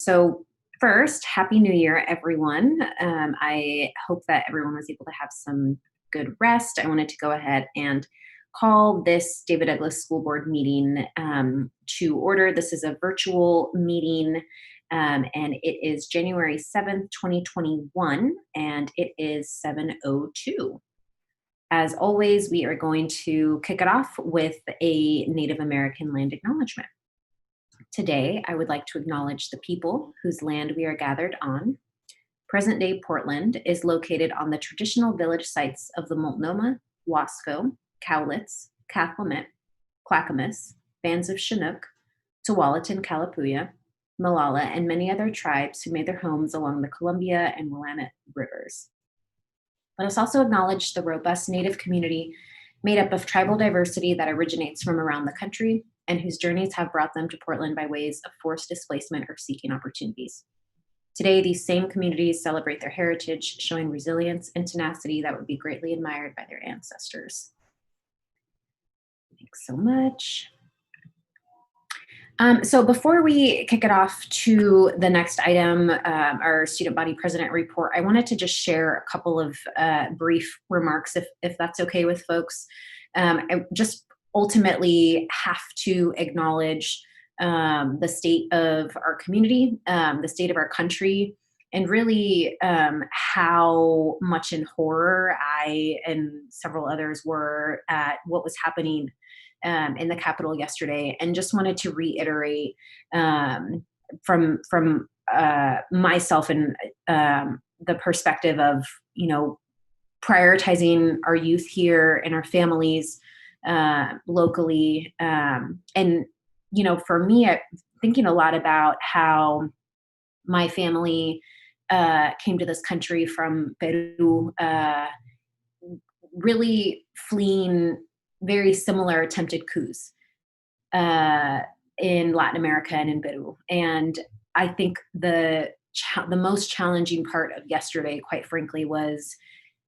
So, first, Happy New Year, everyone. I hope that everyone was able to have some good rest. I wanted to go ahead and call this David Douglas School Board meeting to order. This is a virtual meeting, and it is January 7th, 2021, and it is 7:02. As always, we are going to kick it off with a Native American land acknowledgement. Today, I would like to acknowledge the people whose land we are gathered on. Present day Portland is located on the traditional village sites of the Multnomah, Wasco, Cowlitz, Cathlamet, Clackamas, bands of Chinook, Tualatin, Kalapuya, Malala, and many other tribes who made their homes along the Columbia and Willamette rivers. Let us also acknowledge the robust Native community made up of tribal diversity that originates from around the country and whose journeys have brought them to Portland by ways of forced displacement or seeking opportunities. Today, these same communities celebrate their heritage, showing resilience and tenacity that would be greatly admired by their ancestors. Thanks so much. So before we kick it off to the next item, our student body president report, I wanted to just share a couple of brief remarks, if that's okay with folks. I just ultimately have to acknowledge the state of our community, the state of our country, and really how much in horror I and several others were at what was happening in the Capitol yesterday, and just wanted to reiterate from myself and the perspective of prioritizing our youth here and our families locally, and for me, I'm thinking a lot about how my family came to this country from Peru, really fleeing very similar attempted coups in Latin America and in Peru. And I think the most challenging part of yesterday, quite frankly, was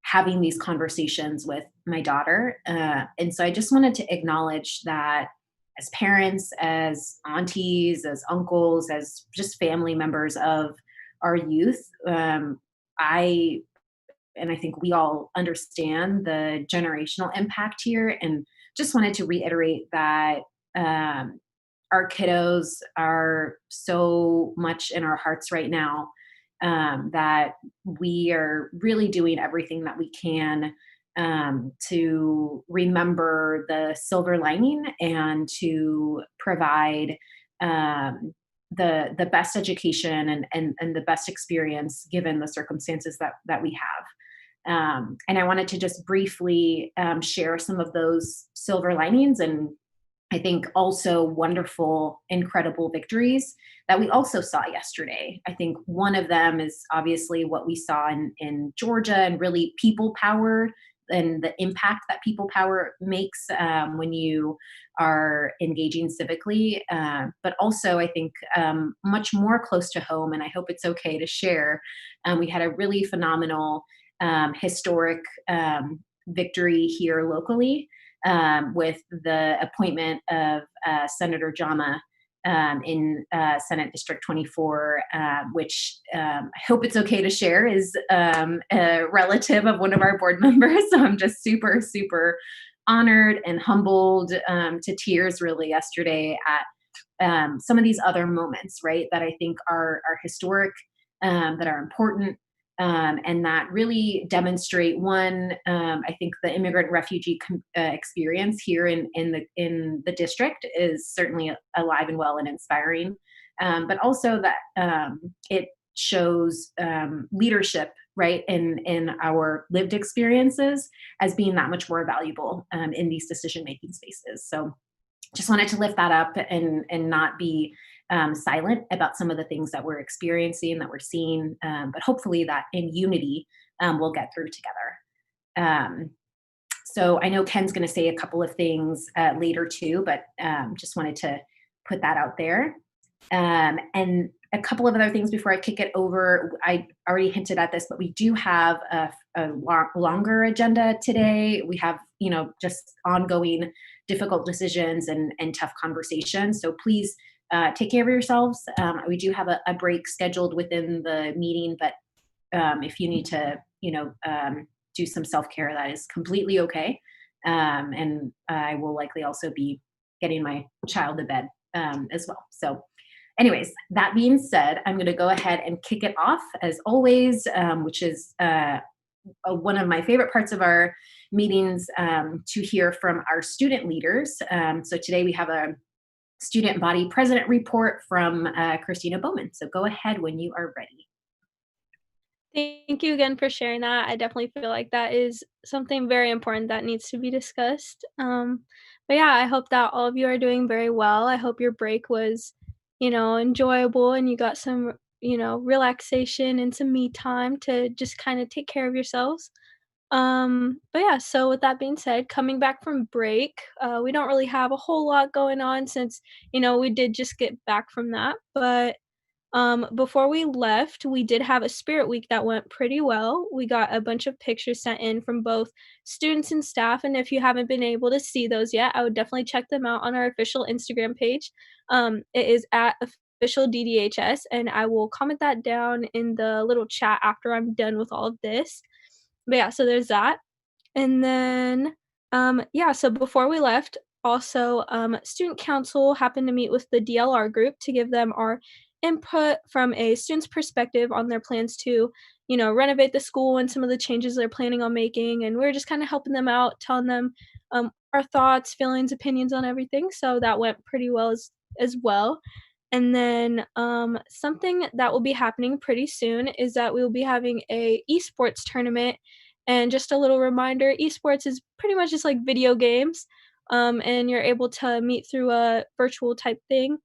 having these conversations with my daughter. And so I just wanted to acknowledge that as parents, as aunties, as uncles, as just family members of our youth, I think we all understand the generational impact here, and just wanted to reiterate that our kiddos are so much in our hearts right now, that we are really doing everything that we can to remember the silver lining and to provide the best education and the best experience given the circumstances that we have. And I wanted to just briefly share some of those silver linings, and I think also wonderful, incredible victories that we also saw yesterday. I think one of them is obviously what we saw in Georgia, and really people power and the impact that people power makes when you are engaging civically. But also, I think much more close to home, and I hope it's okay to share, we had a really phenomenal historic victory here locally with the appointment of Senator Jama in Senate District 24, which I hope it's okay to share is a relative of one of our board members. So I'm just super, super honored and humbled to tears really yesterday at some of these other moments, right, that I think are historic, that are important, and that really demonstrate one, I think the immigrant refugee experience here in the district is certainly alive and well and inspiring, but also that it shows leadership, right, in our lived experiences as being that much more valuable in these decision-making spaces. So just wanted to lift that up and not be silent about some of the things that we're experiencing, that we're seeing, but hopefully that in unity we'll get through together. So I know Ken's going to say a couple of things later too, but just wanted to put that out there. And a couple of other things before I kick it over. I already hinted at this, but we do have a longer agenda today. We have, just ongoing difficult decisions and tough conversations. So please take care of yourselves. We do have a break scheduled within the meeting, but if you need to, do some self-care, that is completely okay. And I will likely also be getting my child to bed as well. So anyways, that being said, I'm going to go ahead and kick it off as always, which is one of my favorite parts of our meetings, to hear from our student leaders. So today we have a student body president report from Christina Bowman. So go ahead when you are ready. Thank you again for sharing that. I definitely feel like that is something very important that needs to be discussed. But yeah, I hope that all of you are doing very well. I hope your break was, enjoyable and you got some, relaxation and some me time to just kind of take care of yourselves. But yeah, so with that being said, coming back from break, we don't really have a whole lot going on since, we did just get back from that. But before we left, we did have a spirit week that went pretty well. We got a bunch of pictures sent in from both students and staff, and if you haven't been able to see those yet, I would definitely check them out on our official Instagram page. It is at official DDHS, and I will comment that down in the little chat after I'm done with all of this. But yeah, so there's that. And then, yeah, so before we left, also, student council happened to meet with the DLR group to give them our input from a student's perspective on their plans to, renovate the school and some of the changes they're planning on making. And we are just kind of helping them out, telling them our thoughts, feelings, opinions on everything. So that went pretty well as well. And then something that will be happening pretty soon is that we will be having a esports tournament. And just a little reminder, esports is pretty much just like video games, and you're able to meet through a virtual type thing.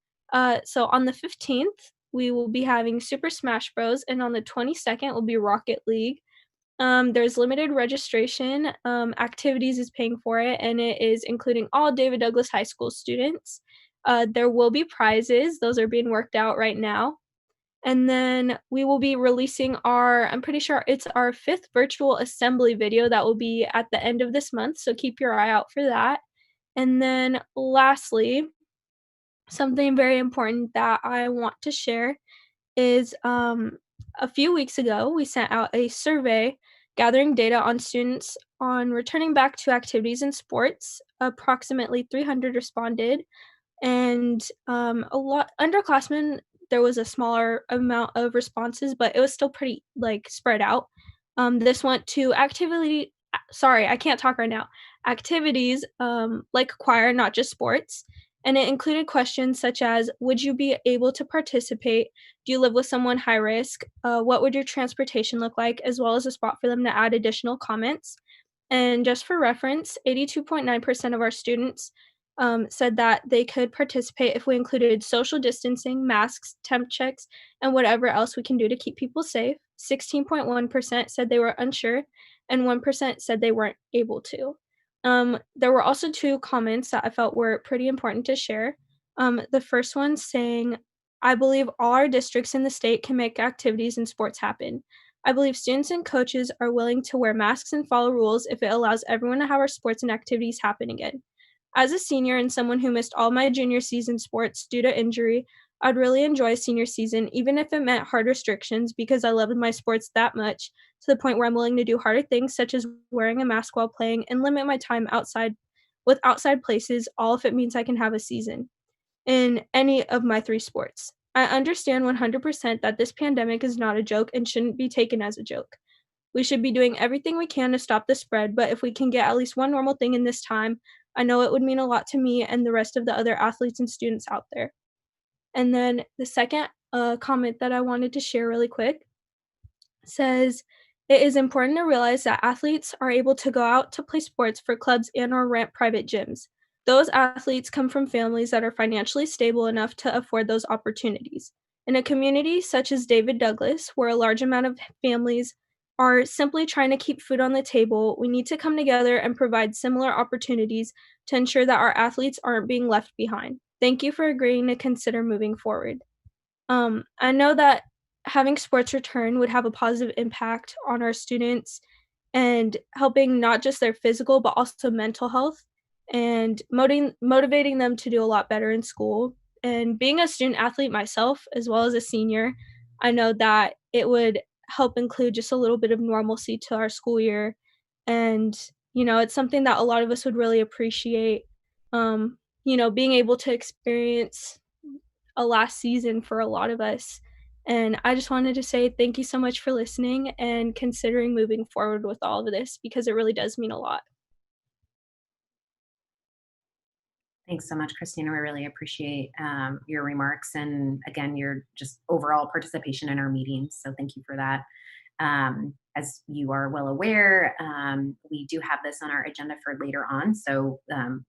So on the 15th, we will be having Super Smash Bros, and on the 22nd will be Rocket League. There's limited registration. Activities is paying for it, and it is including all David Douglas High School students. There will be prizes; those are being worked out right now. And then we will be releasing I'm pretty sure it's our fifth virtual assembly video that will be at the end of this month. So keep your eye out for that. And then lastly, something very important that I want to share is a few weeks ago, we sent out a survey gathering data on students on returning back to activities and sports. Approximately 300 responded, and a lot underclassmen, there was a smaller amount of responses, but it was still pretty like spread out. This went to sorry, I can't talk right now. Activities like choir, not just sports. And it included questions such as, would you be able to participate? Do you live with someone high risk? What would your transportation look like? As well as a spot for them to add additional comments. And just for reference, 82.9% of our students said that they could participate if we included social distancing, masks, temp checks, and whatever else we can do to keep people safe. 16.1% said they were unsure, and 1% said they weren't able to. There were also two comments that I felt were pretty important to share. The first one saying, I believe all our districts in the state can make activities and sports happen. I believe students and coaches are willing to wear masks and follow rules if it allows everyone to have our sports and activities happen again. As a senior and someone who missed all my junior season sports due to injury, I'd really enjoy senior season, even if it meant hard restrictions, because I loved my sports that much to the point where I'm willing to do harder things such as wearing a mask while playing and limit my time outside with outside places, all if it means I can have a season in any of my three sports. I understand 100% that this pandemic is not a joke and shouldn't be taken as a joke. We should be doing everything we can to stop the spread, but if we can get at least one normal thing in this time, I know it would mean a lot to me and the rest of the other athletes and students out there. And then the second comment that I wanted to share really quick says, it is important to realize that athletes are able to go out to play sports for clubs and or rent private gyms. Those athletes come from families that are financially stable enough to afford those opportunities. In a community such as David Douglas, where a large amount of families are simply trying to keep food on the table, we need to come together and provide similar opportunities to ensure that our athletes aren't being left behind. Thank you for agreeing to consider moving forward. I know that having sports return would have a positive impact on our students and helping not just their physical, but also mental health and motivating them to do a lot better in school. And being a student athlete myself, as well as a senior, I know that it would help include just a little bit of normalcy to our school year. And, it's something that a lot of us would really appreciate, being able to experience a last season for a lot of us. And I just wanted to say thank you so much for listening and considering moving forward with all of this because it really does mean a lot. Thanks so much, Christina. We really appreciate your remarks and, again, your just overall participation in our meetings. So thank you for that. As you are well aware, we do have this on our agenda for later on. So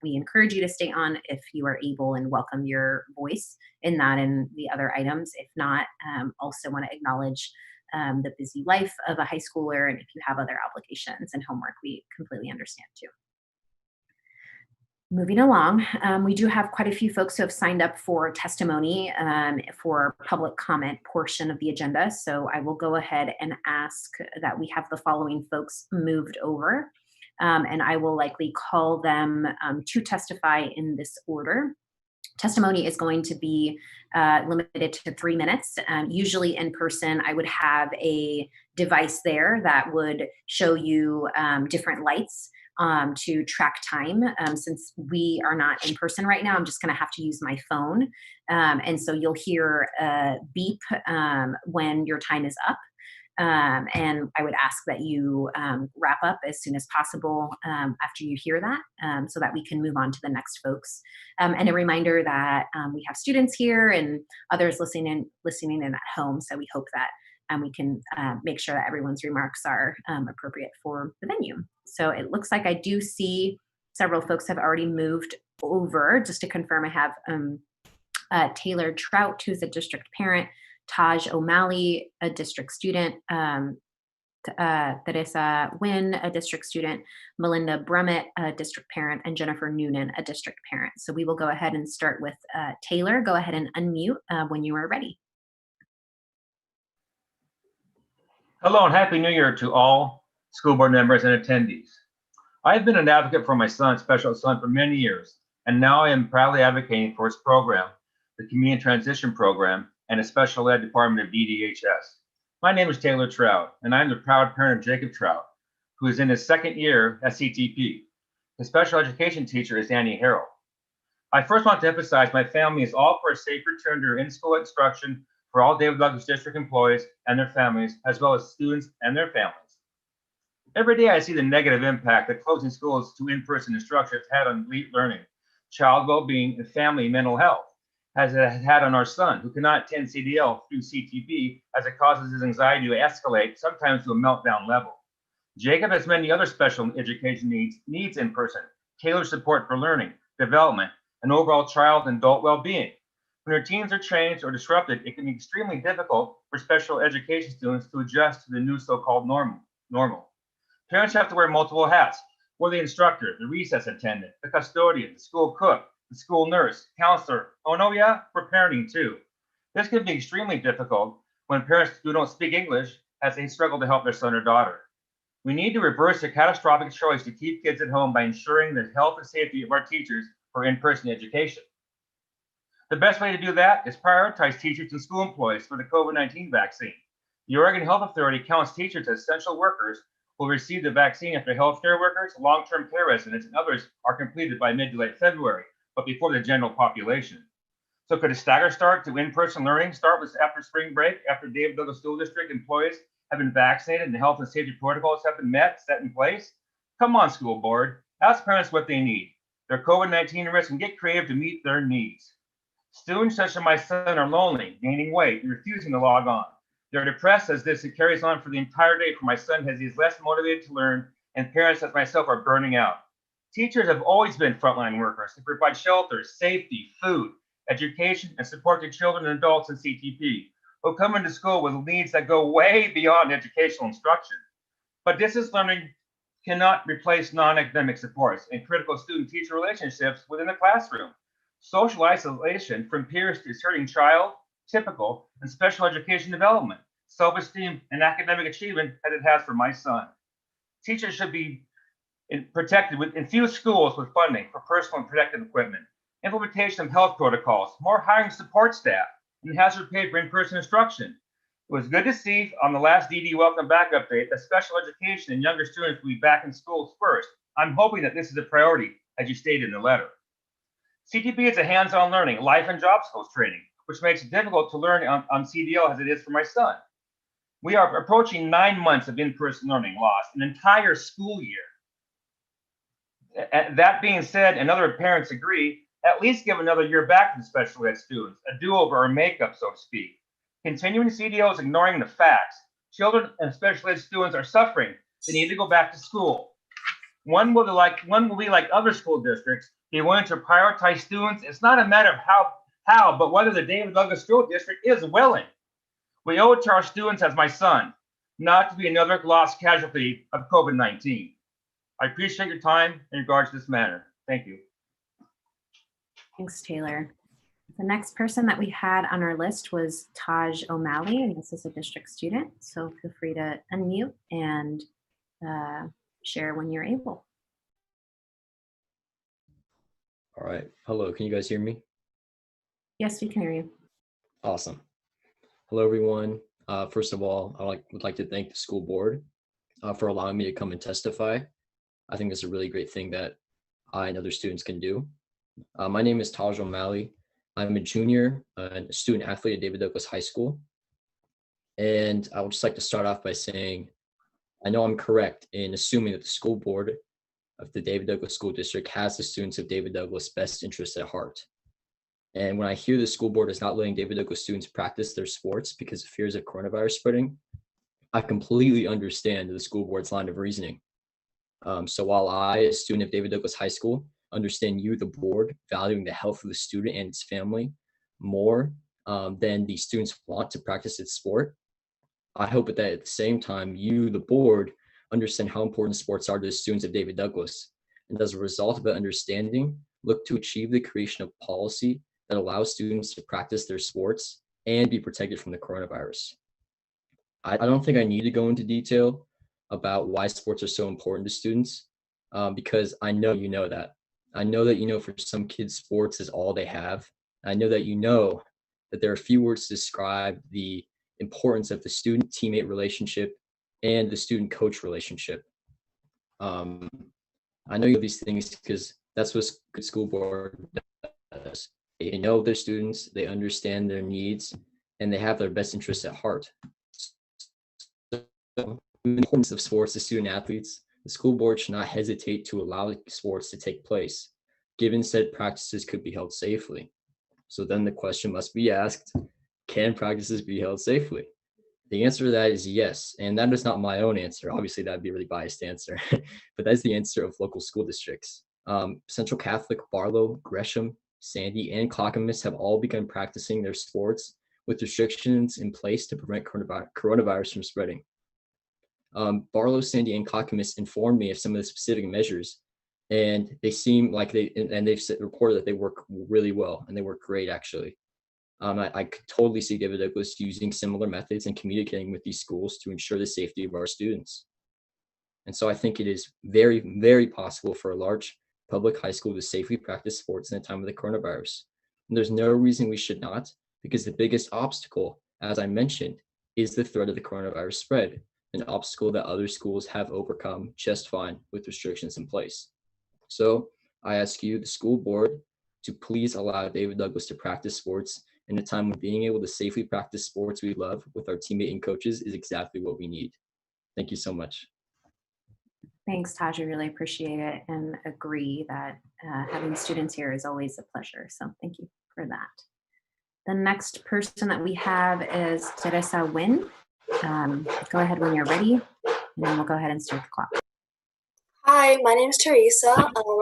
we encourage you to stay on if you are able and welcome your voice in that and the other items. If not, also want to acknowledge the busy life of a high schooler. And if you have other obligations and homework, we completely understand too. Moving along, we do have quite a few folks who have signed up for testimony for public comment portion of the agenda. So I will go ahead and ask that we have the following folks moved over. And I will likely call them to testify in this order. Testimony is going to be limited to 3 minutes. Usually in person, I would have a device there that would show you different lights to track time. Since we are not in person right now, I'm just going to have to use my phone. And so you'll hear a beep when your time is up. And I would ask that you wrap up as soon as possible after you hear that so that we can move on to the next folks. And a reminder that we have students here and others listening in at home. So we hope that we can make sure that everyone's remarks are appropriate for the venue. So it looks like I do see several folks have already moved over. Just to confirm, I have Taylor Trout, who's a district parent, Taj O'Malley, a district student, Teresa Wynn, a district student, Melinda Brummett, a district parent, and Jennifer Noonan, a district parent. So we will go ahead and start with Taylor. Go ahead and unmute when you are ready. Hello and Happy New Year to all school board members and attendees. I've been an advocate for my son, special son, for many years, and now I am proudly advocating for his program, the Community Transition Program, and a special ed department of DDHS. My name is Taylor Trout, and I'm the proud parent of Jacob Trout, who is in his second year at CTP. The special education teacher is Annie Harrell. I first want to emphasize my family is all for a safe return to in-school instruction for all David Douglas District employees and their families, as well as students and their families. Every day I see the negative impact that closing schools to in-person instruction has had on learning, child well-being, and family mental health, as it has had on our son, who cannot attend CDL through CTP, as it causes his anxiety to escalate, sometimes to a meltdown level. Jacob has many other special education needs in person, tailored support for learning, development, and overall child and adult well-being. When routines are changed or disrupted, it can be extremely difficult for special education students to adjust to the new so-called normal. Parents have to wear multiple hats. We're the instructor, the recess attendant, the custodian, the school cook, the school nurse, counselor. Oh no, yeah, we're parenting too. This can be extremely difficult when parents who don't speak English as they struggle to help their son or daughter. We need to reverse the catastrophic choice to keep kids at home by ensuring the health and safety of our teachers for in-person education. The best way to do that is prioritize teachers and school employees for the COVID-19 vaccine. The Oregon Health Authority counts teachers as essential workers who will receive the vaccine after healthcare workers, long-term care residents, and others are completed by mid to late February, but before the general population. So could a stagger start to in-person learning start with after spring break, after David Douglas School District employees have been vaccinated and the health and safety protocols have been set in place? Come on, school board, ask parents what they need. They're COVID-19 risk and get creative to meet their needs. Students such as my son are lonely, gaining weight, and refusing to log on. They're depressed as this carries on for the entire day for my son as he's less motivated to learn, and parents as myself are burning out. Teachers have always been frontline workers to provide shelter, safety, food, education, and support to children and adults in CTP who come into school with needs that go way beyond educational instruction. But distance learning cannot replace non-academic supports and critical student-teacher relationships within the classroom. Social isolation from peers is hurting child, typical, and special education development, self-esteem, and academic achievement as it has for my son. Teachers should be protected with infused schools with funding for personal and protective equipment, implementation of health protocols, more hiring support staff, and hazard pay for in-person instruction. It was good to see on the last DD Welcome Back update that special education and younger students will be back in schools first. I'm hoping that this is a priority, as you stated in the letter. CTP is a hands-on learning, life and job skills training, which makes it difficult to learn on CDL as it is for my son. We are approaching 9 months of in-person learning lost, an entire school year. That being said, and other parents agree, at least give another year back to the special ed students, a do-over or makeup, so to speak. Continuing CDL is ignoring the facts. Children and special ed students are suffering. They need to go back to school. One will be like other school districts, be willing to prioritize students. It's not a matter of how, but whether the David Douglas School District is willing. We owe it to our students as my son, not to be another lost casualty of COVID-19. I appreciate your time in regards to this matter. Thank you. Thanks, Taylor. The next person that we had on our list was Taj O'Malley, and this is a district student. So feel free to unmute and share when you're able. All right. Hello, can you guys hear me? Yes, we can hear you. Awesome. Hello, everyone. First of all, would like to thank the school board for allowing me to come and testify. I think it's a really great thing that I and other students can do. My name is Taj O'Malley. I'm a junior and a student athlete at David Douglas High School. And I would just like to start off by saying, I know I'm correct in assuming that the school board of the David Douglas School District has the students of David Douglas' best interests at heart. And when I hear the school board is not letting David Douglas students practice their sports because of fears of coronavirus spreading, I completely understand the school board's line of reasoning. So while I, as a student of David Douglas High School, understand you, the board, valuing the health of the student and its family more than the students want to practice its sport, I hope that at the same time, you, the board, understand how important sports are to the students of David Douglas. And as a result of that understanding, look to achieve the creation of policy that allows students to practice their sports and be protected from the coronavirus. I don't think I need to go into detail about why sports are so important to students because I know you know that. I know that you know for some kids, sports is all they have. I know that you know that there are few words to describe the importance of the student-teammate relationship and the student-coach relationship. I know you know these things because that's what good school board does. They know their students, they understand their needs, and they have their best interests at heart. So, the importance of sports to student athletes, the school board should not hesitate to allow sports to take place, given said practices could be held safely. So then the question must be asked, can practices be held safely? The answer to that is yes, and that is not my own answer. Obviously, that'd be a really biased answer, but that's the answer of local school districts. Central Catholic, Barlow, Gresham, Sandy, and Clackamas have all begun practicing their sports with restrictions in place to prevent coronavirus from spreading. Barlow, Sandy, and Clackamas informed me of some of the specific measures, and they seem like they've reported that they work really well, and they work great, actually. I could totally see David Douglas using similar methods and communicating with these schools to ensure the safety of our students. And so I think it is very, very possible for a large public high school to safely practice sports in the time of the coronavirus. And there's no reason we should not, because the biggest obstacle, as I mentioned, is the threat of the coronavirus spread, an obstacle that other schools have overcome just fine with restrictions in place. So I ask you, the school board, to please allow David Douglas to practice sports in a time when being able to safely practice sports we love with our teammate and coaches is exactly what we need. Thank you so much. Thanks, Taj. I really appreciate it and agree that having students here is always a pleasure. So thank you for that. The next person that we have is Teresa Nguyen. Go ahead when you're ready, and then we'll go ahead and start the clock. Hi, my name is Teresa.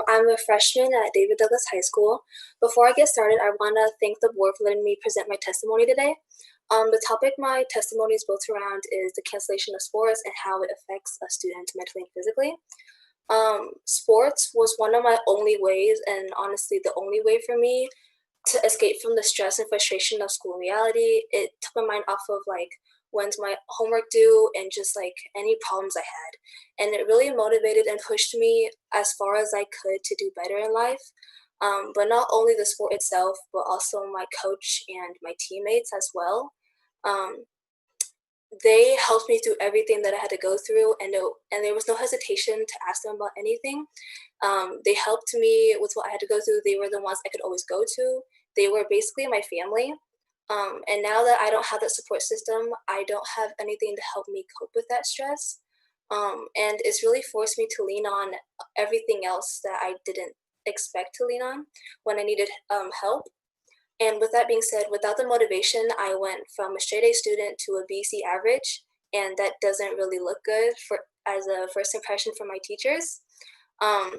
I'm a freshman at David Douglas High School. Before I get started, I want to thank the board for letting me present my testimony today. The topic my testimony is built around is the cancellation of sports and how it affects a student mentally and physically. Sports was one of my only ways, and honestly the only way for me to escape from the stress and frustration of school reality. It took my mind off of like when's my homework due and just like any problems I had. And it really motivated and pushed me as far as I could to do better in life. But not only the sport itself, but also my coach and my teammates as well. Um, they helped me through everything that I had to go through, and there was no hesitation to ask them about anything. They helped me with what I had to go through. They were the ones I could always go to. They were basically my family. And now that I don't have that support system, I don't have anything to help me cope with that stress. And it's really forced me to lean on everything else that I didn't expect to lean on when I needed help. And with that being said, without the motivation, I went from a straight A student to a BC average, and that doesn't really look good for as a first impression for my teachers. Um,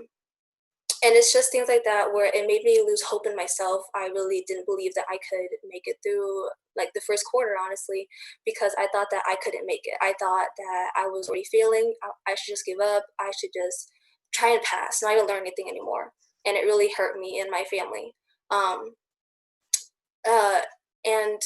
and it's just things like that where it made me lose hope in myself. I really didn't believe that I could make it through like the first quarter, honestly, because I thought that I couldn't make it. I thought that I was already failing. I should just give up. I should just try and pass, not even learn anything anymore. And it really hurt me and my family. Um, uh, and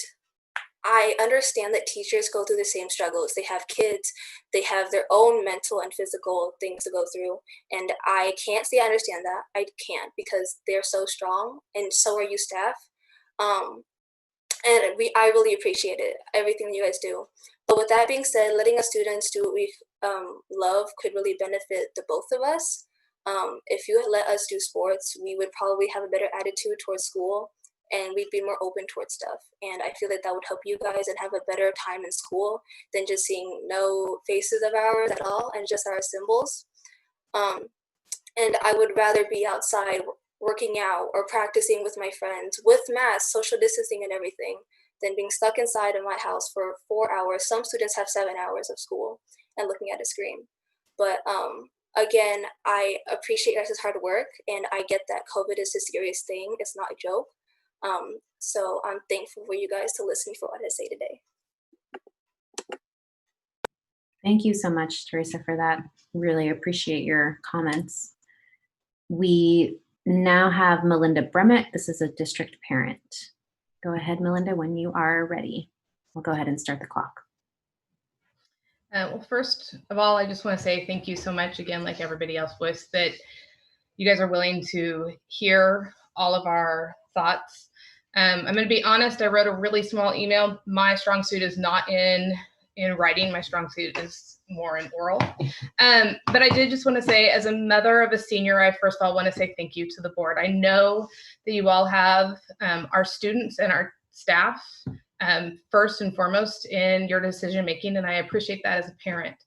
I understand that teachers go through the same struggles. They have kids, they have their own mental and physical things to go through. And I can't say I understand that. I can't, because they're so strong and so are you staff. Um, and I really appreciate it, everything you guys do. But with that being said, letting us students do what we love could really benefit the both of us. If you had let us do sports, we would probably have a better attitude towards school, and we'd be more open towards stuff. And I feel like that would help you guys and have a better time in school than just seeing no faces of ours at all and just our symbols. Um, and I would rather be outside working out or practicing with my friends with masks, social distancing, and everything than being stuck inside of my house for 4 hours. Some students have 7 hours of school and looking at a screen. But again, I appreciate your guys' hard work, and I get that COVID is a serious thing. It's not a joke. So I'm thankful for you guys to listen for what I say today. Thank you so much, Teresa, for that. Really appreciate your comments. We now have Melinda Bremmett. This is a district parent. Go ahead, Melinda, when you are ready. We'll go ahead and start the clock. Well, first of all, I just want to say thank you so much again, like everybody else was, that you guys are willing to hear all of our thoughts. I'm going to be honest, I wrote a really small email. My strong suit is not in writing. My strong suit is more in oral. But I did just want to say, as a mother of a senior, I first of all want to say thank you to the board. I know that you all have our students and our staff first and foremost in your decision making, and I appreciate that as a parent.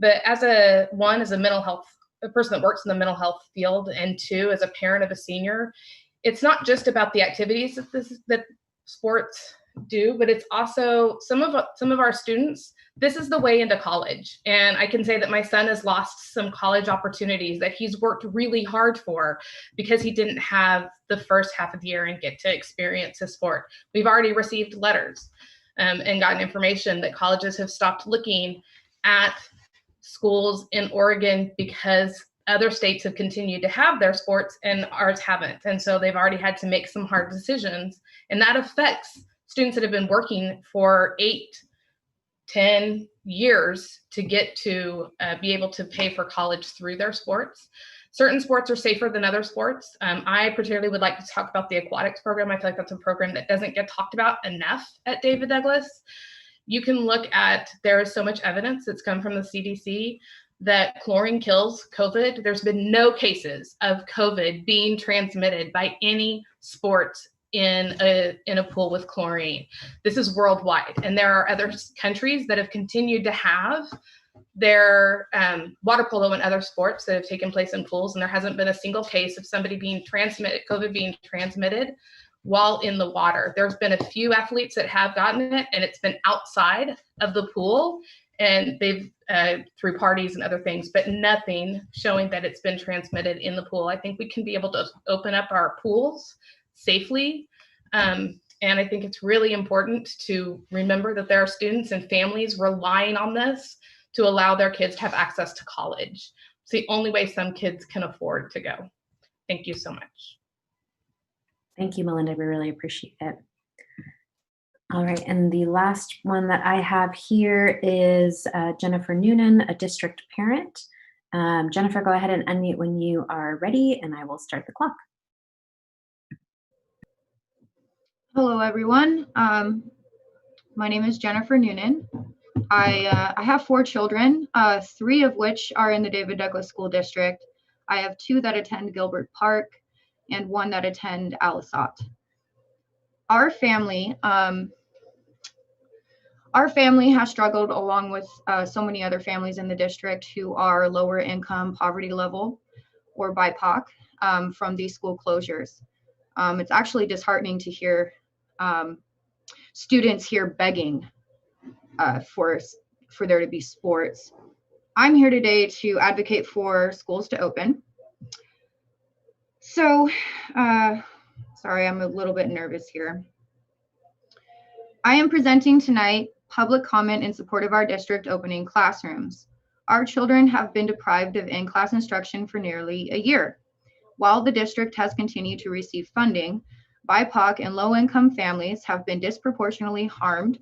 But as a mental health, a person that works in the mental health field, and two, as a parent of a senior, it's not just about the activities that sports do, but it's also some of our students. This is the way into college, and I can say that my son has lost some college opportunities that he's worked really hard for because he didn't have the first half of the year and get to experience his sport. We've already received letters and gotten information that colleges have stopped looking at schools in Oregon because other states have continued to have their sports and ours haven't. And so they've already had to make some hard decisions, and that affects students that have been working for 8-10 years to get to be able to pay for college through their sports. Certain sports are safer than other sports. I particularly would like to talk about the aquatics program. I feel like that's a program that doesn't get talked about enough at David Douglas. You can look at, there is so much evidence that's come from the CDC that chlorine kills COVID. There's been no cases of COVID being transmitted by any sport in a pool with chlorine. This is worldwide, and there are other countries that have continued to have their water polo and other sports that have taken place in pools, and there hasn't been a single case of somebody being transmitted, COVID being transmitted while in the water. There's been a few athletes that have gotten it, and it's been outside of the pool, and they've through parties and other things, but nothing showing that it's been transmitted in the pool. I think we can be able to open up our pools safely. And I think it's really important to remember that there are students and families relying on this to allow their kids to have access to college. It's the only way some kids can afford to go. Thank you so much. Thank you, Melinda. We really appreciate it. All right, and the last one that I have here is Jennifer Noonan, a district parent. Jennifer, go ahead and unmute when you are ready, and I will start the clock. Hello, everyone. My name is Jennifer Noonan. I have 4 children, 3 of which are in the David Douglas School District. I have 2 that attend Gilbert Park and 1 that attend Alisat. Our family has struggled along with so many other families in the district who are lower income, poverty level, or BIPOC from these school closures. It's actually disheartening to hear students here begging for there to be sports. I'm here today to advocate for schools to open. So, sorry, I'm a little bit nervous here. I am presenting tonight public comment in support of our district opening classrooms. Our children have been deprived of in-class instruction for nearly a year. While the district has continued to receive funding, BIPOC and low-income families have been disproportionately harmed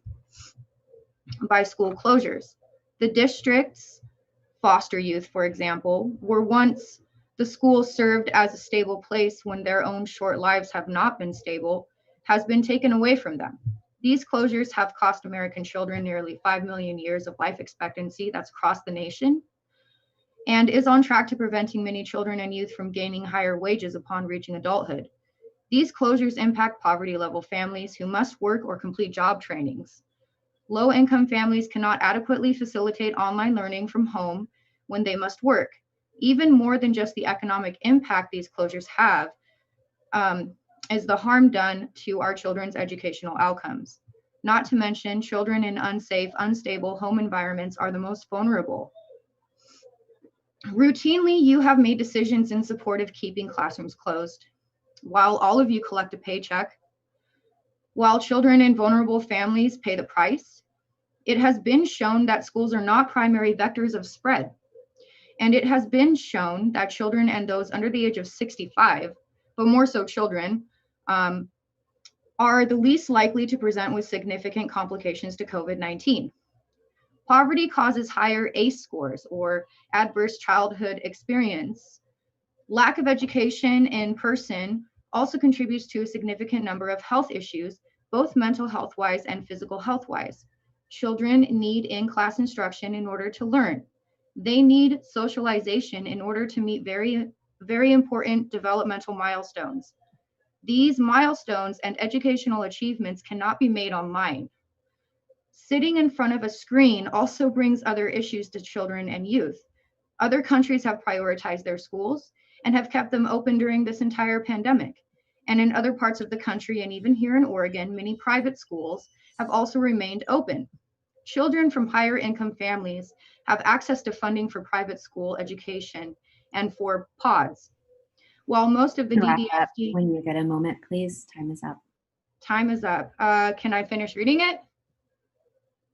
by school closures. The district's foster youth, for example, were once the school served as a stable place when their own short lives have not been stable, has been taken away from them. These closures have cost American children nearly 5 million years of life expectancy that's across the nation, and is on track to preventing many children and youth from gaining higher wages upon reaching adulthood. These closures impact poverty level families who must work or complete job trainings. Low-income families cannot adequately facilitate online learning from home when they must work. Even more than just the economic impact these closures have, is the harm done to our children's educational outcomes. Not to mention, children in unsafe, unstable home environments are the most vulnerable. Routinely, you have made decisions in support of keeping classrooms closed. While all of you collect a paycheck, while children in vulnerable families pay the price, it has been shown that schools are not primary vectors of spread. And it has been shown that children and those under the age of 65, but more so children, are the least likely to present with significant complications to COVID-19. Poverty causes higher ACE scores, or adverse childhood experience. Lack of education in person also contributes to a significant number of health issues, both mental health-wise and physical health-wise. Children need in-class instruction in order to learn. They need socialization in order to meet very, very important developmental milestones. These milestones and educational achievements cannot be made online. Sitting in front of a screen also brings other issues to children and youth. Other countries have prioritized their schools and have kept them open during this entire pandemic. And in other parts of the country, and even here in Oregon, many private schools have also remained open. Children from higher income families have access to funding for private school education and for pods. While most of the DDSD— When you get a moment, please. Time is up. Time is up. Can I finish reading it?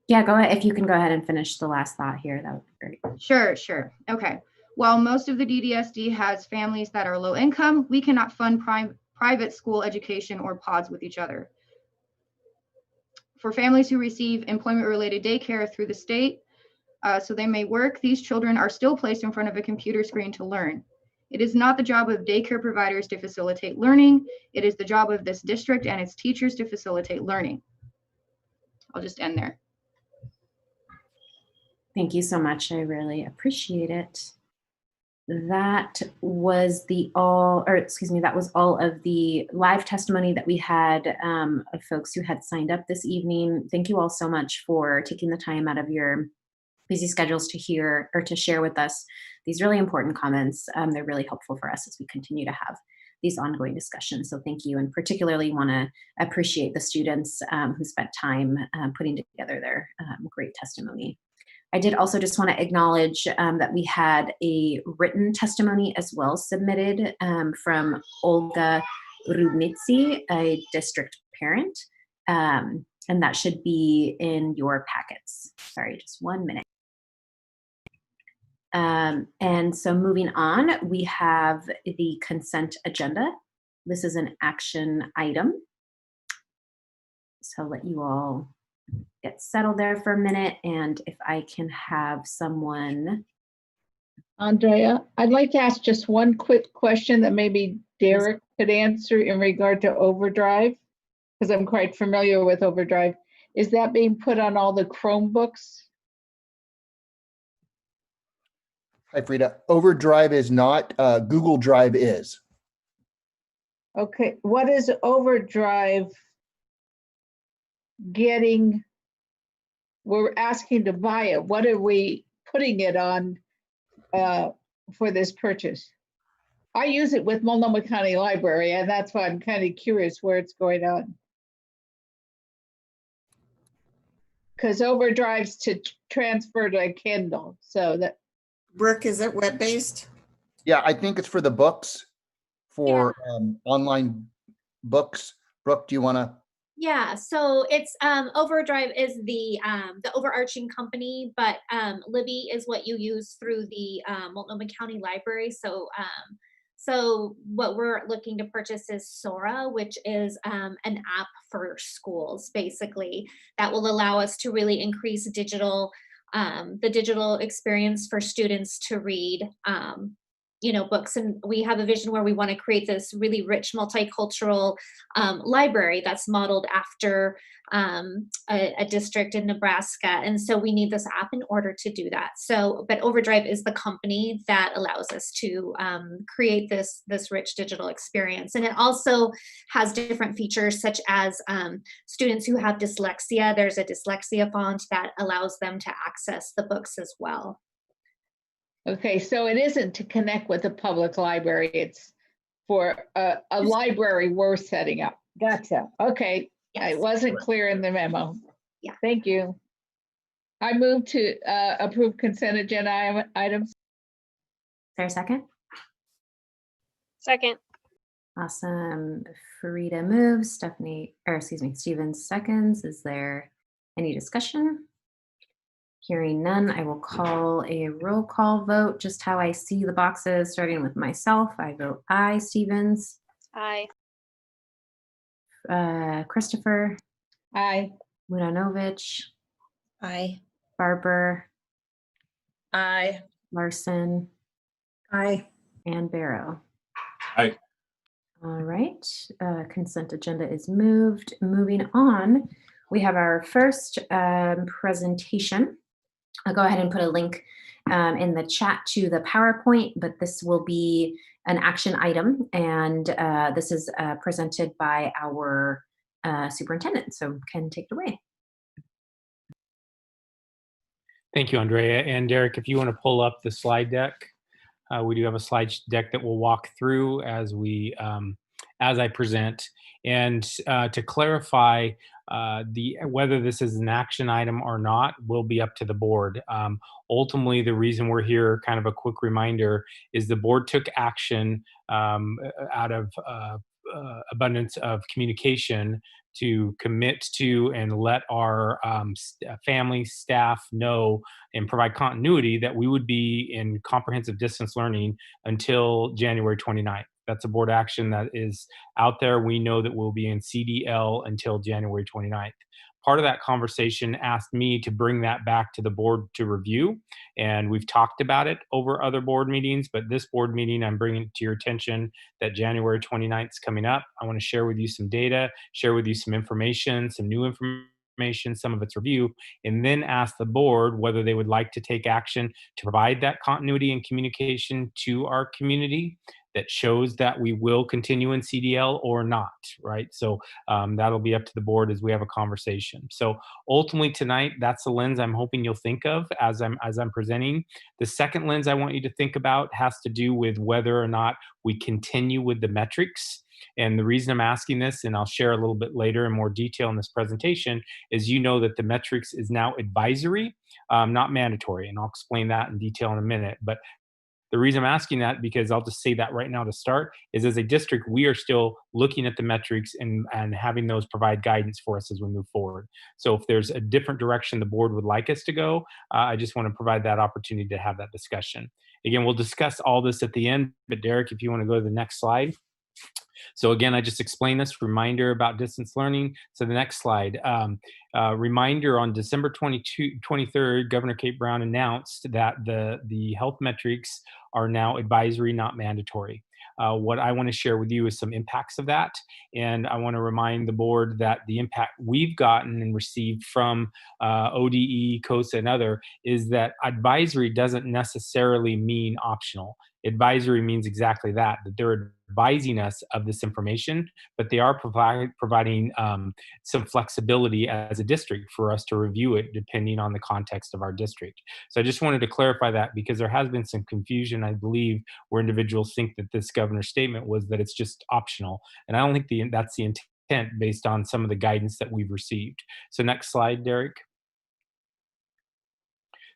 Yeah, go ahead. If you can go ahead and finish the last thought here, that would be great. Sure. Okay. While most of the DDSD has families that are low income, we cannot fund private school education or pods with each other. For families who receive employment-related daycare through the state, so they may work, these children are still placed in front of a computer screen to learn. It is not the job of daycare providers to facilitate learning. It is the job of this district and its teachers to facilitate learning. I'll just end there. Thank you so much. I really appreciate it. That was all of the live testimony that we had of folks who had signed up this evening. Thank you all so much for taking the time out of your busy schedules to hear or to share with us these really important comments. They're really helpful for us as we continue to have these ongoing discussions. So thank you, and particularly want to appreciate the students who spent time putting together their great testimony. I did also just want to acknowledge that we had a written testimony as well submitted from Olga Rudnitsy, a district parent, and that should be in your packets. Sorry, just 1 minute. And so moving on, we have the consent agenda. This is an action item. So I'll let you all get settled there for a minute, and if I can have someone. Andrea, I'd like to ask just one quick question that maybe Derek could answer in regard to overdrive. because I'm quite familiar with Overdrive. Is that being put on all the Chromebooks? Hi, Frida. Overdrive is not, Google Drive is. Okay, what is Overdrive getting? We're asking to buy it. What are we putting it on for this purchase? I use it with Multnomah County Library, and that's why I'm kind of curious where it's going on. Because Overdrive's to transfer to Kindle, so that. Brooke, is it web-based? Yeah, I think it's for the books, for online books. Brooke, do you want to? Yeah, so it's Overdrive is the overarching company, but Libby is what you use through the Multnomah County Library. So what we're looking to purchase is Sora, which is an app for schools, basically, that will allow us to really increase the digital experience for students to read books. And we have a vision where we want to create this really rich multicultural library that's modeled after a district in Nebraska. And so we need this app in order to do that. But Overdrive is the company that allows us to create this rich digital experience. And it also has different features such as students who have dyslexia. There's a dyslexia font that allows them to access the books as well. Okay, so it isn't to connect with the public library. It's for a library we're setting up. Gotcha. Okay, Yes. it wasn't clear in the memo. Yeah. Thank you. I move to approve consent agenda items. Is there a second? Second. Awesome. Farida moves, Stevens seconds. Is there any discussion? Hearing none, I will call a roll call vote, just how I see the boxes, starting with myself. I vote aye. Stevens. Aye. Christopher. Aye. Mudanovic. Aye. Barber. Aye. Larson. Aye. And Barrow. Aye. All right, consent agenda is moved. Moving on, we have our first presentation. I'll go ahead and put a link in the chat to the PowerPoint, but this will be an action item, and this is presented by our superintendent. So Ken, take it away. Thank you, Andrea. And Derek, if you want to pull up the slide deck, we do have a slide deck that we'll walk through as I present. And to clarify, whether this is an action item or not will be up to the board. Ultimately, the reason we're here, kind of a quick reminder, is the board took action out of abundance of communication to commit to and let our family staff know and provide continuity that we would be in comprehensive distance learning until January 29th. That's a board action that is out there. We know that we'll be in CDL until January 29th. Part of that conversation asked me to bring that back to the board to review, and we've talked about it over other board meetings, but this board meeting, I'm bringing it to your attention that January 29th is coming up. I want to share with you some data, share with you some information, some new information, some of its review, and then ask the board whether they would like to take action to provide that continuity and communication to our community that shows that we will continue in CDL or not, right? So that'll be up to the board as we have a conversation. So ultimately tonight, that's the lens I'm hoping you'll think of as I'm presenting. The second lens I want you to think about has to do with whether or not we continue with the metrics. And the reason I'm asking this, and I'll share a little bit later in more detail in this presentation, is you know that the metrics is now advisory, not mandatory. And I'll explain that in detail in a minute. But the reason I'm asking that, because I'll just say that right now to start, is as a district, we are still looking at the metrics and having those provide guidance for us as we move forward. So if there's a different direction the board would like us to go, I just want to provide that opportunity to have that discussion. Again, we'll discuss all this at the end, but Derek, if you want to go to the next slide. So again, I just explained this reminder about distance learning. So the next slide, reminder on December 23rd, Governor Kate Brown announced that the health metrics are now advisory, not mandatory. what I want to share with you is some impacts of that. And I want to remind the board that the impact we've gotten and received from ODE, COSA, and other is that advisory doesn't necessarily mean optional. Advisory means exactly that they're advising us of this information, but they are providing some flexibility as a district for us to review it depending on the context of our district. So I just wanted to clarify that because there has been some confusion, I believe, where individuals think that this governor's statement was that it's just optional. And I don't think that's the intent based on some of the guidance that we've received. So next slide, Derek.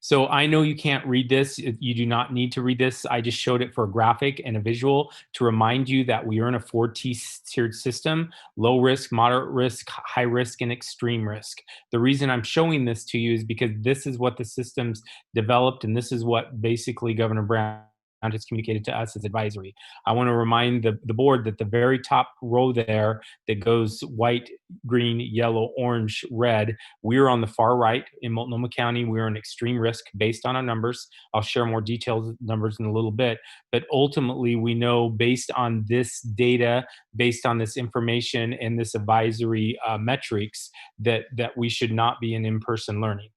So I know you can't read this. You do not need to read this. I just showed it for a graphic and a visual to remind you that we are in a 4-tiered system: low risk, moderate risk, high risk, and extreme risk. The reason I'm showing this to you is because this is what the system's developed, and this is what basically Governor Brown has communicated to us as advisory. I want to remind the board that the very top row there that goes white, green, yellow, orange, red, we're on the far right in Multnomah County. We're in extreme risk based on our numbers. I'll share more detailed numbers in a little bit, but ultimately we know based on this data, based on this information and this advisory metrics that we should not be in in-person learning.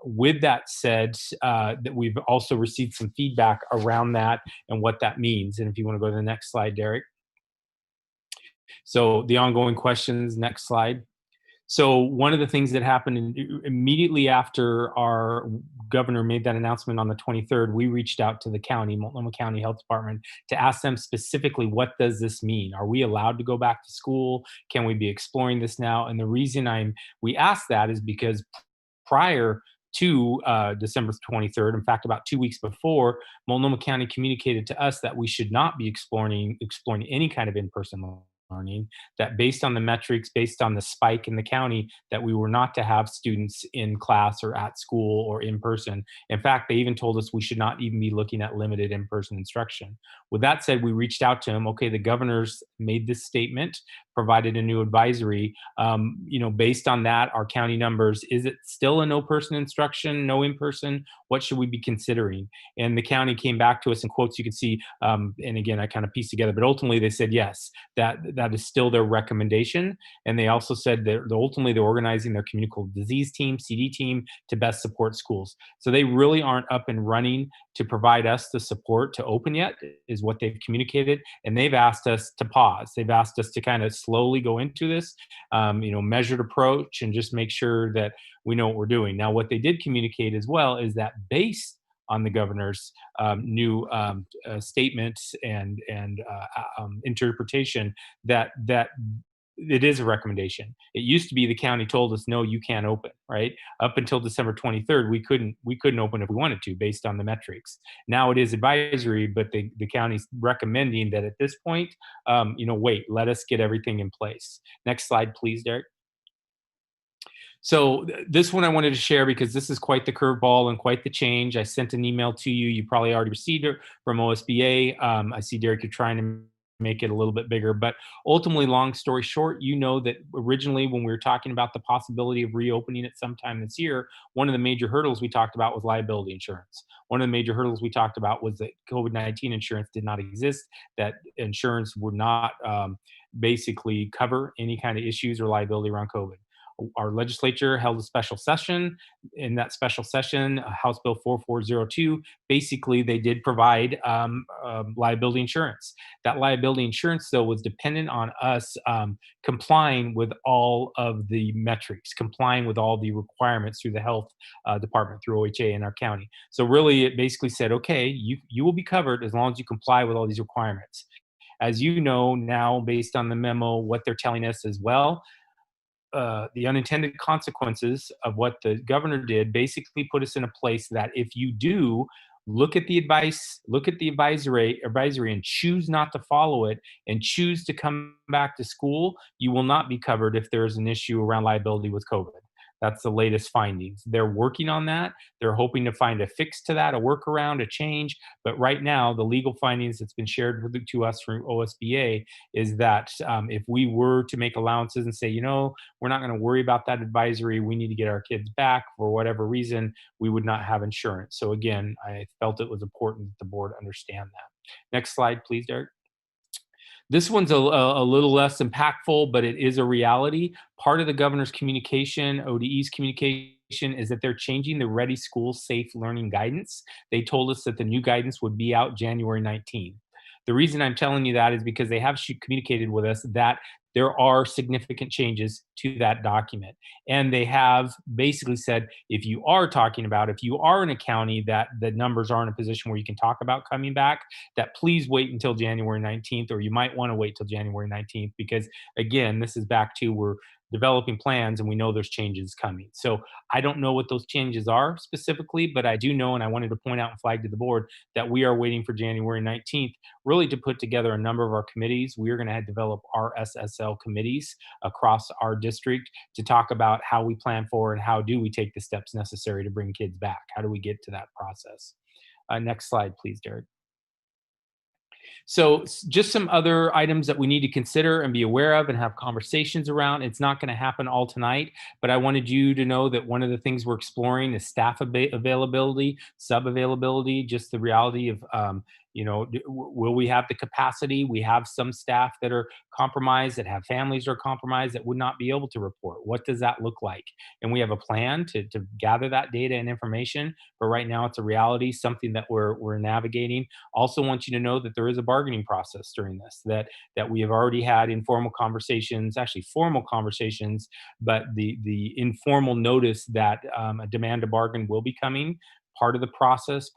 With that said, that we've also received some feedback around that and what that means. And if you want to go to the next slide, Derek. So the ongoing questions, next slide. So one of the things that happened immediately after our governor made that announcement on the 23rd, we reached out to the county, Multnomah County Health Department, to ask them specifically, what does this mean? Are we allowed to go back to school? Can we be exploring this now? And the reason we asked that is because prior to December 23rd, in fact, about 2 weeks before, Multnomah County communicated to us that we should not be exploring any kind of in-person learning, that based on the metrics, based on the spike in the county, that we were not to have students in class or at school or in person. In fact, they even told us we should not even be looking at limited in-person instruction. With that said, we reached out to him. Okay, the governor's made this statement, provided a new advisory. Based on that, our county numbers, is it still a no person instruction, no in-person? What should we be considering? And the county came back to us in quotes you can see, and again, I kind of pieced together, but ultimately they said yes, that is still their recommendation. And they also said that ultimately they're organizing their communicable disease team, CD team, to best support schools. So they really aren't up and running to provide us the support to open yet, is what they've communicated. And they've asked us to pause. They've asked us to kind of slowly go into this, measured approach, and just make sure that we know what we're doing. Now, what they did communicate as well is that based on the governor's new statements and interpretation, that it is a recommendation. It used to be the county told us, no, you can't open, right? Up until December 23rd, we couldn't open if we wanted to based on the metrics. Now it is advisory, but the county's recommending that at this point, wait, let us get everything in place. Next slide, please, Derek. So this one I wanted to share because this is quite the curveball and quite the change. I sent an email to you. You probably already received it from OSBA. I see, Derek, you're trying to make it a little bit bigger, but ultimately, long story short, that originally when we were talking about the possibility of reopening it sometime this year, one of the major hurdles we talked about was liability insurance. One of the major hurdles we talked about was that COVID-19 insurance did not exist, that insurance would not basically cover any kind of issues or liability around COVID. Our legislature held a special session. In that special session, House Bill 4402, basically they did provide liability insurance. That liability insurance, though, was dependent on us complying with all of the metrics, complying with all the requirements through the health department, through OHA in our county. So really, it basically said, okay, you will be covered as long as you comply with all these requirements. As you know now, based on the memo, what they're telling us as well, the unintended consequences of what the governor did basically put us in a place that if you do look at the advice, look at the advisory and choose not to follow it and choose to come back to school, you will not be covered if there's an issue around liability with COVID. That's the latest findings. They're working on that. They're hoping to find a fix to that, a workaround, a change. But right now, the legal findings that's been shared to us from OSBA is that if we were to make allowances and say, we're not going to worry about that advisory, we need to get our kids back for whatever reason, we would not have insurance. So again, I felt it was important that the board understand that. Next slide, please, Derek. This one's a little less impactful, but it is a reality. Part of the governor's communication, ODE's communication, is that they're changing the Ready School Safe Learning guidance. They told us that the new guidance would be out January 19th. The reason I'm telling you that is because they have communicated with us that there are significant changes to that document. And they have basically said, if you are in a county that the numbers are in a position where you can talk about coming back, that please wait until January 19th, or you might want to wait till January 19th, because again, this is back to we're developing plans and we know there's changes coming. So I don't know what those changes are specifically, but I do know, and I wanted to point out and flag to the board that we are waiting for January 19th really to put together a number of our committees. We are going to develop our SSL committees across our district to talk about how we plan for and how do we take the steps necessary to bring kids back. How do we get to that process? Next slide, please, Derek. So just some other items that we need to consider and be aware of and have conversations around. It's not going to happen all tonight, but I wanted you to know that one of the things we're exploring is staff availability, sub-availability, just the reality of, will we have the capacity? We have some staff that are compromised, that have families that are compromised, that would not be able to report. What does that look like? And we have a plan to gather that data and information, but right now it's a reality, something that we're navigating. Also want you to know that there is a bargaining process during this, that we have already had informal conversations, actually formal conversations, but the informal notice that a demand to bargain will be coming. Part of the process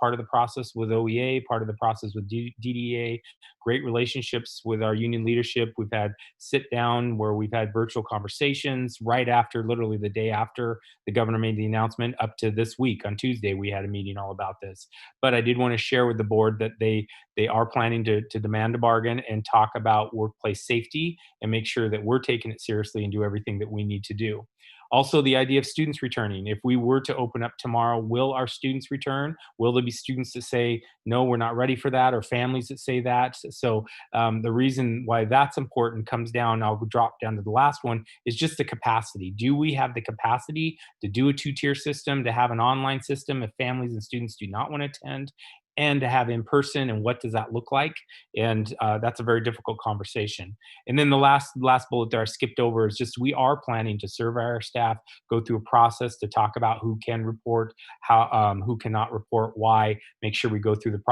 with OEA, part of the process with DDA, great relationships with our union leadership. We've had sit down where we've had virtual conversations right after, literally the day after the governor made the announcement, up to this week on Tuesday, we had a meeting all about this. But I did want to share with the board that they are planning to demand a bargain and talk about workplace safety and make sure that we're taking it seriously and do everything that we need to do. Also, the idea of students returning. If we were to open up tomorrow, will our students return? Will there be students that say, no, we're not ready for that, or families that say that? So the reason why that's important comes down, I'll drop down to the last one, is just the capacity. Do we have the capacity to do a two-tier system, to have an online system if families and students do not want to attend? And to have in person, and what does that look like? And that's a very difficult conversation. And then the last bullet there I skipped over is just, we are planning to survey our staff, go through a process to talk about who can report, how who cannot report, why, make sure we go through the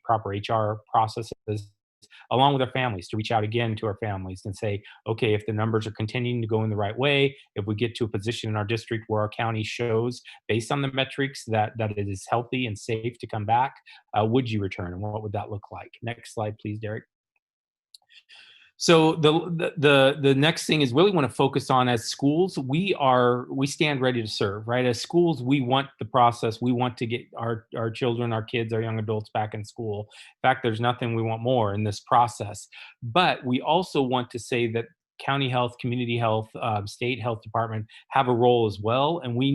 proper HR processes, along with our families, to reach out again to our families and say, okay, if the numbers are continuing to go in the right way, if we get to a position in our district where our county shows, based on the metrics, that it is healthy and safe to come back, would you return, and what would that look like? Next slide, please, Derek. So the next thing is really want to focus on, as schools, we stand ready to serve, right? As schools, we want the process. We want to get our children, our kids, our young adults back in school. In fact, there's nothing we want more in this process. But we also want to say that county health, community health, state health department have a role as well, and we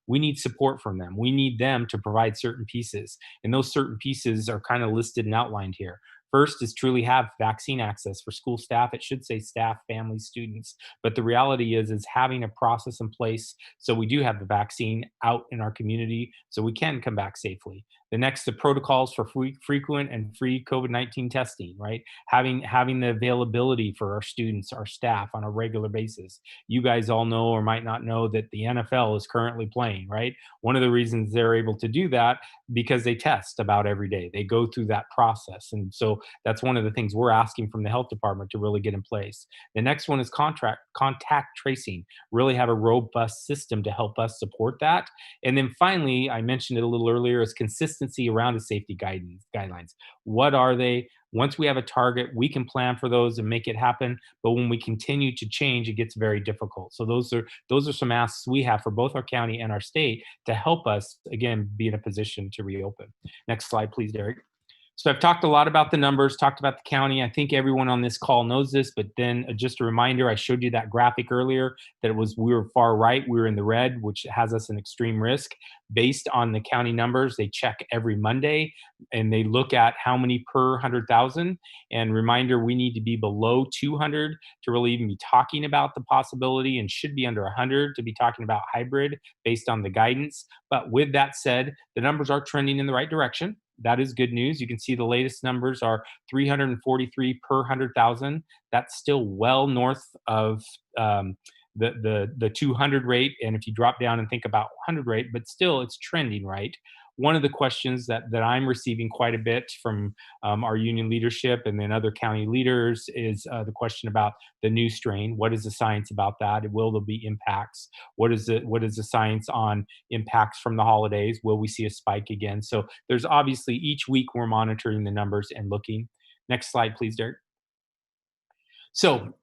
need support from them. We need them to provide certain pieces, and those certain pieces are kind of listed and outlined here. First is truly have vaccine access for school staff. It should say staff, families, students. But the reality is having a process in place so we do have the vaccine out in our community so we can come back safely. The next, the protocols for frequent and free COVID-19 testing, right? Having the availability for our students, our staff on a regular basis. You guys all know or might not know that the NFL is currently playing, right? One of the reasons they're able to do that, because they test about every day. They go through that process. And so that's one of the things we're asking from the health department to really get in place. The next one is contact tracing, really have a robust system to help us support that. And then finally, I mentioned it a little earlier, is consistency around the safety guidelines. What are they? Once we have a target, we can plan for those and make it happen. But when we continue to change, it gets very difficult. So those are some asks we have for both our county and our state to help us, again, be in a position to reopen. Next slide, please, Derek. So I've talked a lot about the numbers, talked about the county. I think everyone on this call knows this, but then just a reminder, I showed you that graphic earlier that we were far right, we were in the red, which has us in extreme risk. Based on the county numbers, they check every Monday and they look at how many per 100,000. And reminder, we need to be below 200 to really even be talking about the possibility, and should be under 100 to be talking about hybrid based on the guidance. But with that said, the numbers are trending in the right direction. that is good news. You can see the latest numbers are 343 per 100,000. That's still well north of the 200 rate. And if you drop down and think about 100 rate, but still it's trending right. One of the questions that I'm receiving quite a bit from our union leadership and then other county leaders is the question about the new strain. What is the science about that? Will there be impacts? What is the science on impacts from the holidays? Will we see a spike again? So there's obviously each week we're monitoring the numbers and looking. Next slide, please, Derek. So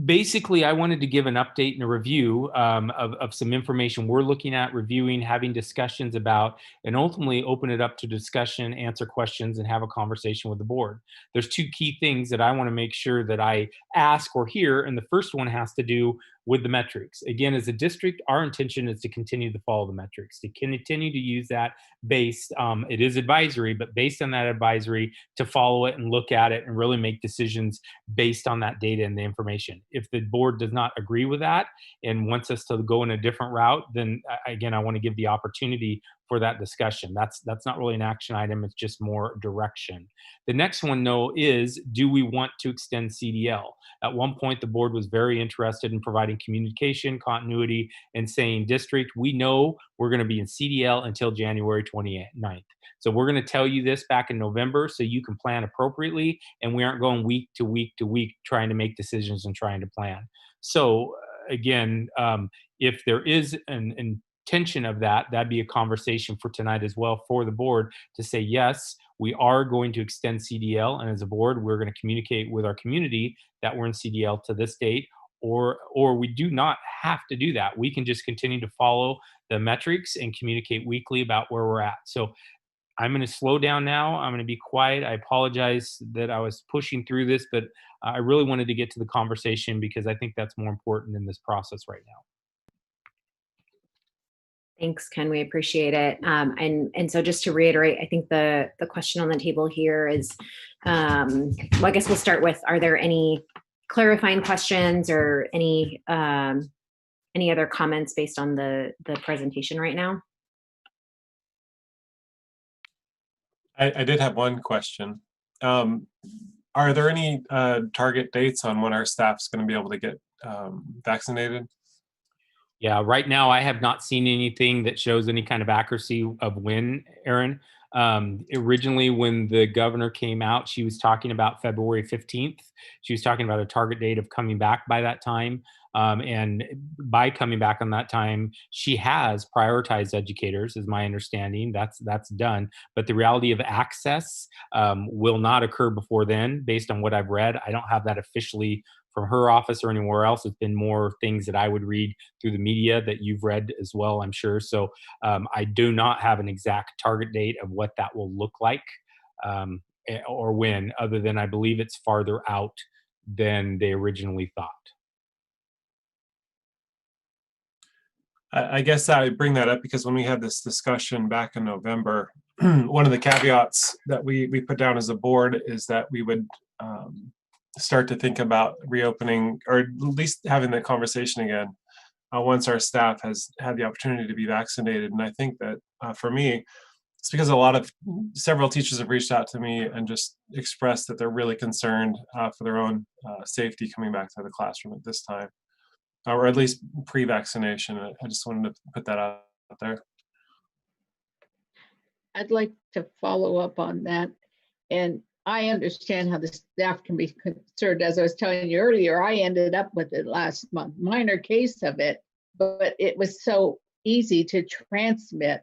basically, I wanted to give an update and a review of some information we're looking at, reviewing, having discussions about, and ultimately open it up to discussion, answer questions, and have a conversation with the board. There's two key things that I want to make sure that I ask or hear, and the first one has to do with the metrics. Again, as a district, our intention is to continue to follow the metrics, to continue to use that based, it is advisory, but based on that advisory, to follow it and look at it and really make decisions based on that data and the information. If the board does not agree with that and wants us to go in a different route, then again, I want to give the opportunity for that discussion. That's not really an action item, it's just more direction. The next one, though, is do we want to extend CDL? At one point, the board was very interested in providing communication, continuity, and saying, district, we know we're going to be in CDL until January 29th. So we're going to tell you this back in November so you can plan appropriately, and we aren't going week to week to week trying to make decisions and trying to plan. So again, if there is an intention of that, that'd be a conversation for tonight as well for the board to say, yes, we are going to extend CDL, and as a board, we're going to communicate with our community that we're in CDL to this date, or we do not have to do that. We can just continue to follow the metrics and communicate weekly about where we're at. So I'm going to slow down now. I'm going to be quiet. I apologize that I was pushing through this, but I really wanted to get to the conversation because I think that's more important in this process right now. Thanks, Ken. We appreciate it. And so just to reiterate, I think the question on the table here is, well, I guess we'll start with, are there any clarifying questions or any other comments based on the presentation right now? I did have one question. Are there any target dates on when our staff's going to be able to get vaccinated? Yeah, right now I have not seen anything that shows any kind of accuracy of when, Aaron. Originally, when the governor came out, she was talking about February 15th. She was talking about a target date of coming back by that time. And by coming back on that time, she has prioritized educators, is my understanding. That's done. But the reality of access will not occur before then, based on what I've read. I don't have that officially from her office or anywhere else. It's been more things that I would read through the media that you've read as well, I'm sure. So I do not have an exact target date of what that will look like or when, other than I believe it's farther out than they originally thought. I guess I bring that up because when we had this discussion back in November, one of the caveats that we put down as a board is that we would start to think about reopening, or at least having the conversation again once our staff has had the opportunity to be vaccinated. And I think that for me, it's because several teachers have reached out to me and just expressed that they're really concerned for their own safety coming back to the classroom at this time, or at least pre-vaccination. I just wanted to put that out there. I'd like to follow up on that. And I understand how the staff can be concerned. As I was telling you earlier, I ended up with it last month, minor case of it, but it was so easy to transmit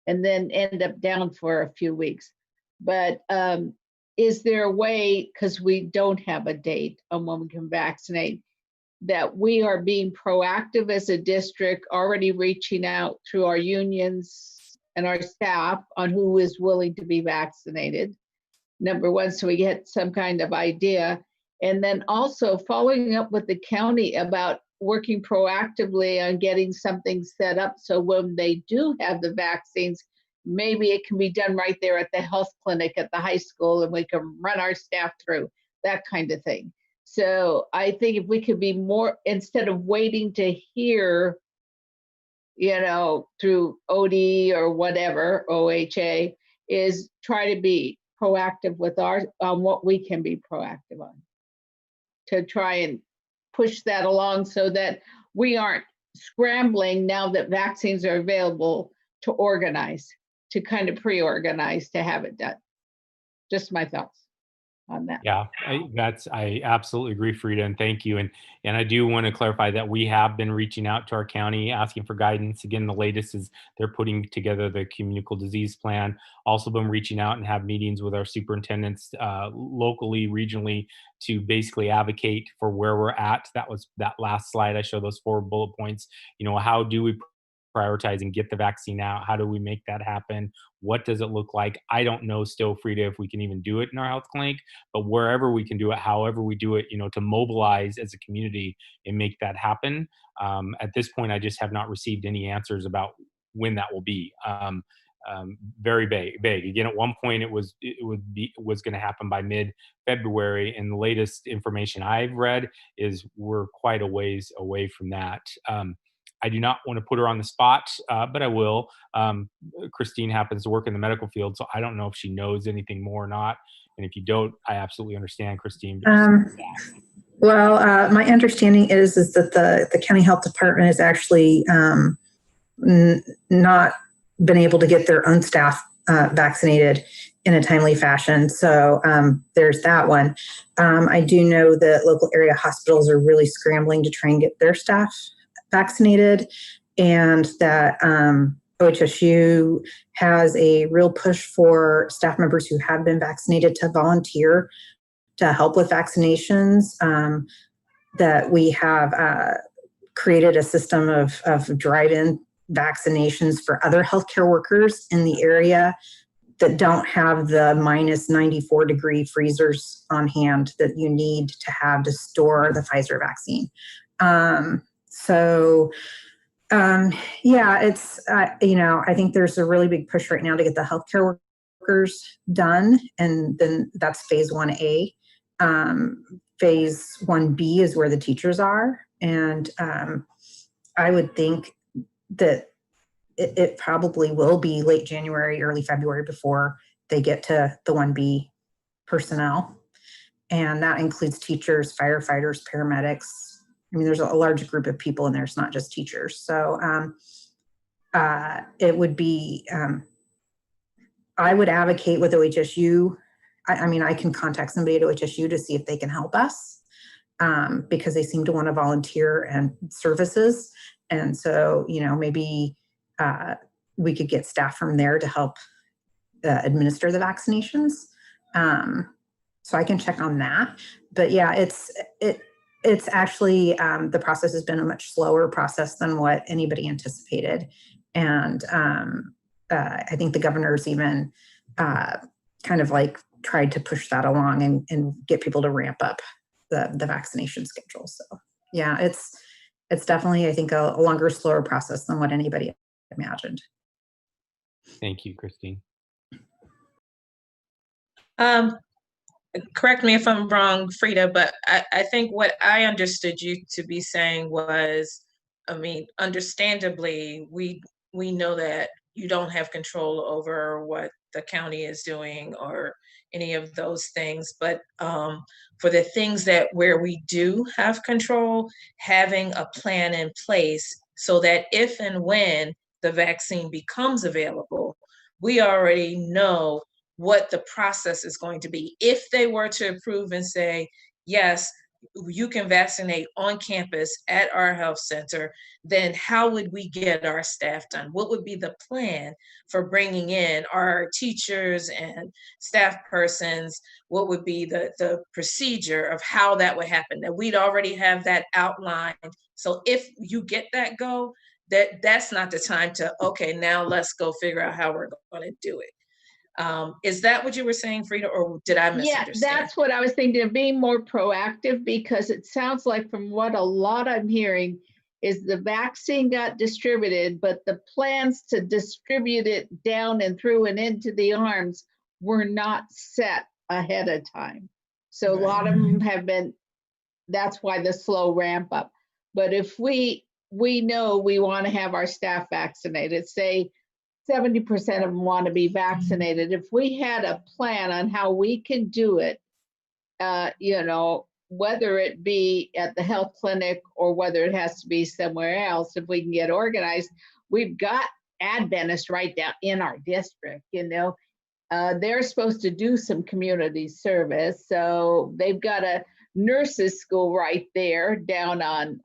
and then end up down for a few weeks. But is there a way, because we don't have a date on when we can vaccinate, that we are being proactive as a district, already reaching out through our unions and our staff on who is willing to be vaccinated? Number one, so we get some kind of idea. And then also following up with the county about working proactively on getting something set up so when they do have the vaccines, maybe it can be done right there at the health clinic at the high school and we can run our staff through, that kind of thing. So I think if we could be more, instead of waiting to hear, through OD or whatever, OHA, is try to be proactive with on what we can be proactive on, to try and push that along so that we aren't scrambling now that vaccines are available to organize, to kind of pre-organize to have it done. Just my thoughts on that. Yeah, I absolutely agree, Frida, and thank you. And I do want to clarify that we have been reaching out to our county asking for guidance. Again, the latest is they're putting together the communicable disease plan. Also been reaching out and have meetings with our superintendents locally, regionally, to basically advocate for where we're at. That was that last slide I showed, those 4 bullet points. You know, how do we prioritize and get the vaccine out? How do we make that happen? What does it look like? I don't know still, Frida, if we can even do it in our health clinic, but wherever we can do it, however we do it, you know, to mobilize as a community and make that happen. At this point, I just have not received any answers about when that will be. Very vague. Again, at one point it was going to happen by mid-February, and the latest information I've read is we're quite a ways away from that. I do not want to put her on the spot, but I will. Christine happens to work in the medical field, so I don't know if she knows anything more or not. And if you don't, I absolutely understand, Christine. Well, my understanding is that the county health department has actually not been able to get their own staff vaccinated in a timely fashion. So there's that one. I do know that local area hospitals are really scrambling to try and get their staff vaccinated, and that OHSU has a real push for staff members who have been vaccinated to volunteer to help with vaccinations. That we have created a system of drive-in vaccinations for other healthcare workers in the area that don't have the minus 94-degree freezers on hand that you need to have to store the Pfizer vaccine. Yeah, it's, I think there's a really big push right now to get the healthcare workers done. And then that's phase 1A. Phase 1B is where the teachers are. And I would think that it probably will be late January, early February before they get to the 1B personnel. And that includes teachers, firefighters, paramedics. I mean, there's a large group of people in there. It's not just teachers. So it would be, I would advocate with OHSU. I mean, I can contact somebody at OHSU to see if they can help us because they seem to want to volunteer and services. And so, maybe we could get staff from there to help administer the vaccinations. So I can check on that. But yeah, it's actually, the process has been a much slower process than what anybody anticipated. And I think the governor's even kind of like tried to push that along and get people to ramp up the vaccination schedule. So yeah, it's definitely, I think, a longer, slower process than what anybody imagined. Thank you, Christine. Correct me if I'm wrong, Frida, but I think what I understood you to be saying was, I mean, understandably, we know that you don't have control over what the county is doing or any of those things, but for the things that where we do have control, having a plan in place so that if and when the vaccine becomes available, we already know what the process is going to be. If they were to approve and say, yes, you can vaccinate on campus at our health center, then how would we get our staff done? What would be the plan for bringing in our teachers and staff persons? What would be the procedure of how that would happen? That we'd already have that outlined. So if you get that go, that's not the time to, okay, now let's go figure out how we're going to do it. Is that what you were saying, Frida, or did I misunderstand? Yeah, that's what I was thinking, of being more proactive, because it sounds like from what a lot I'm hearing is the vaccine got distributed, but the plans to distribute it down and through and into the arms were not set ahead of time. So a lot of them have been, that's why the slow ramp up. But if we know we want to have our staff vaccinated, say 70% of them want to be vaccinated. If we had a plan on how we can do it, you know, whether it be at the health clinic or whether it has to be somewhere else, if we can get organized, we've got Adventists right down in our district, you know. They're supposed to do some community service. So they've got a nurses school right there down on,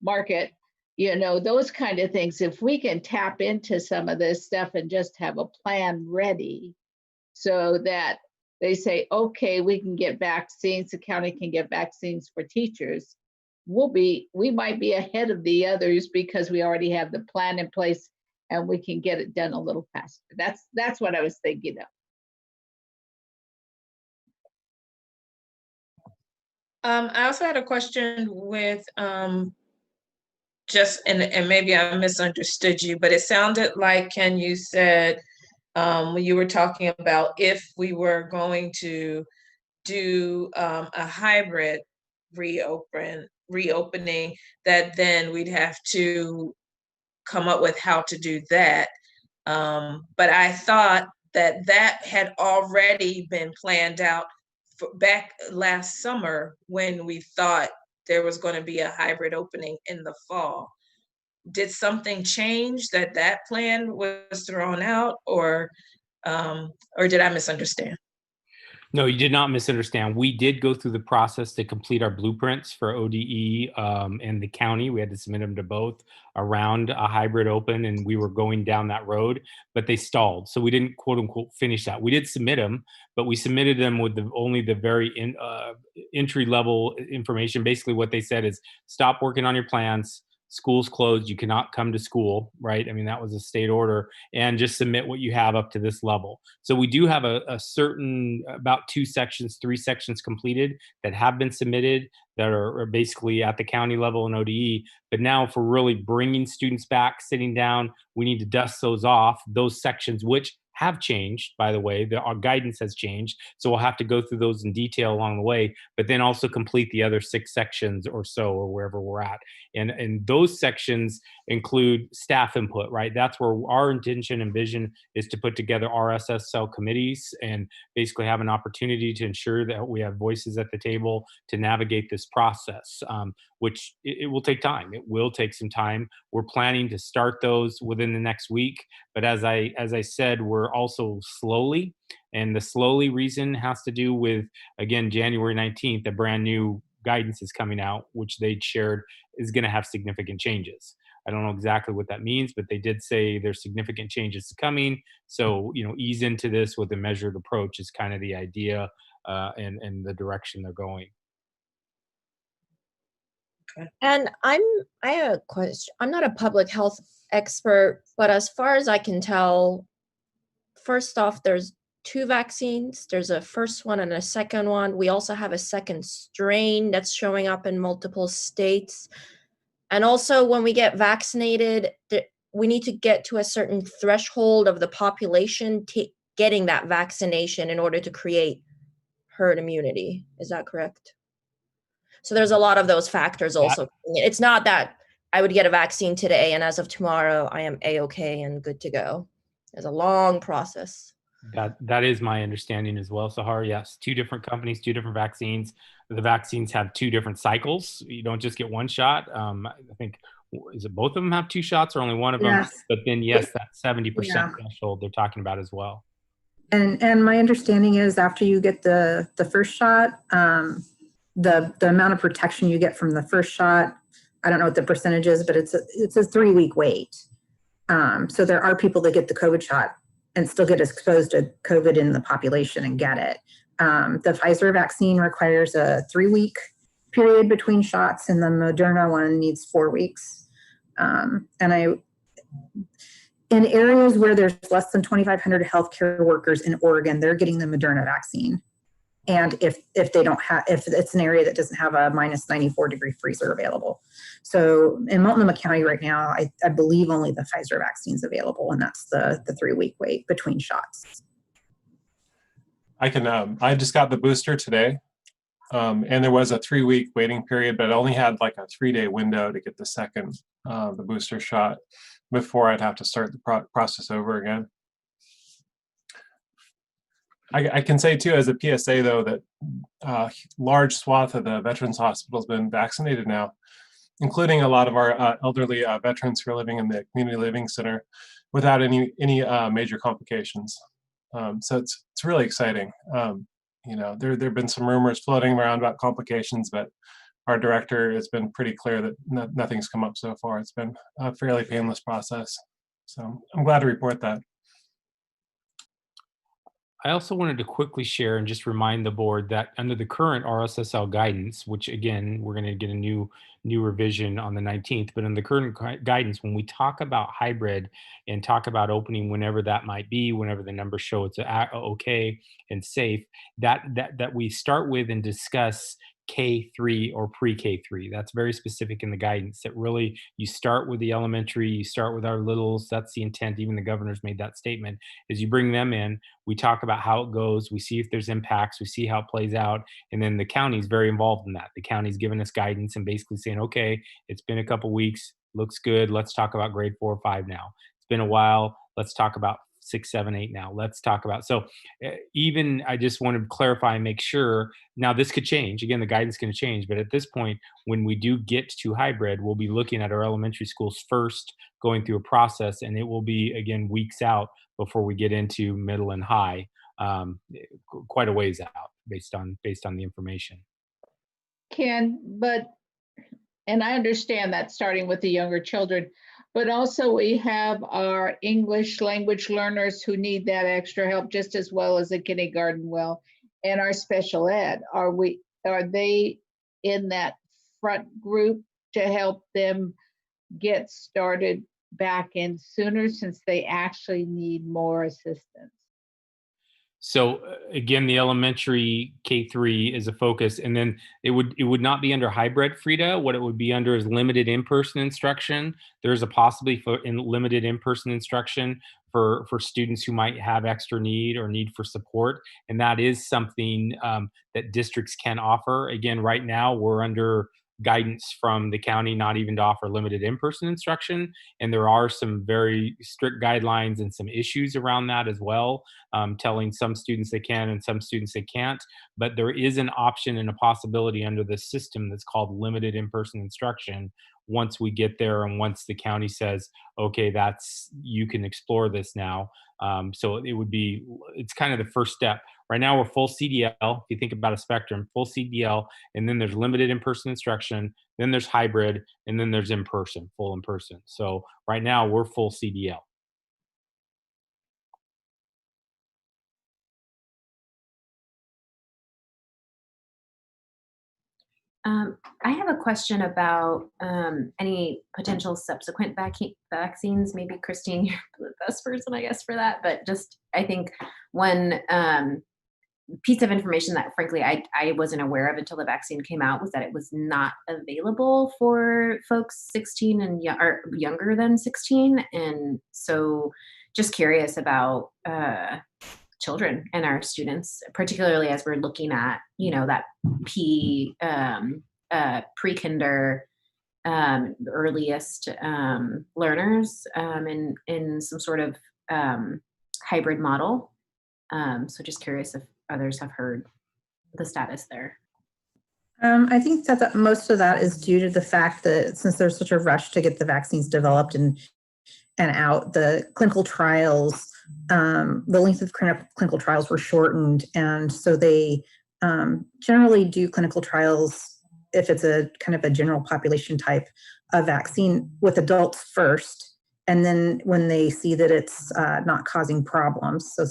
Market, you know, those kind of things. If we can tap into some of this stuff and just have a plan ready so that they say, okay, we can get vaccines, the county can get vaccines for teachers, we might be ahead of the others because we already have the plan in place and we can get it done a little faster. That's what I was thinking of. I also had a question with just, and maybe I misunderstood you, but it sounded like, Ken, you said when you were talking about if we were going to do a hybrid reopening, that then we'd have to come up with how to do that. But I thought that had already been planned out back last summer when we thought there was going to be a hybrid opening in the fall. Did something change that plan was thrown out, or did I misunderstand? No, you did not misunderstand. We did go through the process to complete our blueprints for ODE and the county. We had to submit them to both around a hybrid open, and we were going down that road, but they stalled. So we didn't, quote unquote, finish that. We did submit them, but we submitted them with only the very entry level information. Basically what they said is stop working on your plans. School's closed, you cannot come to school, right? I mean, that was a state order, and just submit what you have up to this level. So we do have a certain, about 3 sections completed that have been submitted that are basically at the county level and ODE. But now for really bringing students back, sitting down, we need to dust those off, those sections, which have changed, by the way. Our guidance has changed. So we'll have to go through those in detail along the way, but then also complete the other 6 sections or so, or wherever we're at. And those sections include staff input, right? That's where our intention and vision is to put together RSS committees and basically have an opportunity to ensure that we have voices at the table to navigate this process, which it will take time. It will take some time. We're planning to start those within the next week. But as I said, we're also slowly, and the slowly reason has to do with, again, January 19th, a brand new guidance is coming out, which they shared is going to have significant changes. I don't know exactly what that means, but they did say there's significant changes coming. So, you know, ease into this with a measured approach is kind of the idea and the direction they're going. And I have a question. I'm not a public health expert, but as far as I can tell, first off, there's 2 vaccines. There's a first one and a second one. We also have a second strain that's showing up in multiple states. And also when we get vaccinated, we need to get to a certain threshold of the population getting that vaccination in order to create herd immunity. Is that correct? So there's a lot of those factors also. It's not that I would get a vaccine today and as of tomorrow, I am A-okay and good to go. There's a long process. That is my understanding as well, Sahar. Yes, 2 different companies, 2 different vaccines. The vaccines have 2 different cycles. You don't just get 1 shot. I think, is it both of them have 2 shots or only one of them? Yes. But then, yes, that 70% threshold they're talking about as well. And my understanding is after you get the first shot, the amount of protection you get from the first shot, I don't know what the percentage is, but it's a 3-week wait. So there are people that get the COVID shot and still get exposed to COVID in the population and get it. The Pfizer vaccine requires a 3-week period between shots, and the Moderna one needs 4 weeks. In areas where there's less than 2,500 healthcare workers in Oregon, they're getting the Moderna vaccine. And if it's an area that doesn't have a minus 94-degree freezer available. So in Multnomah County right now, I believe only the Pfizer vaccine is available, and that's the 3-week wait between shots. I just got the booster today. And there was a 3-week waiting period, but I only had like a 3-day window to get the second, the booster shot before I'd have to start the process over again. I can say too, as a PSA though, that large swath of the Veterans Hospital has been vaccinated now, including a lot of our elderly veterans who are living in the community living center without any major complications. So it's really exciting. You know, there have been some rumors floating around about complications, but our director has been pretty clear that nothing's come up so far. It's been a fairly painless process. So I'm glad to report that. I also wanted to quickly share and just remind the board that under the current RSSL guidance, which again, we're going to get a new revision on the 19th, but in the current guidance, when we talk about hybrid and talk about opening whenever that might be, whenever the numbers show it's okay and safe, that we start with and discuss K3 or pre-K3. That's very specific in the guidance, that really you start with the elementary, you start with our littles. That's the intent. Even the governor's made that statement, is you bring them in, we talk about how it goes, we see if there's impacts, we see how it plays out, and then the county's very involved in that. The county's given us guidance and basically saying, okay, it's been a couple weeks, looks good, let's talk about grade 4 or 5 now. It's been a while, let's talk about 6, 7, 8 now. Let's talk about, so even I just want to clarify and make sure, now this could change. Again, the guidance is going to change, but at this point, when we do get to hybrid, we'll be looking at our elementary schools first, going through a process, and it will be, again, weeks out before we get into middle and high, quite a ways out based on the information. And I understand that starting with the younger children, but also we have our English language learners who need that extra help just as well as the kindergarten will, and our special ed. Are they in that front group to help them get started back in sooner, since they actually need more assistance? So again, the elementary K3 is a focus, and then it would not be under hybrid, Frida. What it would be under is limited in-person instruction. There's a possibility for limited in-person instruction for students who might have extra need or need for support, and that is something that districts can offer. Again, right now we're under guidance from the county not even to offer limited in-person instruction, and there are some very strict guidelines and some issues around that as well, telling some students they can and some students they can't. But there is an option and a possibility under the system that's called limited in-person instruction once we get there and once the county says, okay, you can explore this now. So it's kind of the first step. Right now we're full CDL. If you think about a spectrum, full CDL, and then there's limited in-person instruction, then there's hybrid, and then there's in-person, full in-person. So right now we're full CDL. I have a question about any potential subsequent vaccines. Maybe Christine, you're the best person, I guess, for that. But just, I think one piece of information that, frankly, I wasn't aware of until the vaccine came out was that it was not available for folks 16 and or younger than 16. And so just curious about children and our students, particularly as we're looking at, that pre-kinder earliest learners in some sort of hybrid model. So just curious if others have heard the status there. I think that most of that is due to the fact that since there's such a rush to get the vaccines developed and out, the clinical trials, the length of clinical trials were shortened. And so they generally do clinical trials if it's a kind of a general population type of vaccine with adults first. And then when they see that it's not causing problems, so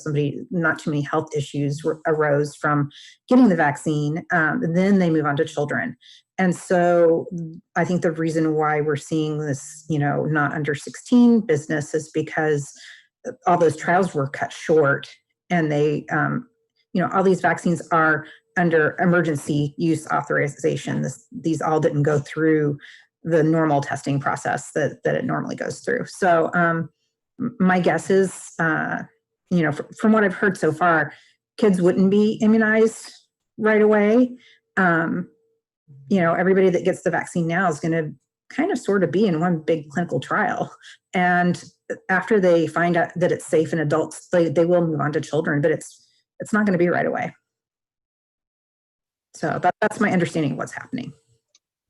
not too many health issues arose from getting the vaccine, then they move on to children. And so I think the reason why we're seeing this, not under 16 business is because all those trials were cut short, and they, all these vaccines are under emergency use authorization. These all didn't go through the normal testing process that it normally goes through. So my guess is, from what I've heard so far, kids wouldn't be immunized right away. um, everybody that gets the vaccine now is going to kind of sort of be in one big clinical trial. And after they find out that it's safe in adults, they will move on to children, but it's not going to be right away. So that's my understanding of what's happening.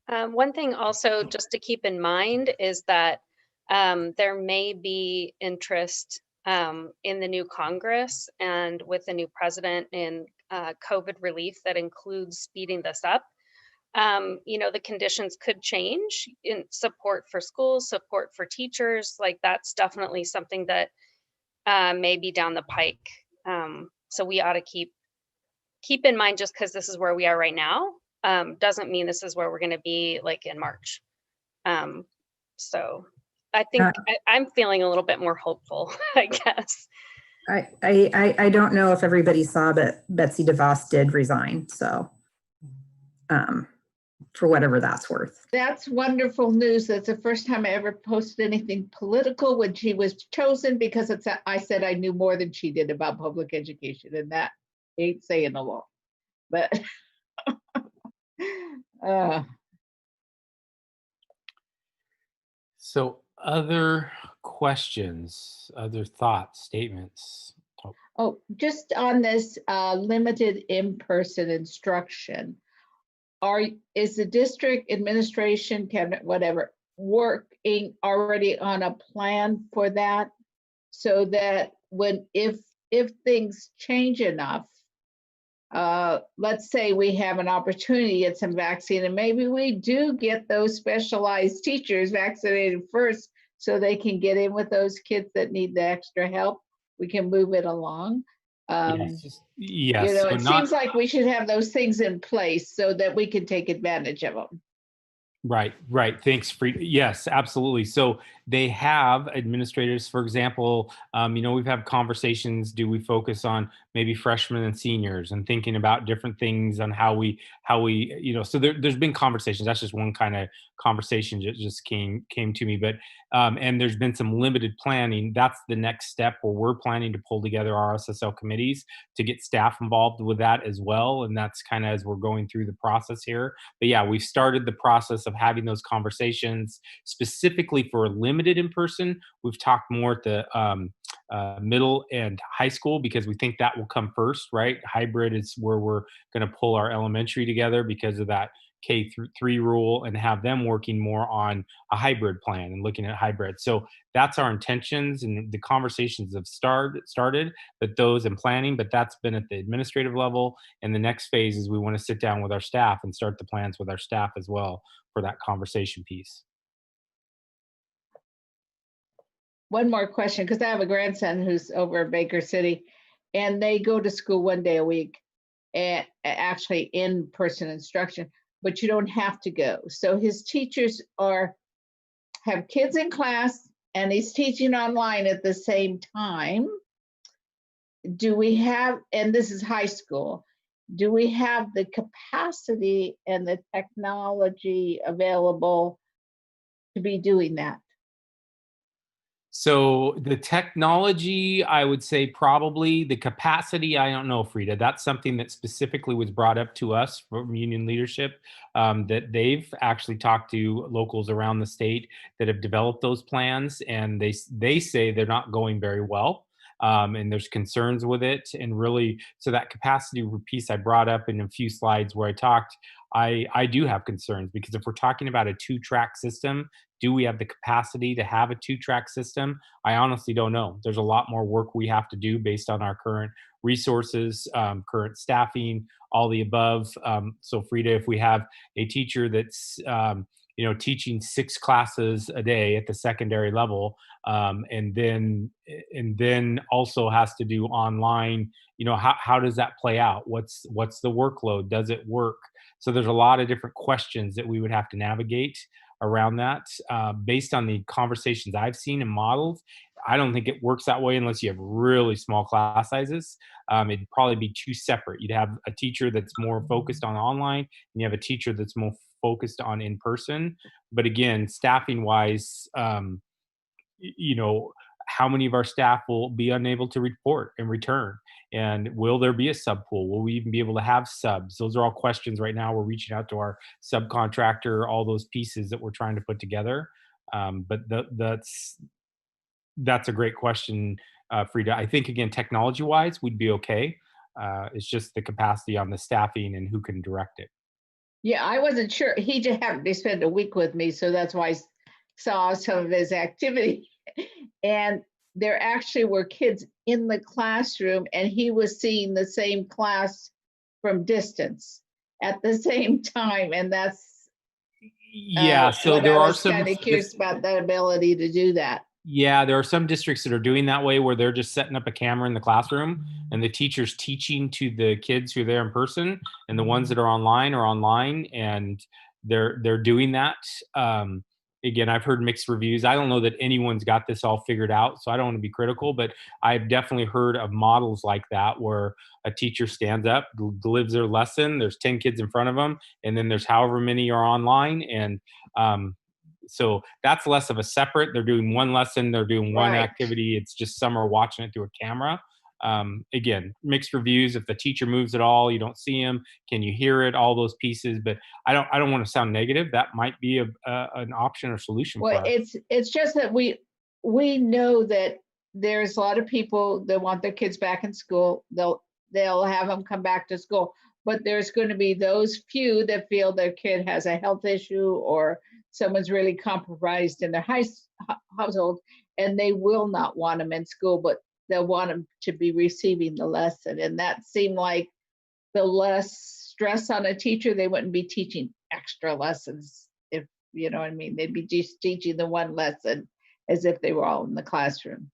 One thing also just to keep in mind is that there may be interest in the new Congress and with the new president in COVID relief that includes speeding this up. The conditions could change in support for schools, support for teachers. Like that's definitely something that may be down the pike. So we ought to keep in mind, just because this is where we are right now, doesn't mean this is where we're going to be like in March. So I think I'm feeling a little bit more hopeful, I guess. I don't know if everybody saw, but Betsy DeVos did resign. So for whatever that's worth. That's wonderful news. That's the first time I ever posted anything political when she was chosen, because I said I knew more than she did about public education, and that ain't saying a lot. But So other questions, other thoughts, statements? Oh, just on this limited in-person instruction, is the district administration, cabinet, whatever, working already on a plan for that, so that if things change enough, let's say we have an opportunity to get some vaccine, and maybe we do get those specialized teachers vaccinated first so they can get in with those kids that need the extra help, we can move it along. Yes. It seems like we should have those things in place so that we can take advantage of them. Right. Thanks, Frida. Yes, absolutely. So they have administrators, for example, we've had conversations, do we focus on maybe freshmen and seniors and thinking about different things on how we, so there's been conversations. That's just one kind of conversation that just came to me, but, and there's been some limited planning. That's the next step where we're planning to pull together our SSL committees to get staff involved with that as well. And that's kind of as we're going through the process here. But yeah, we've started the process of having those conversations specifically for limited in person. We've talked more at the middle and high school because we think that will come first, right? Hybrid is where we're going to pull our elementary together because of that K-3 rule and have them working more on a hybrid plan and looking at hybrid. So that's our intentions, and the conversations have started, but those in planning, but that's been at the administrative level. And the next phase is we want to sit down with our staff and start the plans with our staff as well for that conversation piece. One more question, because I have a grandson who's over in Baker City, and they go to school one day a week, and actually in-person instruction, but you don't have to go. So his teachers have kids in class, and he's teaching online at the same time. Do we have, and this is high school, do we have the capacity and the technology available to be doing that? So the technology, I would say probably. The capacity, I don't know, Frida. That's something that specifically was brought up to us from union leadership, that they've actually talked to locals around the state that have developed those plans, and they say they're not going very well. And there's concerns with it. And really, so that capacity piece I brought up in a few slides where I talked, I do have concerns, because if we're talking about a 2-track system, do we have the capacity to have a 2-track system? I honestly don't know. There's a lot more work we have to do based on our current resources, current staffing, all the above. So Frida, if we have a teacher that's teaching 6 classes a day at the secondary level, and then also has to do online, how does that play out? What's the workload? Does it work? So there's a lot of different questions that we would have to navigate around that. Based on the conversations I've seen and modeled, I don't think it works that way unless you have really small class sizes. It'd probably be 2 separate. You'd have a teacher that's more focused on online, and you have a teacher that's more focused on in-person. But again, staffing wise, how many of our staff will be unable to report and return? And will there be a sub pool? Will we even be able to have subs? Those are all questions right now. We're reaching out to our subcontractor, all those pieces that we're trying to put together. That's a great question, Frida. I think, again, technology-wise, we'd be okay. It's just the capacity on the staffing and who can direct it. Yeah, I wasn't sure. He just happened to spend a week with me, so that's why I saw some of his activity. And there actually were kids in the classroom, and he was seeing the same class from distance at the same time. And that's Yeah, so what there I are was some kind of curious about, that ability to do that. Yeah, there are some districts that are doing that way, where they're just setting up a camera in the classroom and the teacher's teaching to the kids who are there in person, and the ones that are online, and they're doing that. Again, I've heard mixed reviews. I don't know that anyone's got this all figured out, so I don't want to be critical, but I've definitely heard of models like that where a teacher stands up, delivers their lesson. There's 10 kids in front of them, and then there's however many are online, and so that's less of a separate. They're doing one lesson, they're doing one Right. activity. It's just some are watching it through a camera. Again, mixed reviews. If the teacher moves at all, you don't see him. Can you hear it? All those pieces. But I don't want to sound negative. That might be an option or solution for Well, us. it's just that we know that there's a lot of people that want their kids back in school. They'll have them come back to school, but there's going to be those few that feel their kid has a health issue or someone's really compromised in their household, and they will not want them in school, but they'll want them to be receiving the lesson. And that seemed like the less stress on a teacher. They wouldn't be teaching extra lessons, if you know what I mean. They'd be just teaching the one lesson as if they were all in the classroom.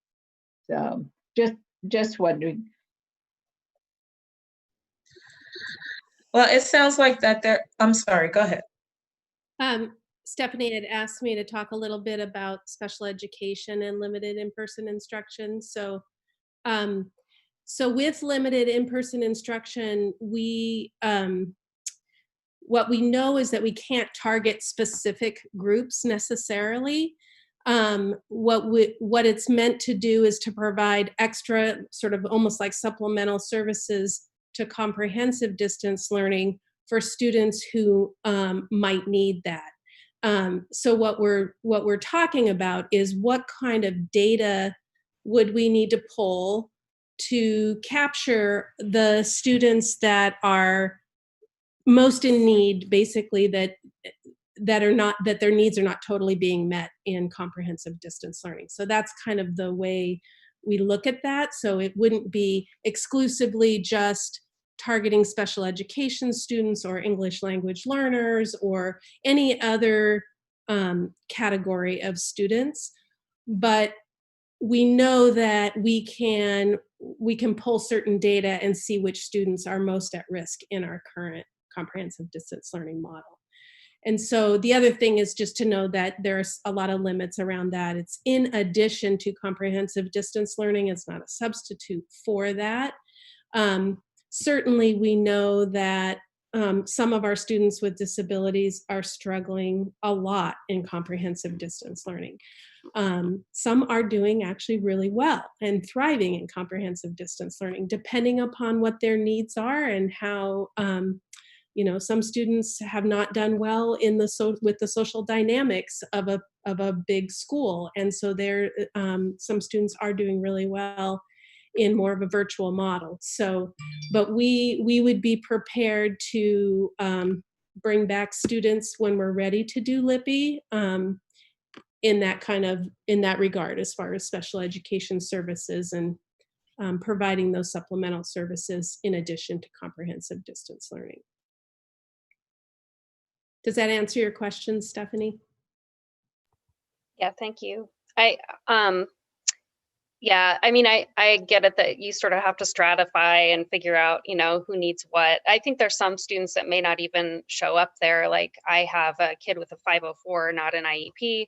So just wondering. Well, it sounds like that there, I'm sorry, go ahead. Stephanie had asked me to talk a little bit about special education and limited in-person instruction. So with limited in-person instruction, what we know is that we can't target specific groups necessarily. What it's meant to do is to provide extra, sort of almost like supplemental services to comprehensive distance learning for students who might need that. So what we're talking about is what kind of data would we need to pull to capture the students that are most in need, basically, that their needs are not totally being met in comprehensive distance learning. So that's kind of the way we look at that. So it wouldn't be exclusively just targeting special education students or English language learners or any other category of students, but we know that we can pull certain data and see which students are most at risk in our current comprehensive distance learning model. And so the other thing is just to know that there's a lot of limits around that. It's in addition to comprehensive distance learning. It's not a substitute for that. Certainly, we know that some of our students with disabilities are struggling a lot in comprehensive distance learning. Some are doing actually really well and thriving in comprehensive distance learning, depending upon what their needs are and how, some students have not done well with the social dynamics of a big school. And so some students are doing really well in more of a virtual model. So, but we would be prepared to bring back students when we're ready to do LIPI in that regard, as far as special education services and providing those supplemental services in addition to comprehensive distance learning. Does that answer your question, Stephanie? Yeah, thank you. Yeah, I mean, I get it that you sort of have to stratify and figure out, who needs what. I think there's some students that may not even show up there. Like I have a kid with a 504, not an IEP,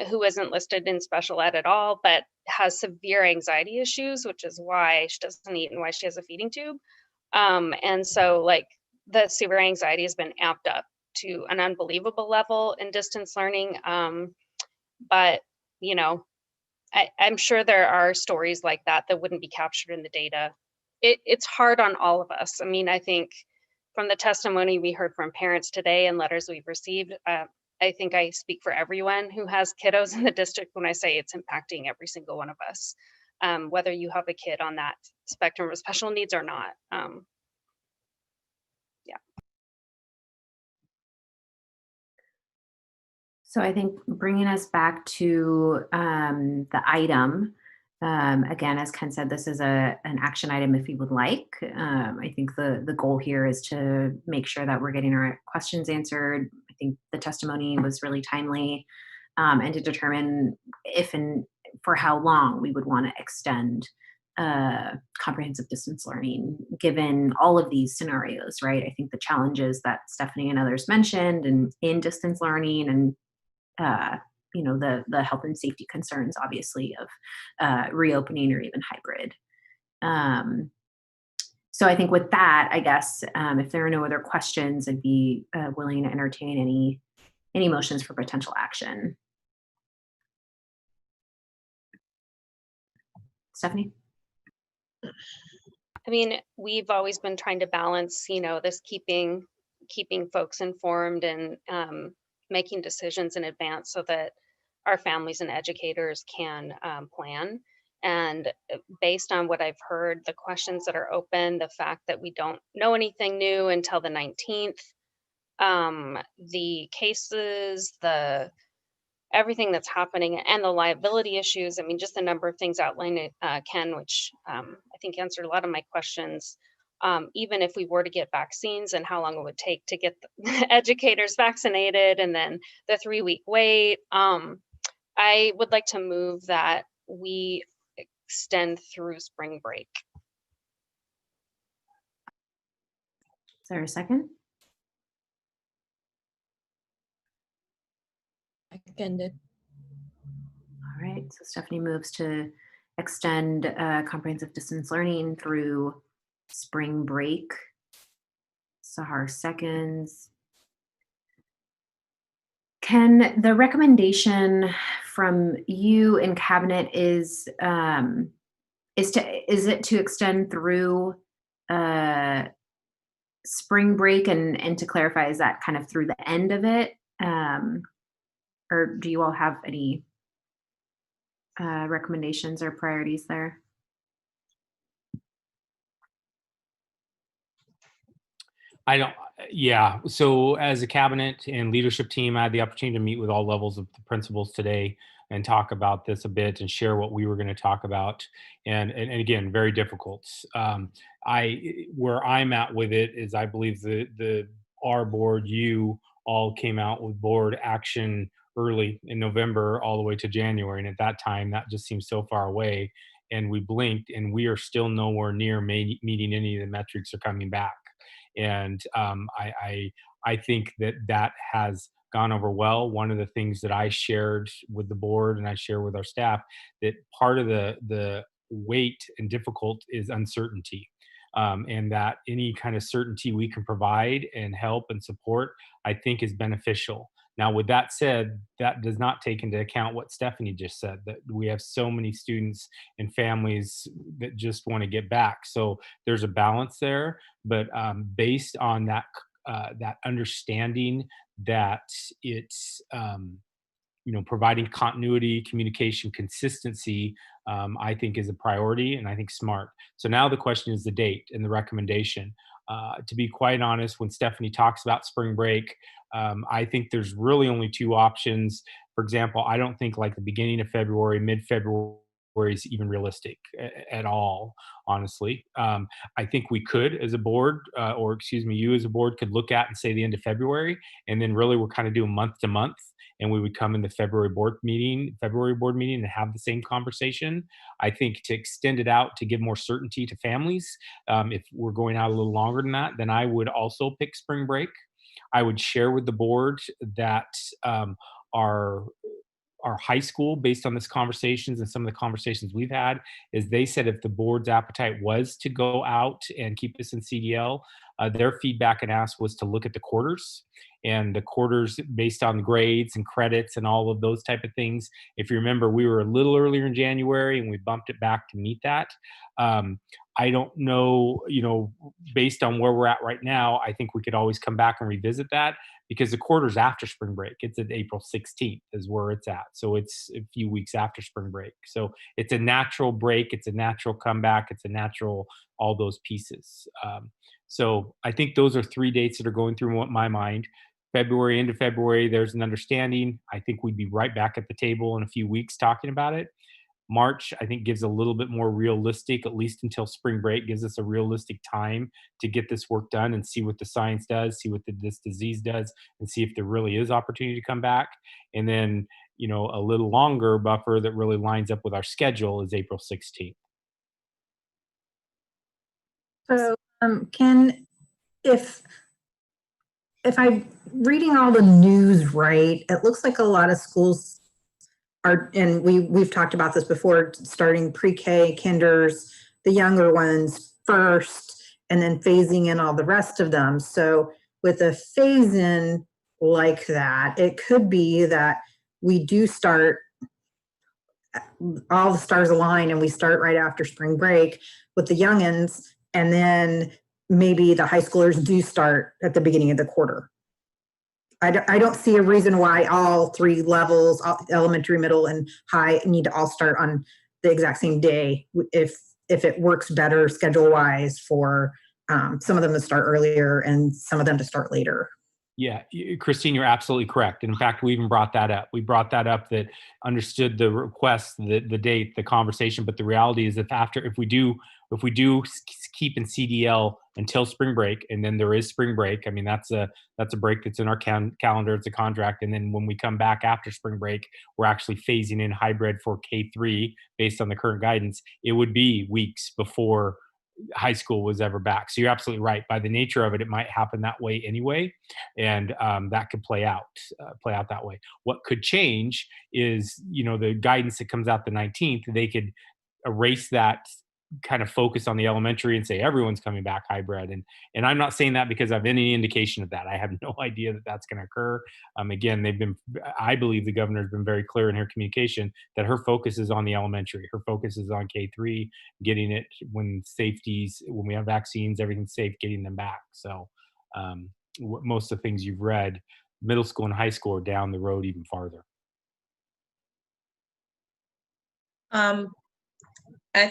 who isn't listed in special ed at all, but has severe anxiety issues, which is why she doesn't eat and why she has a feeding tube. And so like the severe anxiety has been amped up to an unbelievable level in distance learning. But, I'm sure there are stories like that wouldn't be captured in the data it's hard on all of us. I mean, I think from the testimony we heard from parents today and letters we've received, I think I speak for everyone who has kiddos in the district when I say it's impacting every single one of us, whether you have a kid on that spectrum of special needs or not. Yeah. So I think bringing us back to the item, again, as Ken said, this is an action item if you would like. I think the goal here is to make sure that we're getting our questions answered. I think the testimony was really timely, and to determine if and for how long we would want to extend comprehensive distance learning, given all of these scenarios, right? I think the challenges that Stephanie and others mentioned and in distance learning and you know, the health and safety concerns, obviously, of reopening or even hybrid. So I think with that, I guess, if there are no other questions, I'd be willing to entertain any motions for potential action. Stephanie? I mean, we've always been trying to balance, you know, this keeping folks informed and making decisions in advance so that our families and educators can plan. And based on what I've heard, the questions that are open, the fact that we don't know anything new until the 19th, the cases, everything that's happening and the liability issues. I mean, just the number of things outlined, Ken, which I think answered a lot of my questions. Even if we were to get vaccines and how long it would take to get the educators vaccinated and then the 3-week wait. I would like to move that we extend through spring break. Is there a second? Seconded. All right, so Stephanie moves to extend comprehensive distance learning through spring break. Sahar seconds. Ken, the recommendation from you in cabinet is it to extend through spring break and to clarify, is that kind of through the end of it? Or do you all have any recommendations or priorities there? I don't, yeah. So as a cabinet and leadership team, I had the opportunity to meet with all levels of the principals today and talk about this a bit and share what we were going to talk about. And again, very difficult. Where I'm at with it is I believe our board, you all came out with board action early in November all the way to January. And at that time, that just seems so far away. And we blinked and we are still nowhere near meeting any of the metrics are coming back. And I think that has gone over well. One of the things that I shared with the board and I share with our staff, that part of the weight and difficult is uncertainty. And that any kind of certainty we can provide and help and support, I think is beneficial. Now, with that said, that does not take into account what Stephanie just said, that we have so many students and families that just want to get back. So there's a balance there, but based on that understanding that it's, providing continuity, communication, consistency, I think is a priority and I think smart. So now the question is the date and the recommendation. To be quite honest, when Stephanie talks about spring break, I think there's really only two options. For example, I don't think like the beginning of February, mid-February is even realistic at all, honestly. I think we could as a board, you as a board could look at and say the end of February, and then really we're kind of doing month to month. And we would come in the February board meeting and have the same conversation. I think to extend it out to give more certainty to families, if we're going out a little longer than that, then I would also pick spring break. I would share with the board that our high school, based on this conversations and some of the conversations we've had, is they said if the board's appetite was to go out and keep this in CDL, their feedback and ask was to look at the quarters, and the quarters based on grades and credits and all of those type of things. If you remember, we were a little earlier in January and we bumped it back to meet that. I don't know, based on where we're at right now, I think we could always come back and revisit that, because the quarter's after spring break. It's at April 16th is where it's at. So it's a few weeks after spring break. So it's a natural break. It's a natural comeback. It's a natural, all those pieces. So I think those are 3 dates that are going through my mind. February, into February, there's an understanding. I think we'd be right back at the table in a few weeks talking about it. March, I think, gives a little bit more realistic, at least until spring break, gives us a realistic time to get this work done and see what the science does, see what this disease does, and see if there really is opportunity to come back. And then, a little longer buffer that really lines up with our schedule is April 16th. So, if I'm reading all the news right, it looks like a lot of schools are, and we've talked about this before, starting pre-K, kinders, the younger ones first, and then phasing in all the rest of them. So with a phase in like that, it could be that we do start, all the stars align and we start right after spring break with the youngins, and then maybe the high schoolers do start at the beginning of the quarter. I don't see a reason why all 3 levels, elementary, middle, and high, need to all start on the exact same day if it works better schedule-wise for some of them to start earlier and some of them to start later. Yeah, Christine, you're absolutely correct. And in fact, we even brought that up. We brought that up, that understood the request, the date, the conversation. But the reality is that if we do keep in CDL until spring break, and then there is spring break, I mean, that's a break that's in our calendar. It's a contract. And then when we come back after spring break, we're actually phasing in hybrid for K3 based on the current guidance. It would be weeks before high school was ever back. So you're absolutely right. By the nature of it, it might happen that way anyway, and that could play out that way. What could change is, the guidance that comes out the 19th, they could erase that kind of focus on the elementary and say everyone's coming back hybrid. And I'm not saying that because I have any indication of that. I have no idea that that's going to occur. Again, I believe the governor has been very clear in her communication that her focus is on the elementary. Her focus is on K3, getting it when we have vaccines, everything's safe, getting them back. So most of the things you've read, middle school and high school are down the road even farther. I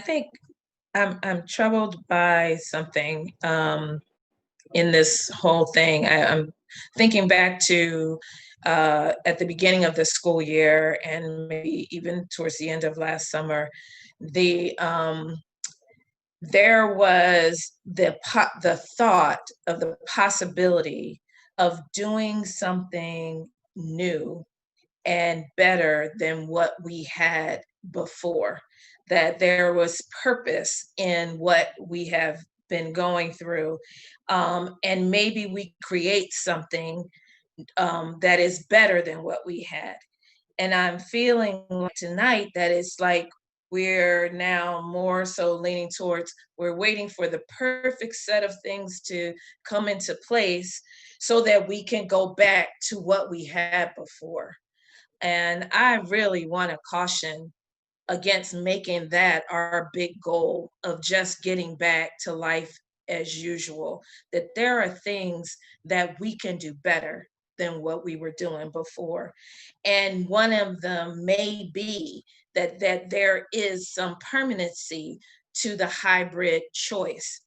think I'm troubled by something in this whole thing. I'm thinking back to at the beginning of the school year, and maybe even towards the end of last summer, there was the thought of the possibility of doing something new and better than what we had before, that there was purpose in what we have been going through, and maybe we create something that is better than what we had. And I'm feeling like tonight that it's like we're now more so leaning towards, we're waiting for the perfect set of things to come into place so that we can go back to what we had before. And I really want to caution against making that our big goal of just getting back to life as usual, that there are things that we can do better than what we were doing before. And one of them may be that there is some permanency to the hybrid choice.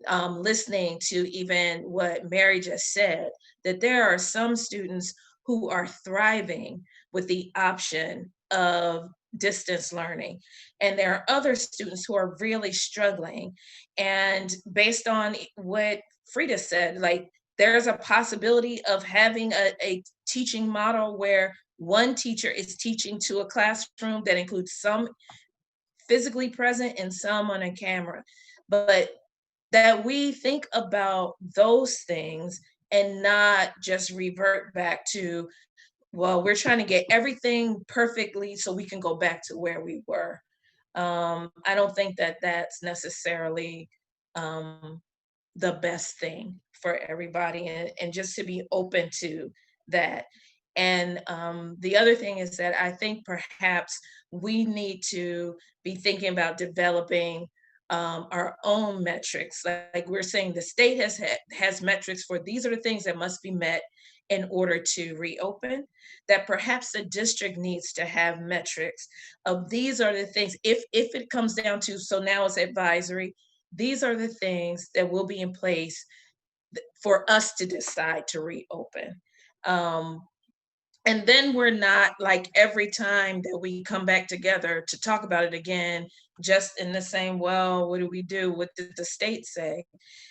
Listening to even what Mary just said, that there are some students who are thriving with the option of distance learning, and there are other students who are really struggling. And based on what Frida said, like, there's a possibility of having a teaching model where one teacher is teaching to a classroom that includes some physically present and some on a camera, but that we think about those things and not just revert back to, well, we're trying to get everything perfectly so we can go back to where we were. I don't think that that's necessarily the best thing for everybody, and just to be open to that. And the other thing is that I think perhaps we need to be thinking about developing our own metrics. Like we're saying, the state has metrics for these are the things that must be met in order to reopen, that perhaps the district needs to have metrics of these are the things, if it comes down to, so now it's advisory, these are the things that will be in place for us to decide to reopen. And then we're not like every time that we come back together to talk about it again, just in the same, well, what do we do? What did the state say?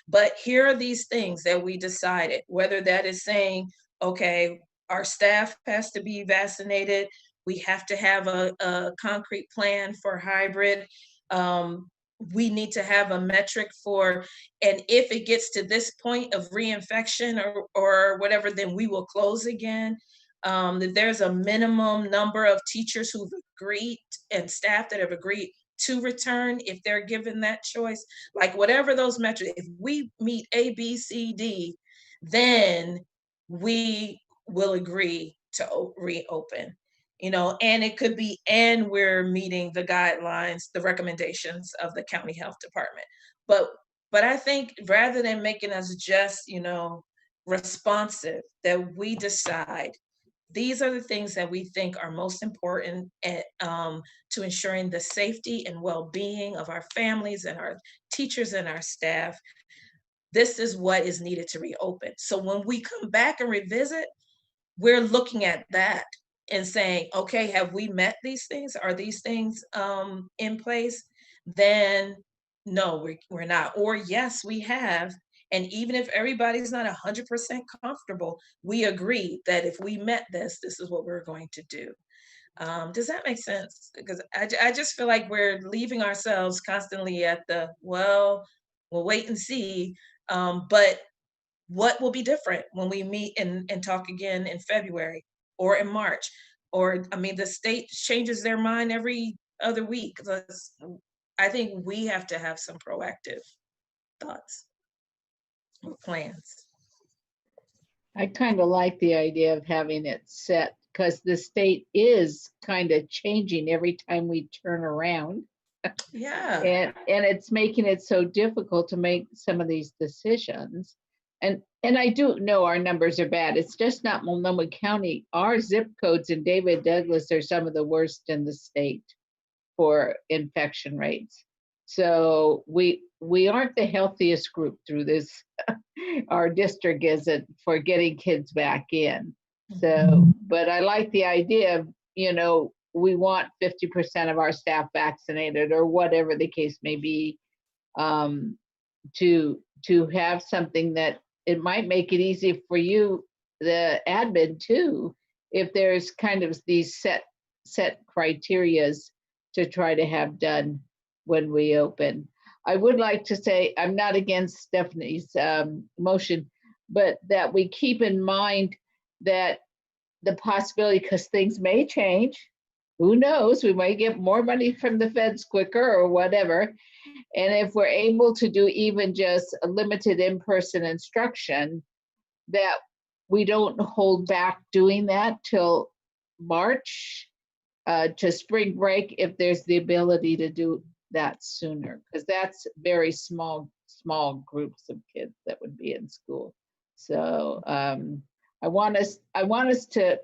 But here are these things that we decided, whether that is saying, okay, our staff has to be vaccinated. We have to have a concrete plan for hybrid. We need to have a metric for, and if it gets to this point of reinfection or whatever, then we will close again. That there's a minimum number of teachers who've agreed and staff that have agreed to return if they're given that choice. Like whatever those metrics, if we meet A, B, C, D, then we will agree to reopen. And it could be, and we're meeting the guidelines, the recommendations of the county health department. But I think rather than making us just, responsive, that we decide these are the things that we think are most important to ensuring the safety and well-being of our families and our teachers and our staff. This is what is needed to reopen. So when we come back and revisit, we're looking at that and saying, okay, have we met these things? Are these things in place? Then no, we're not. Or yes, we have. And even if everybody's not 100% comfortable, we agree that if we met this is what we're going to do. Does that make sense? Because I just feel like we're leaving ourselves constantly at the, well, we'll wait and see. But what will be different when we meet and talk again in February or in March? Or, the state changes their mind every other week. I think we have to have some proactive thoughts or plans. I kind of like the idea of having it set because the state is kind of changing every time we turn around. Yeah. And it's making it so difficult to make some of these decisions. And I do know our numbers are bad. It's just not Multnomah County. Our zip codes in David Douglas are some of the worst in the state for infection rates. So we aren't the healthiest group through this. Our district isn't for getting kids back in. So, but I like the idea of, we want 50% of our staff vaccinated or whatever the case may be, to have something that it might make it easy for you, the admin too, if there's kind of these set criterias to try to have done when we open. I would like to say I'm not against Stephanie's motion, but that we keep in mind that the possibility, because things may change, who knows, we might get more money from the feds quicker or whatever. And if we're able to do even just a limited in-person instruction, that we don't hold back doing that till March to spring break, if there's the ability to do that sooner, because that's very small groups of kids that would be in school. So I want us to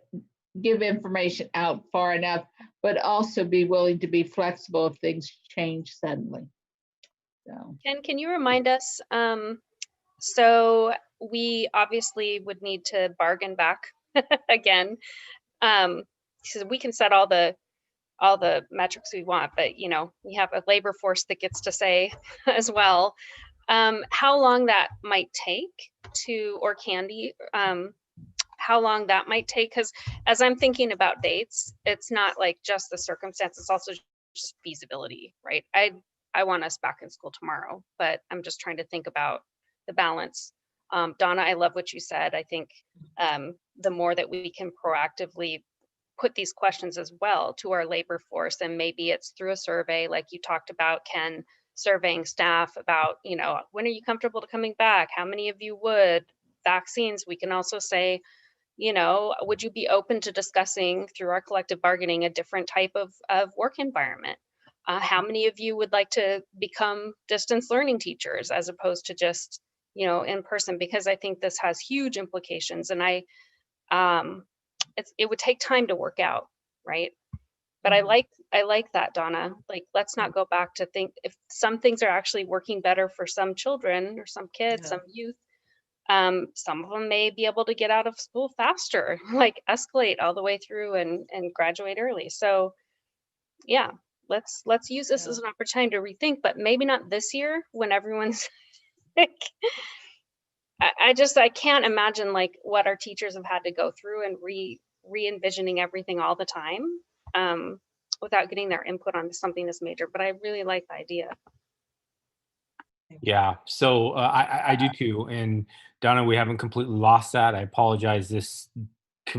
give information out far enough, but also be willing to be flexible if things change suddenly. So Ken, can you remind us? So we obviously would need to bargain back again. So we can set all the metrics we want, but we have a labor force that gets to say as well how long that might take or Candy, how long that might take, because as I'm thinking about dates, it's not like just the circumstance, it's also just feasibility, right? I want us back in school tomorrow, but I'm just trying to think about the balance. Donna, I love what you said. I think the more that we can proactively put these questions as well to our labor force, and maybe it's through a survey like you talked about, Ken, surveying staff about, when are you comfortable to coming back? How many of you would? Vaccines, we can also say, would you be open to discussing through our collective bargaining a different type of work environment? how many of you would like to become distance learning teachers as opposed to just, in person? Because I think this has huge implications, and it would take time to work out, right? But I like that, Donna. Like, let's not go back to think if some things are actually working better for some children or some kids, some youth. Some of them may be able to get out of school faster, like escalate all the way through and graduate early. So yeah, let's use this as an opportunity to rethink, but maybe not this year when everyone's sick. I can't imagine like what our teachers have had to go through and re-envisioning everything all the time, without getting their input on something this major. But I really like the idea. Yeah, so I do too. And Donna, we haven't completely lost that. I apologize. This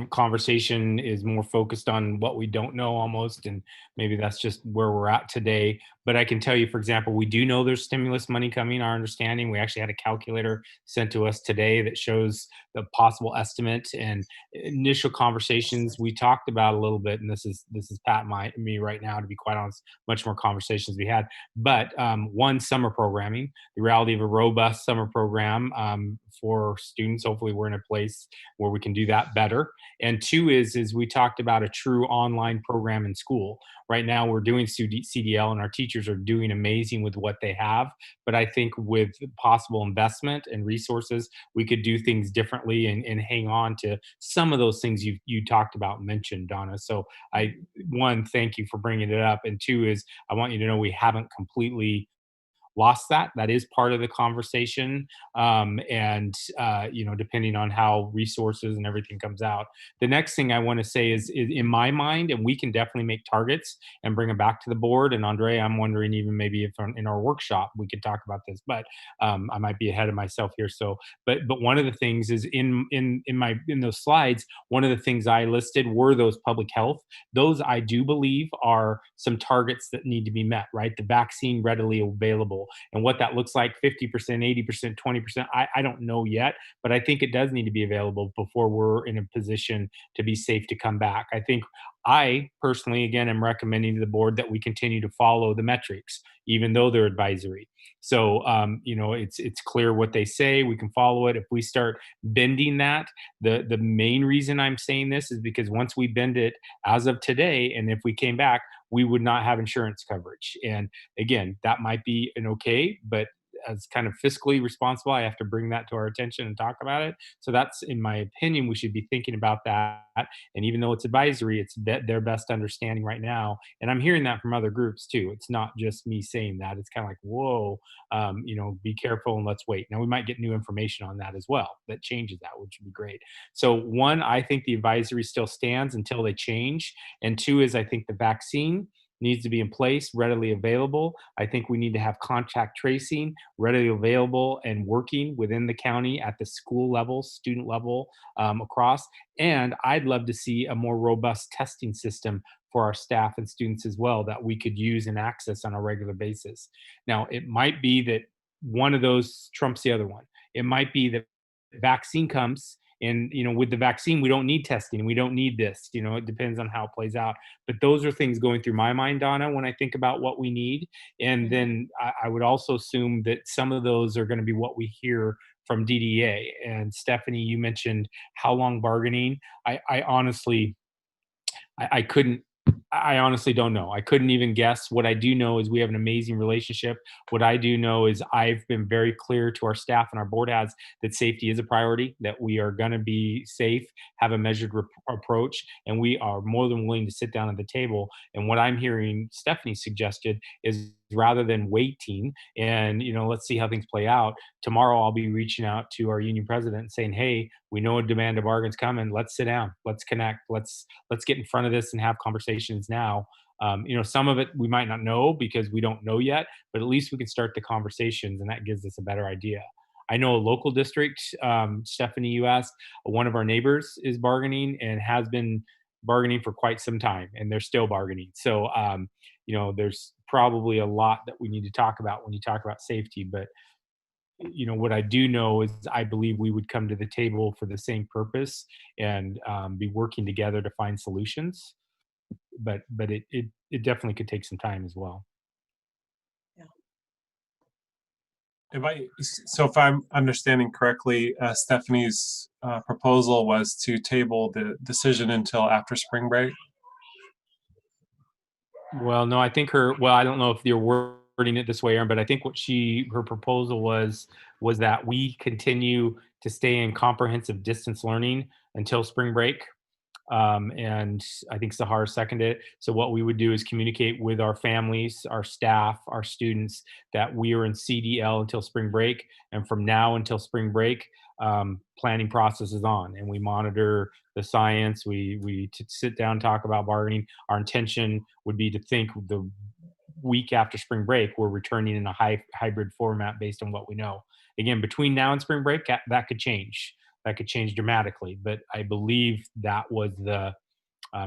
conversation is more focused on what we don't know almost, and maybe that's just where we're at today. But I can tell you, for example, we do know there's stimulus money coming. Our understanding, we actually had a calculator sent to us today that shows the possible estimate. And initial conversations we talked about a little bit, and this is Pat me right now, to be quite honest, much more conversations we had. But one, summer programming, the reality of a robust summer program for students. Hopefully we're in a place where we can do that better. And two is we talked about a true online program in school. Right now we're doing CDL, and our teachers are doing amazing with what they have. But I think with possible investment and resources, we could do things differently and hang on to some of those things you talked about and mentioned, Donna. So one, thank you for bringing it up. And two is I want you to know we haven't completely lost that. That is part of the conversation. Depending on how resources and everything comes out. The next thing I want to say is in my mind, and we can definitely make targets and bring them back to the board. And Andre, I'm wondering even maybe if in our workshop, we could talk about this, but I might be ahead of myself here. So, but one of the things is in those slides, one of the things I listed were those public health. Those I do believe are some targets that need to be met, right? The vaccine readily available. And what that looks like, 50%, 80%, 20%, I don't know yet, but I think it does need to be available before we're in a position to be safe to come back. I think I personally, again, am recommending to the board that we continue to follow the metrics, even though they're advisory. So, it's clear what they say. We can follow it. If we start bending that, the main reason I'm saying this is because once we bend it as of today, and if we came back, we would not have insurance coverage. And again, that might be an okay, but as kind of fiscally responsible, I have to bring that to our attention and talk about it. So that's, in my opinion, we should be thinking about that. And even though it's advisory, it's their best understanding right now. And I'm hearing that from other groups too. It's not just me saying that. It's kind of like, whoa, be careful and let's wait. Now we might get new information on that as well that changes that, which would be great. So one, I think the advisory still stands until they change. And two is I think the vaccine needs to be in place, readily available. I think we need to have contact tracing readily available and working within the county at the school level, student level, across. And I'd love to see a more robust testing system for our staff and students as well that we could use and access on a regular basis. Now, it might be that one of those trumps the other one. It might be that vaccine comes, and with the vaccine we don't need testing, we don't need this, it depends on how it plays out. But those are things going through my mind, Donna, when I think about what we need. And then I would also assume that some of those are going to be what we hear from DDA. And Stephanie, you mentioned how long bargaining. I honestly don't know. I couldn't even guess. What I do know is we have an amazing relationship. What I do know is I've been very clear to our staff, and our board has, that safety is a priority, that we are going to be safe, have a measured approach, and we are more than willing to sit down at the table. And what I'm hearing Stephanie suggested is, rather than waiting and let's see how things play out, tomorrow I'll be reaching out to our union president and saying, hey, we know a demand of bargain's coming. Let's sit down, let's connect, let's get in front of this and have conversations now. Some of it we might not know because we don't know yet, but at least we can start the conversations, and that gives us a better idea. I know a local district, Stephanie, you asked, one of our neighbors is bargaining and has been bargaining for quite some time, and they're still bargaining. So, there's probably a lot that we need to talk about when you talk about safety. But, what I do know is I believe we would come to the table for the same purpose and be working together to find solutions. But it definitely could take some time as well. If I'm understanding correctly, Stephanie's proposal was to table the decision until after spring break. Well, no, I think I don't know if you're wording it this way, Aaron, but I think her proposal was that we continue to stay in comprehensive distance learning until spring break. And I think Sahar seconded it. So what we would do is communicate with our families, our staff, our students that we are in CDL until spring break. And from now until spring break, planning process is on, and we monitor the science. We sit down, talk about bargaining. Our intention would be to think the week after spring break, we're returning in a hybrid format based on what we know. Again, between now and spring break, that could change. That could change dramatically, but I believe that was the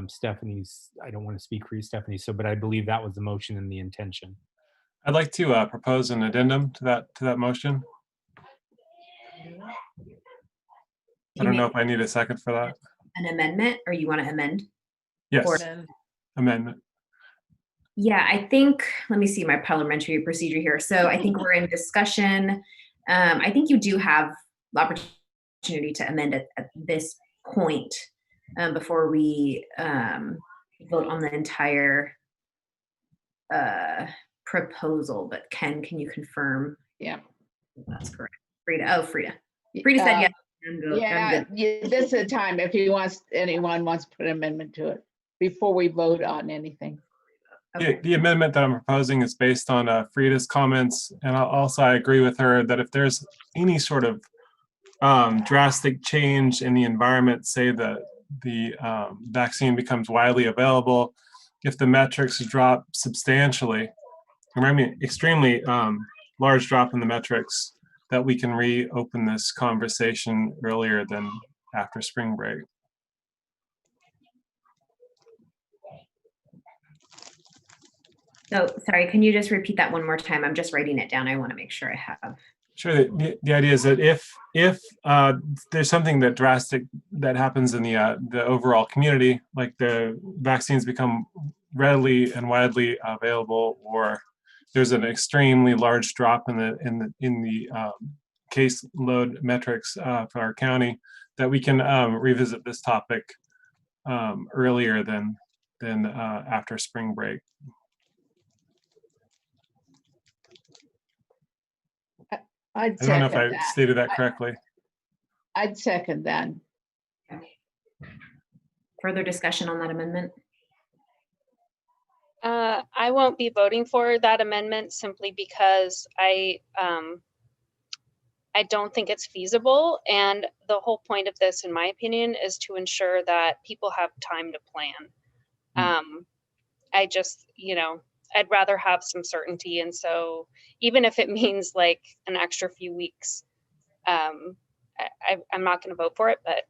Stephanie's. I don't want to speak for you, Stephanie. But I believe that was the motion and the intention. I'd like to propose an addendum to that motion. I don't know if I need a second for that. An amendment, or you want to amend? Yes. Or- Amendment. Yeah, I think, let me see my parliamentary procedure here. So I think we're in discussion. I think you do have the opportunity to amend at this point before we vote on the entire proposal. But Ken, can you confirm? Yeah. That's correct. Frida. Frida said yes. Yeah, this is the time if anyone wants to put an amendment to it before we vote on anything. Okay. The amendment that I'm proposing is based on Frida's comments, and I agree with her that if there's any sort of drastic change in the environment, say that the vaccine becomes widely available, if the metrics drop substantially, extremely large drop in the metrics, that we can reopen this conversation earlier than after spring break. So sorry, can you just repeat that one more time? I'm just writing it down. I want to make sure I have. Sure. The idea is that if there's something that drastic that happens in the overall community, like the vaccines become readily and widely available, or there's an extremely large drop in the case load metrics for our county, that we can revisit this topic earlier than after spring break. I don't know if I stated that correctly. I'd second that. Further discussion on that amendment? I won't be voting for that amendment simply because I don't think it's feasible. And the whole point of this, in my opinion, is to ensure that people have time to plan. I just, I'd rather have some certainty. And so even if it means like an extra few weeks, I'm not going to vote for it, but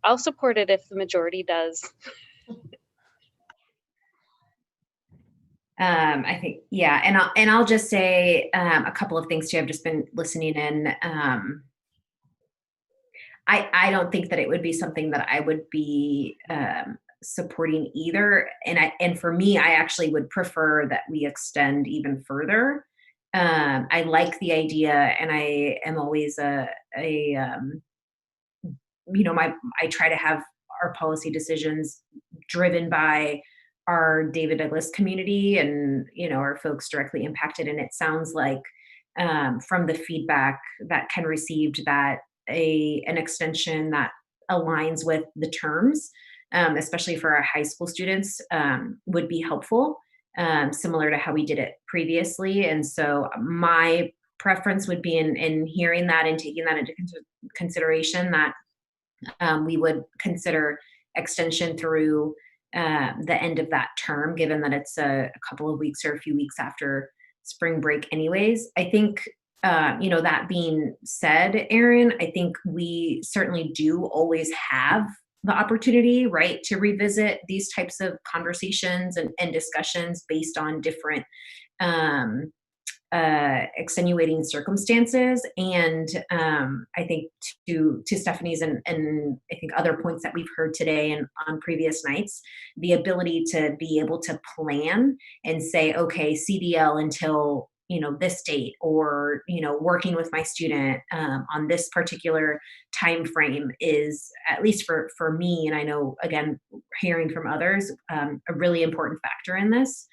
I'll support it if the majority does. I think, yeah. And I'll just say a couple of things too. I've just been listening in. I don't think that it would be something that I would be supporting either. And for me, I actually would prefer that we extend even further. I like the idea, and I am always I try to have our policy decisions driven by our David Douglas community and, our folks directly impacted. And it sounds like from the feedback that Ken received, that an extension that aligns with the terms, especially for our high school students, would be helpful, similar to how we did it previously. And so my preference would be in hearing that and taking that into consideration, that we would consider extension through the end of that term, given that it's a couple of weeks or a few weeks after spring break anyways. I think, that being said, Aaron, I think we certainly do always have the opportunity, right, to revisit these types of conversations and discussions based on different extenuating circumstances. And I think to Stephanie's and I think other points that we've heard today and on previous nights, the ability to be able to plan and say, okay, CDL until this date, or working with my student on this particular time frame is, at least for me, and I know, again, hearing from others, a really important factor in this.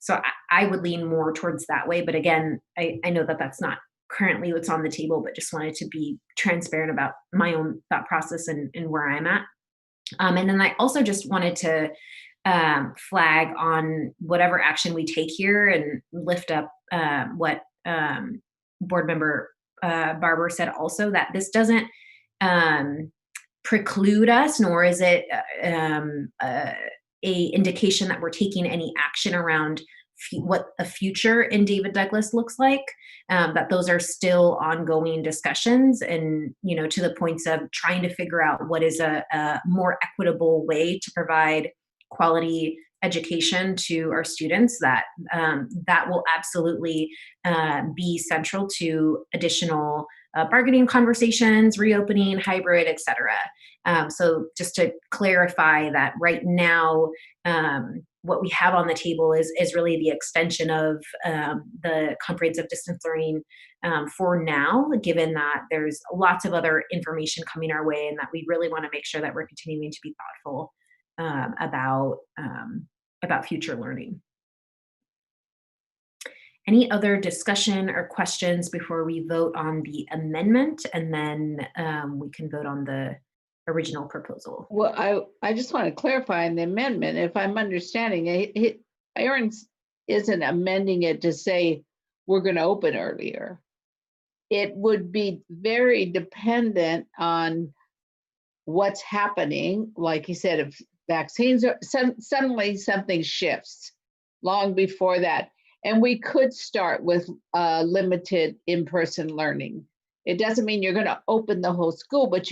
So I would lean more towards that way. But again, I know that that's not currently what's on the table, but just wanted to be transparent about my own thought process and where I'm at. And then I also just wanted to flag on whatever action we take here and lift up what board member Barber said also, that this doesn't preclude us, nor is it a indication that we're taking any action around what a future in David Douglas looks like. That those are still ongoing discussions, and to the points of trying to figure out what is a more equitable way to provide quality education to our students, that that will absolutely be central to additional bargaining conversations, reopening, hybrid, et cetera. So just to clarify that right now, what we have on the table is really the extension of the comprehensive distance learning for now, given that there's lots of other information coming our way, and that we really want to make sure that we're continuing to be thoughtful about future learning. Any other discussion or questions before we vote on the amendment, and then we can vote on the original proposal? Well, I just want to clarify on the amendment, if I'm understanding it, Aaron isn't amending it to say we're going to open earlier. It would be very dependent on what's happening. Like he said, if vaccines are suddenly something shifts long before that, and we could start with limited in-person learning. It doesn't mean you're going to open the whole school, but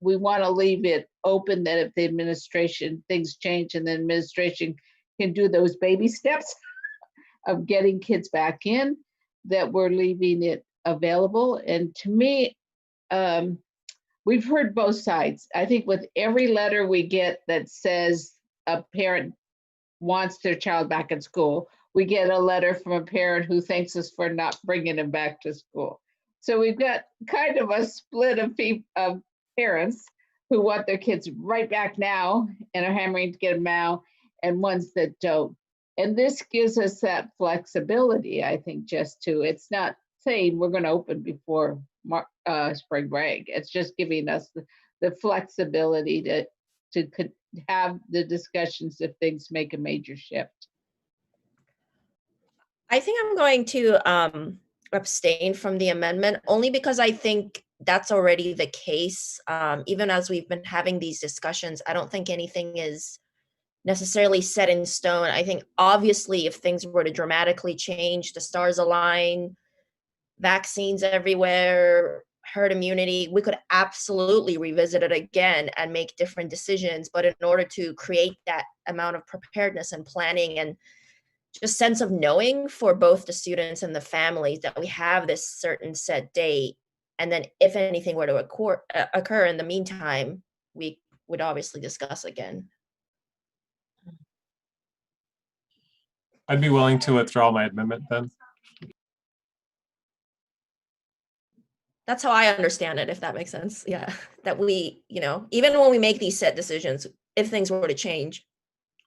we want to leave it open that if the administration, things change and the administration can do those baby steps of getting kids back in, that we're leaving it available. And to me, we've heard both sides. I think with every letter we get that says a parent wants their child back in school, we get a letter from a parent who thanks us for not bringing them back to school. So we've got kind of a split of parents who want their kids right back now and are hammering to get them now, and ones that don't. And this gives us that flexibility, I think, it's not saying we're going to open before spring break. It's just giving us the flexibility to have the discussions if things make a major shift. I think I'm going to abstain from the amendment, only because I think that's already the case. Even as we've been having these discussions, I don't think anything is necessarily set in stone. I think obviously if things were to dramatically change, the stars align, vaccines everywhere, herd immunity, we could absolutely revisit it again and make different decisions. But in order to create that amount of preparedness and planning and just sense of knowing for both the students and the families that we have this certain set date, and then if anything were to occur in the meantime, we would obviously discuss again. I'd be willing to withdraw my amendment then. That's how I understand it, if that makes sense. Yeah, that we, even when we make these set decisions, if things were to change,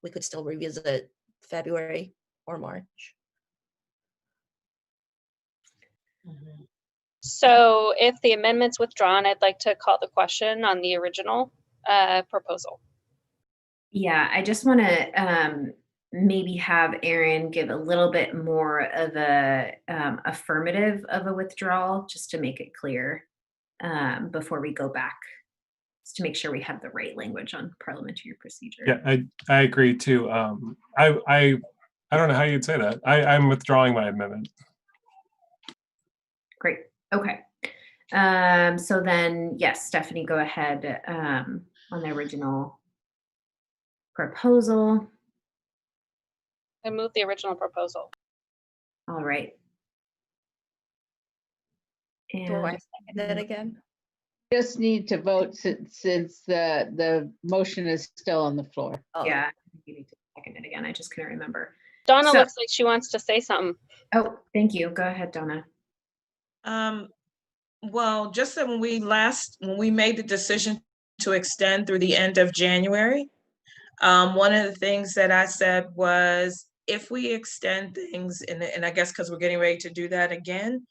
we could still revisit February or March. So if the amendment's withdrawn, I'd like to call the question on the original proposal. Yeah, I just want to maybe have Aaron give a little bit more of a affirmative of a withdrawal, just to make it clear before we go back, just to make sure we have the right language on parliamentary procedure. Yeah, I agree too. I don't know how you'd say that. I'm withdrawing my amendment. Great. Okay. So then, yes, Stephanie, go ahead on the original proposal. I move the original proposal. All right. And do I second it again? Just need to vote since the motion is still on the floor. Yeah, you need to second it again. I just couldn't remember. Donna So- looks like she wants to say something. Oh, thank you. Go ahead, Donna. Well, just that when we made the decision to extend through the end of January, one of the things that I said was, if we extend things, and I guess because we're getting ready to do that again,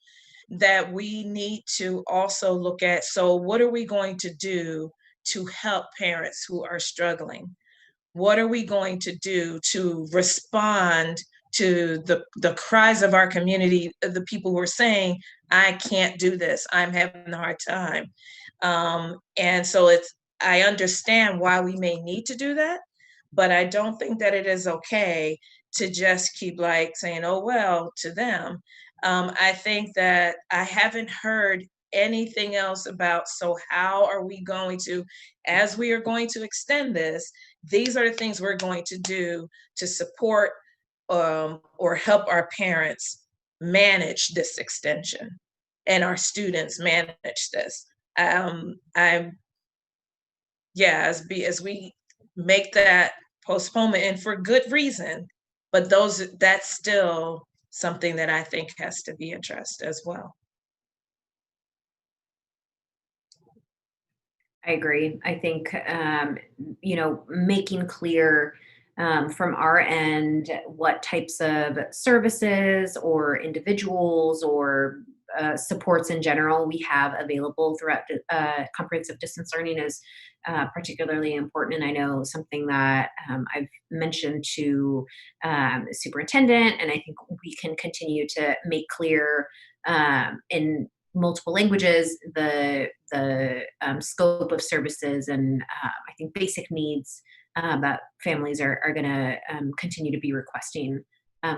that we need to also look at, so what are we going to do to help parents who are struggling? What are we going to do to respond to the cries of our community, the people who are saying, I can't do this, I'm having a hard time. And so I understand why we may need to do that, but I don't think that it is okay to just keep like saying, oh, well, to them. I think that I haven't heard anything else about, so how are we going to, as we are going to extend this, these are the things we're going to do to support or help our parents manage this extension and our students manage this. As we make that postponement, and for good reason, but that's still something that I think has to be addressed as well. I agree. I think, making clear from our end what types of services or individuals or supports in general we have available throughout comprehensive distance learning is particularly important. And I know something that I've mentioned to the superintendent, and I think we can continue to make clear in multiple languages the scope of services and I think basic needs that families are going to continue to be requesting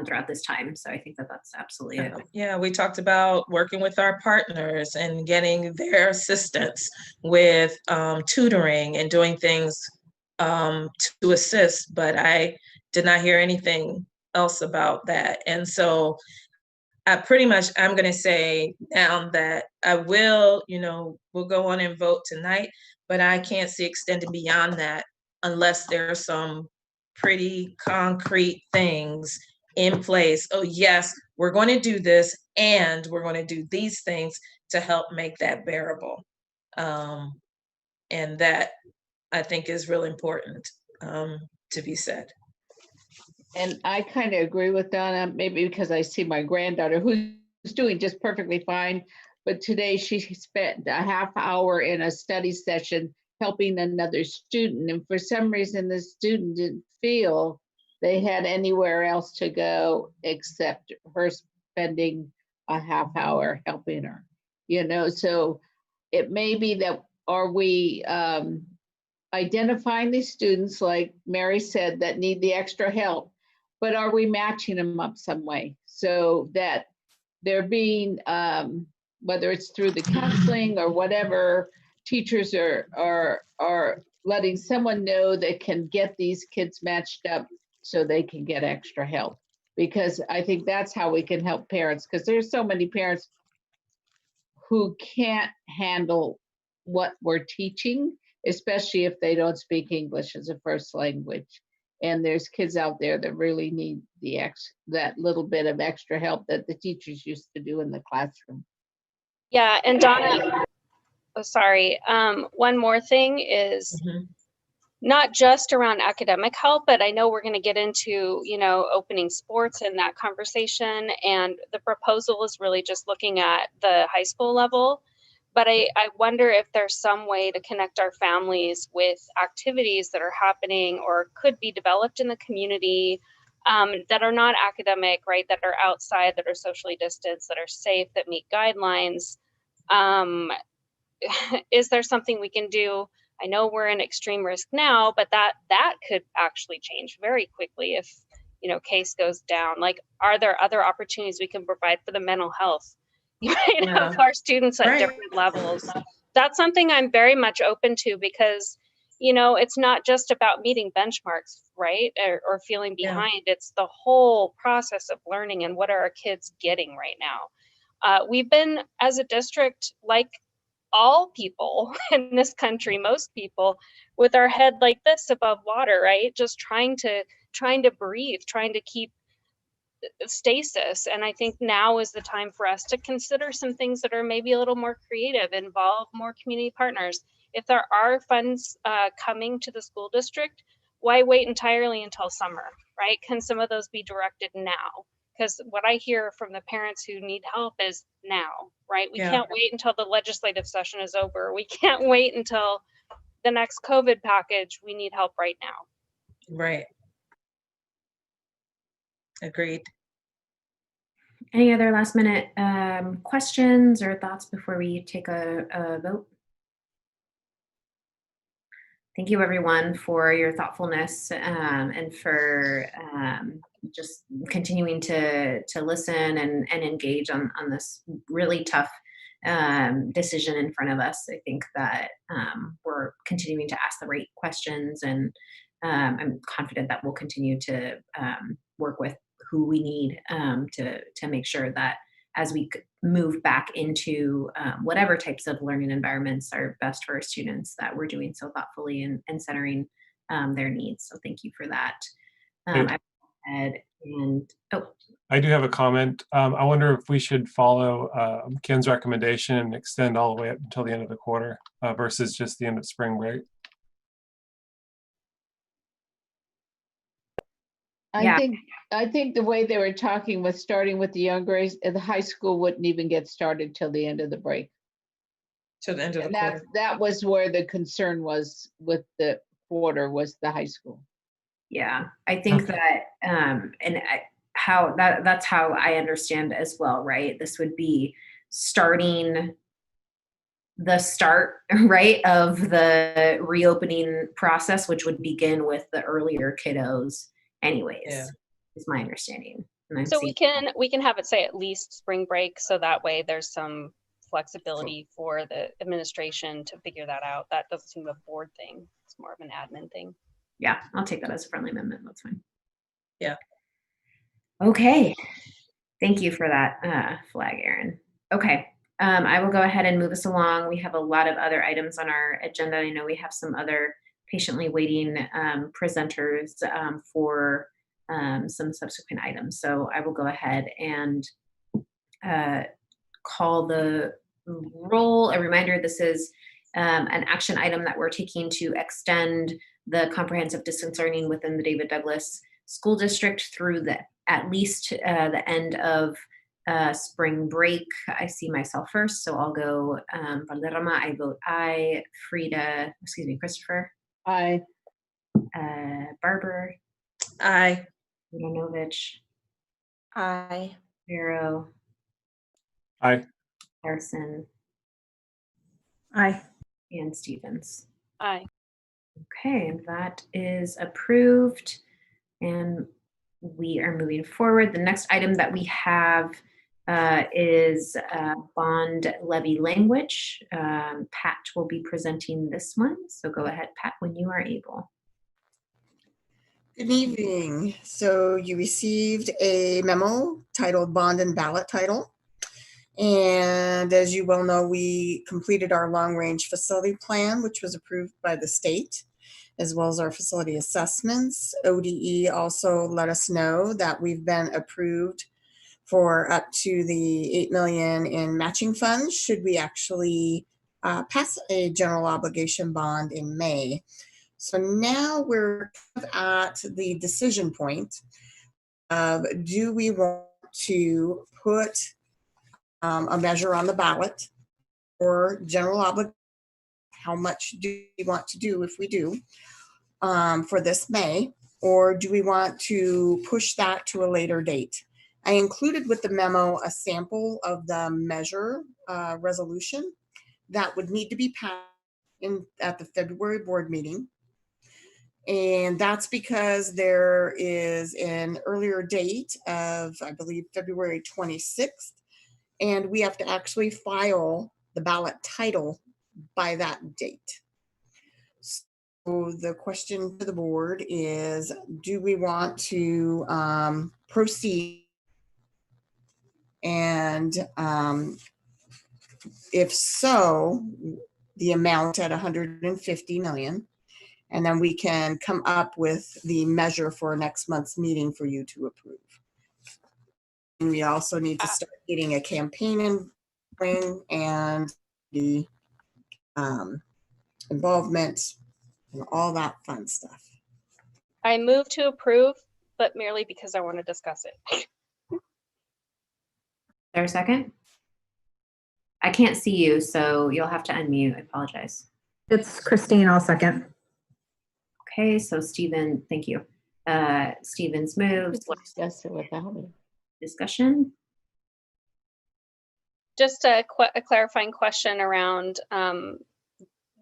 throughout this time. So I think that that's absolutely it. Yeah, we talked about working with our partners and getting their assistance with tutoring and doing things to assist, but I did not hear anything else about that. And so I'm going to say now that I will, we'll go on and vote tonight, but I can't see extending beyond that unless there are some pretty concrete things in place. Oh, yes, we're going to do this, and we're going to do these things to help make that bearable. And that I think is really important to be said. And I kind of agree with Donna, maybe because I see my granddaughter who's doing just perfectly fine. But today she spent a half hour in a study session helping another student. And for some reason, the student didn't feel they had anywhere else to go except her spending a half hour helping her. So it may be that, are we identifying these students, like Mary said, that need the extra help, but are we matching them up some way so that they're being, whether it's through the counseling or whatever, teachers are letting someone know they can get these kids matched up so they can get extra help. Because I think that's how we can help parents, because there's so many parents who can't handle what we're teaching, especially if they don't speak English as a first language. And there's kids out there that really need that little bit of extra help that the teachers used to do in the classroom. Yeah, and Donna, sorry, one more thing is not just around academic help, but I know we're going to get into, opening sports in that conversation. And the proposal is really just looking at the high school level. But I wonder if there's some way to connect our families with activities that are happening or could be developed in the community that are not academic, right? That are outside, that are socially distanced, that are safe, that meet guidelines. Is there something we can do? I know we're in extreme risk now, but that could actually change very quickly if, case goes down. Like, are there other opportunities we can provide for the mental health of our students at different levels? That's something I'm very much open to, because, it's not just about meeting benchmarks, right? Or feeling behind. It's the whole process of learning and what are our kids getting right now. We've been, as a district, like all people in this country, most people, with our head like this above water, right? Just trying to breathe, trying to keep stasis. And I think now is the time for us to consider some things that are maybe a little more creative, involve more community partners. If there are funds coming to the school district, why wait entirely until summer, right? Can some of those be directed now? Because what I hear from the parents who need help is now, right? We Yeah. can't wait until the legislative session is over. We can't wait until the next COVID package. We need help right now. Right. Agreed. Any other last minute questions or thoughts before we take a vote? Thank you everyone for your thoughtfulness and for just continuing to listen and engage on this really tough decision in front of us. I think that we're continuing to ask the right questions, and I'm confident that we'll continue to work with who we need to make sure that as we move back into whatever types of learning environments are best for our students, that we're doing so thoughtfully and centering their needs. So thank you for that. I do have a comment. I wonder if we should follow Ken's recommendation and extend all the way up until the end of the quarter versus just the end of spring break. I think the way they were talking was starting with the young grades, the high school wouldn't even get started till the end of the break. To the end of the And quarter. that was where the concern was with the quarter, was the high school. Yeah, I think that that's how I understand as well, right? This would be starting the start, right, of the reopening process, which would begin with the earlier kiddos anyways, is my understanding. And So we can have it say at least spring break, so that way there's some flexibility for the administration to figure that out. That doesn't seem a board thing. It's more of an admin thing. Yeah, I'll take that as a friendly amendment. That's fine. Yeah. Okay. Thank you for that flag, Erin. Okay. I will go ahead and move us along. We have a lot of other items on our agenda. I know we have some other patiently waiting presenters for some subsequent items. So I will go ahead and call the roll. A reminder, this is an action item that we're taking to extend the comprehensive distance learning within the David Douglas School District through at least the end of spring break. I see myself first, so I'll go Valderrama, I vote aye. Christopher? Aye. Barber? Aye. Ulanovich? Aye. Vero? Aye. Larson? Aye. And Stevens? Aye. Okay, that is approved, and we are moving forward. The next item that we have is bond levy language. Pat will be presenting this one, so go ahead, Pat, when you are able. Good evening. So you received a memo titled Bond and Ballot Title. And as you well know, we completed our long-range facility plan, which was approved by the state, as well as our facility assessments. ODE also let us know that we've been approved for up to the $8 million in matching funds should we actually pass a general obligation bond in May. So now we're at the decision point of, do we want to put a measure on the ballot or general obligation? How much do we want to do if we do for this May, or do we want to push that to a later date? I included with the memo a sample of the measure resolution that would need to be passed at the February board meeting. And that's because there is an earlier date of, I believe, February 26th. And we have to actually file the ballot title by that date. So the question to the board is, do we want to proceed? And if so, the amount at 150 million. And then we can come up with the measure for next month's meeting for you to approve. we also need to start getting a campaign in spring and the involvement and all that fun stuff. I move to approve, but merely because I want to discuss it. There a second? I can't see you, so you'll have to unmute. I apologize. It's Christine, I'll second. Okay, so Stephen, thank you. Stephen's moved. Discuss it without me. Discussion? Just a clarifying question around,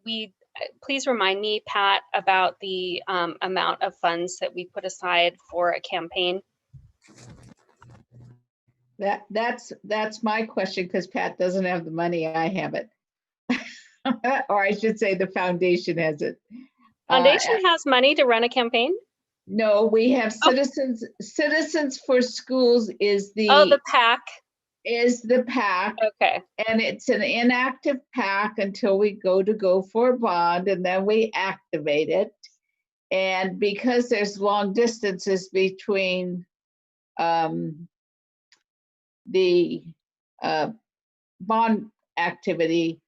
please remind me, Pat, about the amount of funds that we put aside for a campaign. That's my question, because Pat doesn't have the money, I have it. Or I should say the foundation has it. Foundation has money to run a campaign? No, we have Citizens for Schools is the. Oh, the PAC. Is the PAC. Okay. And it's an inactive PAC until we go for a bond, and then we activate it. And because there's long distances between the bond activity,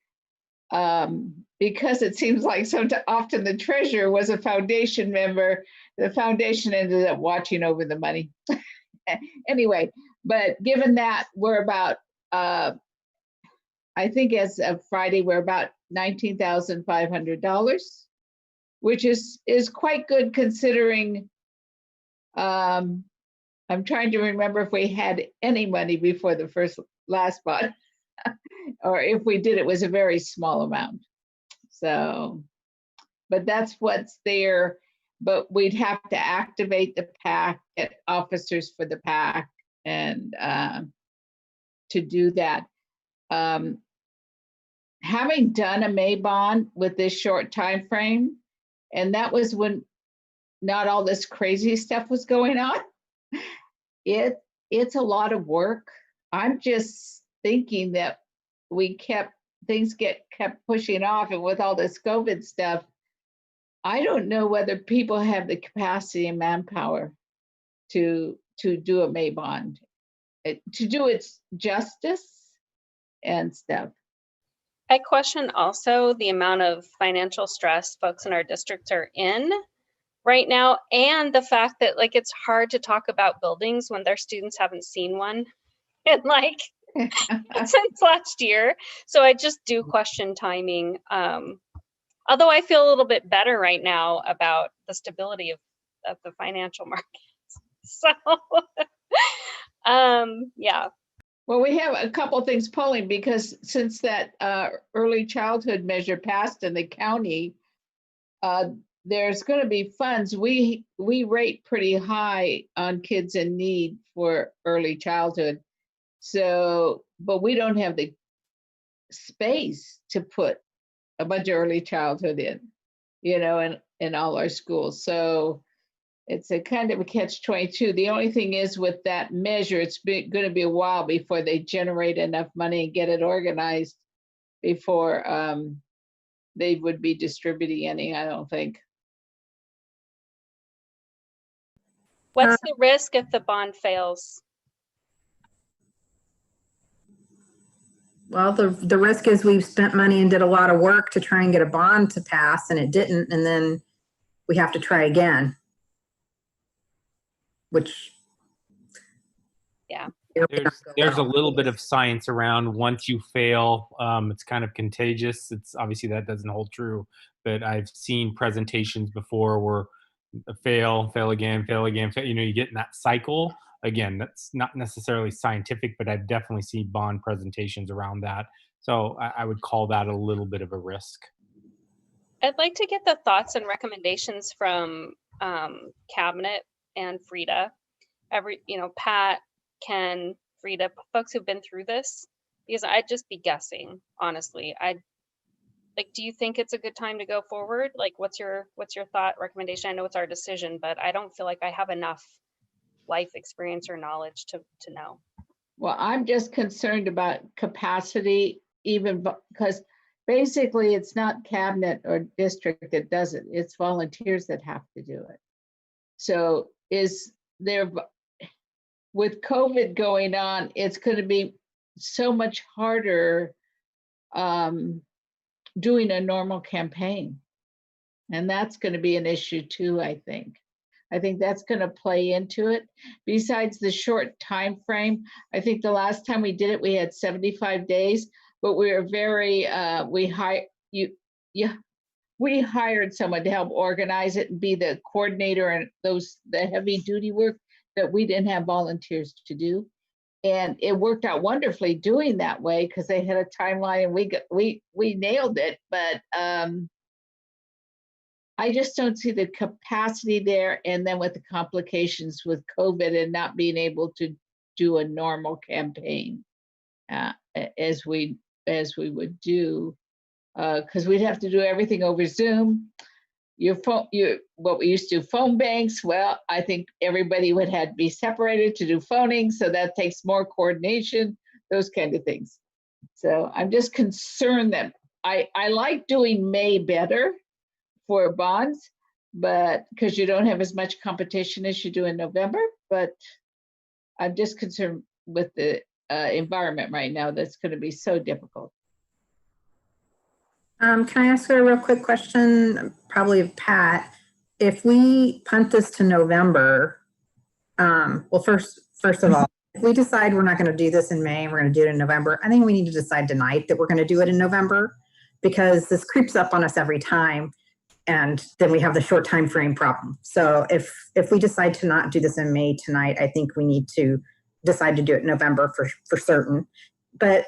because it seems like so often the treasurer was a foundation member, the foundation ended up watching over the money. Anyway, but given that we're about, I think as of Friday, we're about $19,500, which is quite good considering, I'm trying to remember if we had any money before the last bond, or if we did, it was a very small amount. So, but that's what's there. But we'd have to activate the PAC, get officers for the PAC, and to do that. Having done a May bond with this short time frame, and that was when not all this crazy stuff was going on. It's a lot of work. I'm just thinking that things kept pushing off, and with all this COVID stuff, I don't know whether people have the capacity and manpower to do a May bond, to do its justice and stuff. I question also the amount of financial stress folks in our districts are in right now, and the fact that like it's hard to talk about buildings when their students haven't seen one in like since last year. So I just do question timing. Although I feel a little bit better right now about the stability of the financial markets. So yeah. Well, we have a couple of things pulling, because since that early childhood measure passed in the county, there's going to be funds. We rate pretty high on kids in need for early childhood. So, but we don't have the space to put a bunch of early childhood in, in all our schools. So it's a kind of a catch-22. The only thing is with that measure, it's going to be a while before they generate enough money and get it organized before they would be distributing any, I don't think. What's the risk if the bond fails? Well, the risk is we've spent money and did a lot of work to try and get a bond to pass, and it didn't, and then we have to try again. Which, yeah, there's a little bit of science around once you fail, it's kind of contagious. It's obviously that doesn't hold true, but I've seen presentations before where fail again, you get in that cycle. Again, that's not necessarily scientific, but I've definitely seen bond presentations around that. So I would call that a little bit of a risk. I'd like to get the thoughts and recommendations from Cabinet and Frida. Pat, Ken, Frida, folks who've been through this, because I'd just be guessing, honestly. Do you think it's a good time to go forward? Like, what's your thought, recommendation? I know it's our decision, but I don't feel like I have enough life experience or knowledge to know. Well, I'm just concerned about capacity, even because basically it's not cabinet or district that does it. It's volunteers that have to do it. So is there, with COVID going on, it's going to be so much harder doing a normal campaign. And that's going to be an issue too, I think. I think that's going to play into it. Besides the short time frame, I think the last time we did it, we had 75 days, but we were very, we hired someone to help organize it and be the coordinator and the heavy duty work that we didn't have volunteers to do. And it worked out wonderfully doing that way because they had a timeline and we nailed it. But I just don't see the capacity there. And then with the complications with COVID and not being able to do a normal campaign as we would do, because we'd have to do everything over Zoom. What we used to do, phone banks. Well, I think everybody would have to be separated to do phoning, so that takes more coordination, those kind of things. So I'm just concerned that I like doing May better for bonds, but because you don't have as much competition as you do in November, but I'm just concerned with the environment right now that's going to be so difficult. Can I ask a real quick question, probably of Pat? If we punt this to November, well, first of all, if we decide we're not going to do this in May and we're going to do it in November, I think we need to decide tonight that we're going to do it in November, because this creeps up on us every time, and then we have the short time frame problem. So if we decide to not do this in May tonight, I think we need to decide to do it in November for certain. But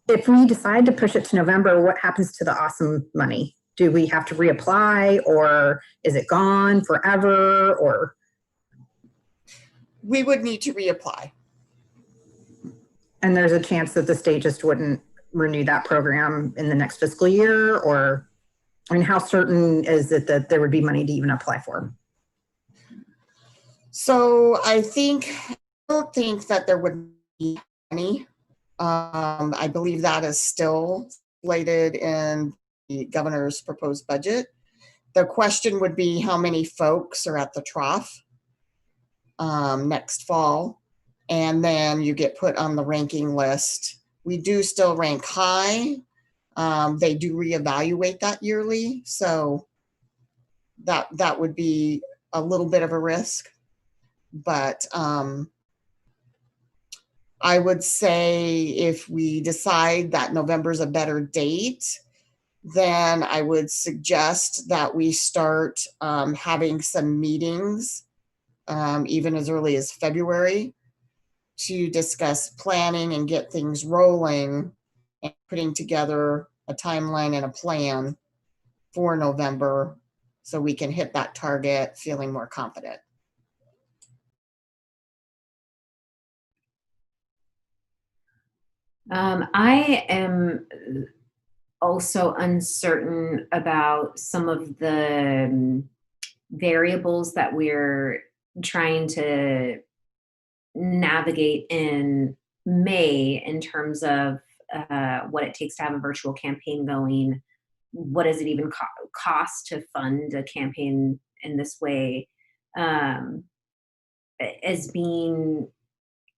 if we decide to push it to November, what happens to the awesome money? Do we have to reapply, or is it gone forever, or? We would need to reapply. And there's a chance that the state just wouldn't renew that program in the next fiscal year, or, I mean, how certain is it that there would be money to even apply for? So I don't think that there would be any. I believe that is still slated in the governor's proposed budget. The question would be how many folks are at the trough next fall, and then you get put on the ranking list. We do still rank high. They do reevaluate that yearly, so that would be a little bit of a risk, but I would say if we decide that November is a better date, then I would suggest that we start having some meetings, even as early as February, to discuss planning and get things rolling and putting together a timeline and a plan for November so we can hit that target feeling more confident. I am also uncertain about some of the variables that we're trying to navigate in May in terms of what it takes to have a virtual campaign going. What does it even cost to fund a campaign in this way, as being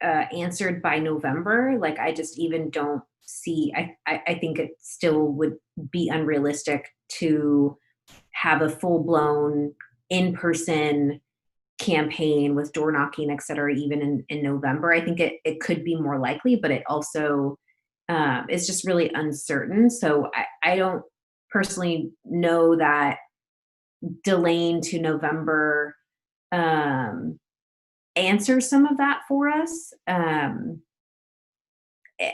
answered by November? Like, I just even don't see, I think it still would be unrealistic to have a full-blown in-person campaign with door knocking, et cetera, even in November. I think it could be more likely, but it also is just really uncertain. So I don't personally know that delaying to November answers some of that for us.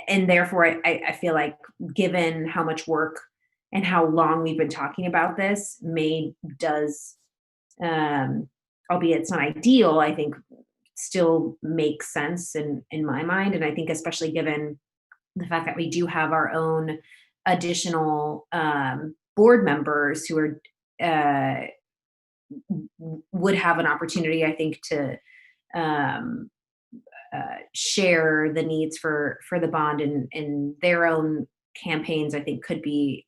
And therefore, I feel like, given how much work and how long we've been talking about this, May does, albeit it's not ideal, I think still makes sense in my mind. And I think especially given the fact that we do have our own additional board members who are would have an opportunity, I think, to share the needs for the bond in their own campaigns, I think could be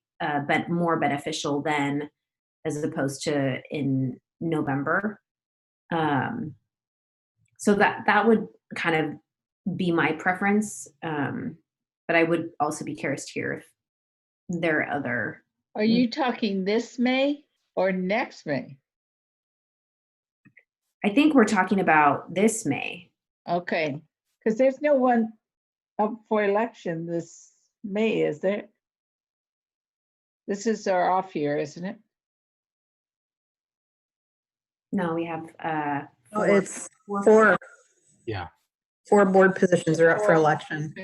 more beneficial than as opposed to in November. So that would kind of be my preference. But I would also be curious to hear if there are other. Are you talking this May or next May? I think we're talking about this May. Okay, because there's no one up for election this May, is there? This is our off year, isn't it? No, we have Oh, it's four Yeah. board positions are up for election.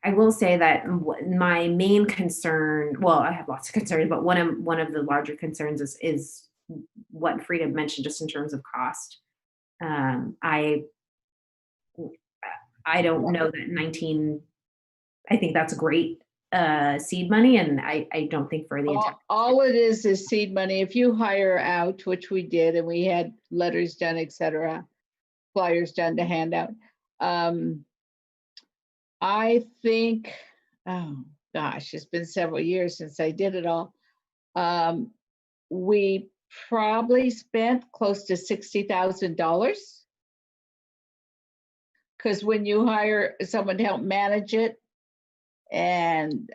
I will say that my main concern, well, I have lots of concerns, but one of the larger concerns is what Frida mentioned, just in terms of cost. I don't know that 19. I think that's great seed money, and I don't think for the entire. All it is seed money. If you hire out, which we did, and we had letters done, etc., flyers done to hand out. I think, oh gosh, it's been several years since I did it all. We probably spent close to $60,000. Because when you hire someone to help manage it, and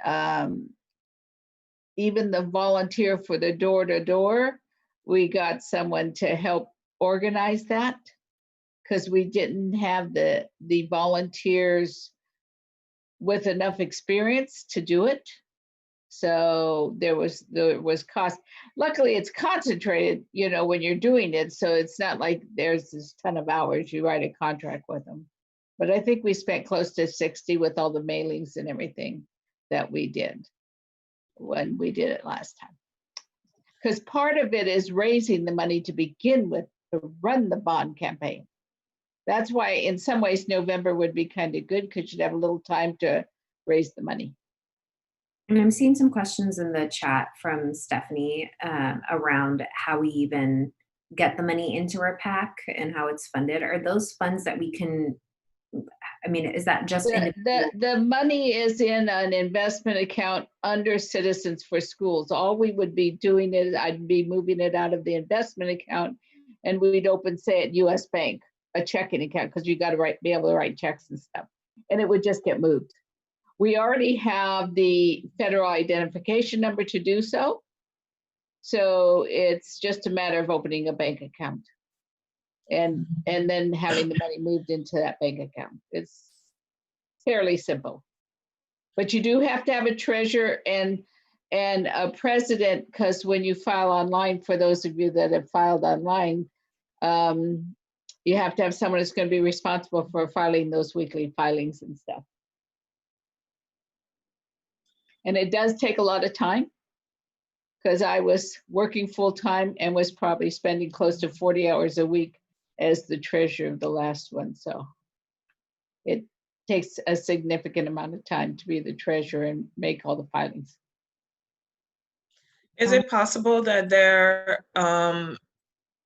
even the volunteer for the door-to-door, we got someone to help organize that, because we didn't have the volunteers with enough experience to do it. So there was cost. Luckily, it's concentrated, when you're doing it. So it's not like there's this ton of hours you write a contract with them. But I think we spent close to 60 with all the mailings and everything that we did when we did it last time. Because part of it is raising the money to begin with to run the bond campaign. That's why in some ways November would be kind of good, because you'd have a little time to raise the money. And I'm seeing some questions in the chat from Stephanie around how we even get the money into our PAC and how it's funded. Are those funds that we can, is that just the money is in an investment account under Citizens for Schools. All we would be doing is I'd be moving it out of the investment account, and we'd open, say, at US Bank, a checking account, because you got to be able to write checks and stuff, and it would just get moved. We already have the federal identification number to do so. So it's just a matter of opening a bank account and then having the money moved into that bank account. It's fairly simple. But you do have to have a treasurer and a president, because when you file online, for those of you that have filed online, you have to have someone who's going to be responsible for filing those weekly filings and stuff. And it does take a lot of time, because I was working full time and was probably spending close to 40 hours a week as the treasurer of the last one. So it takes a significant amount of time to be the treasurer and make all the filings. Is it possible that there,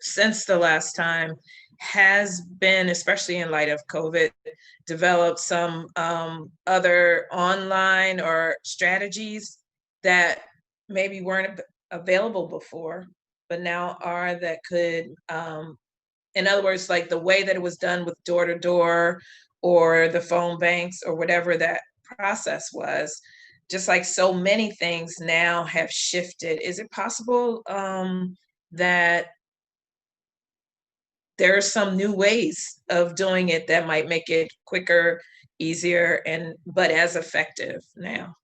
since the last time, has been, especially in light of COVID, developed some other online or strategies that maybe weren't available before, but now are, that could, in other words, like the way that it was done with door-to-door or the phone banks or whatever that process was, just like so many things now have shifted. Is it possible that there are some new ways of doing it that might make it quicker, easier, but as effective now?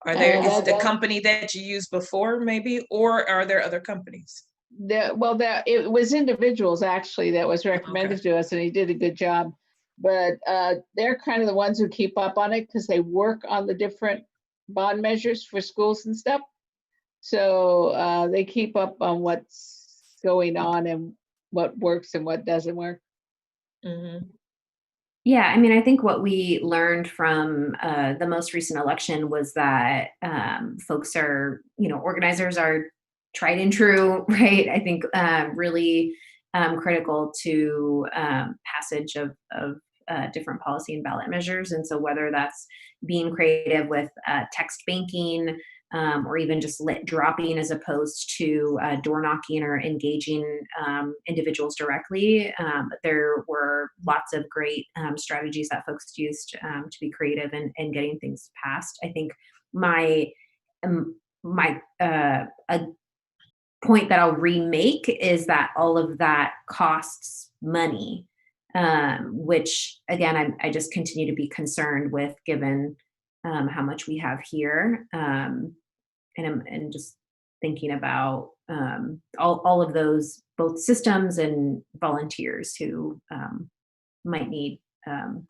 Are there, is the company that you used before maybe, or are there other companies? It was individuals actually that was recommended to us, and he did a good job. But they're kind of the ones who keep up on it, because they work on the different bond measures for schools and stuff. So they keep up on what's going on and what works and what doesn't work. Mm-hmm. Yeah, I think what we learned from the most recent election was that folks are, organizers are tried and true, right? I think really critical to passage of different policy and ballot measures. And so whether that's being creative with text banking, or even just dropping as opposed to door knocking or engaging individuals directly. But there were lots of great strategies that folks used to be creative and getting things passed. I think a point that I'll remake is that all of that costs money, which again, I just continue to be concerned with given how much we have here. And just thinking about all of those, both systems and volunteers who might need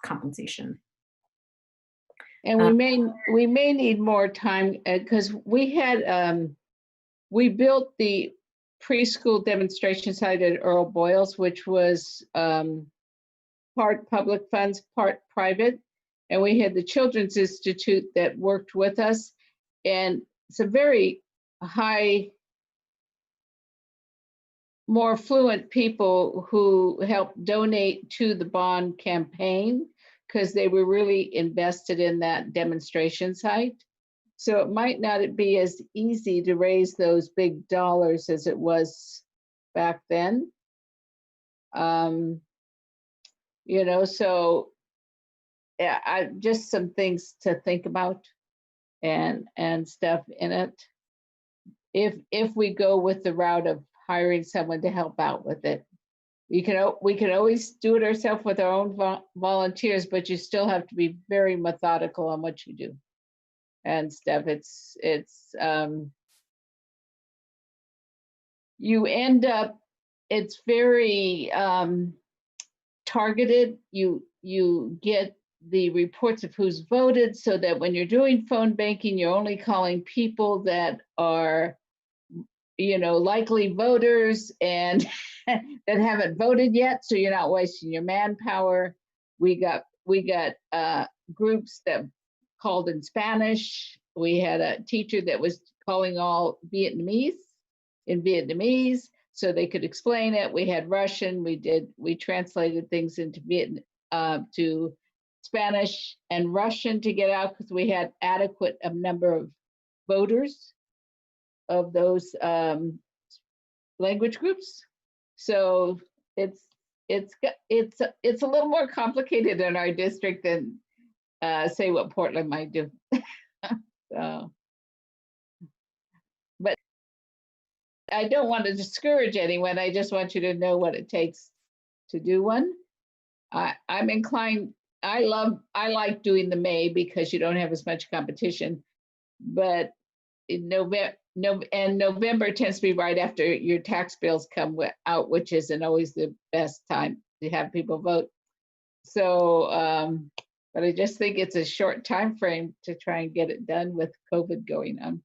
compensation. And we may need more time because we had we built the preschool demonstration site at Earl Boyles, which was part public funds, part private. And we had the Children's Institute that worked with us. And it's a very high, more fluent people who helped donate to the bond campaign because they were really invested in that demonstration site. So it might not be as easy to raise those big dollars as it was back then. You know, so yeah, just some things to think about and stuff in it. If we go with the route of hiring someone to help out with it, we can always do it ourselves with our own volunteers, but you still have to be very methodical on what you do and stuff. You end up, it's very targeted. You get the reports of who's voted so that when you're doing phone banking, you're only calling people that are, you know, likely voters and that haven't voted yet. So you're not wasting your manpower. We got groups that called in Spanish. We had a teacher that was calling all Vietnamese in Vietnamese so they could explain it. We had Russian. We translated things into to Spanish and Russian to get out because we had adequate number of voters of those language groups. So it's a little more complicated in our district than say what Portland might do. So, but I don't want to discourage anyone. I just want you to know what it takes to do one. I'm inclined. I like doing the May because you don't have as much competition, but in November tends to be right after your tax bills come out, which isn't always the best time to have people vote. So, but I just think it's a short time frame to try and get it done with COVID going on.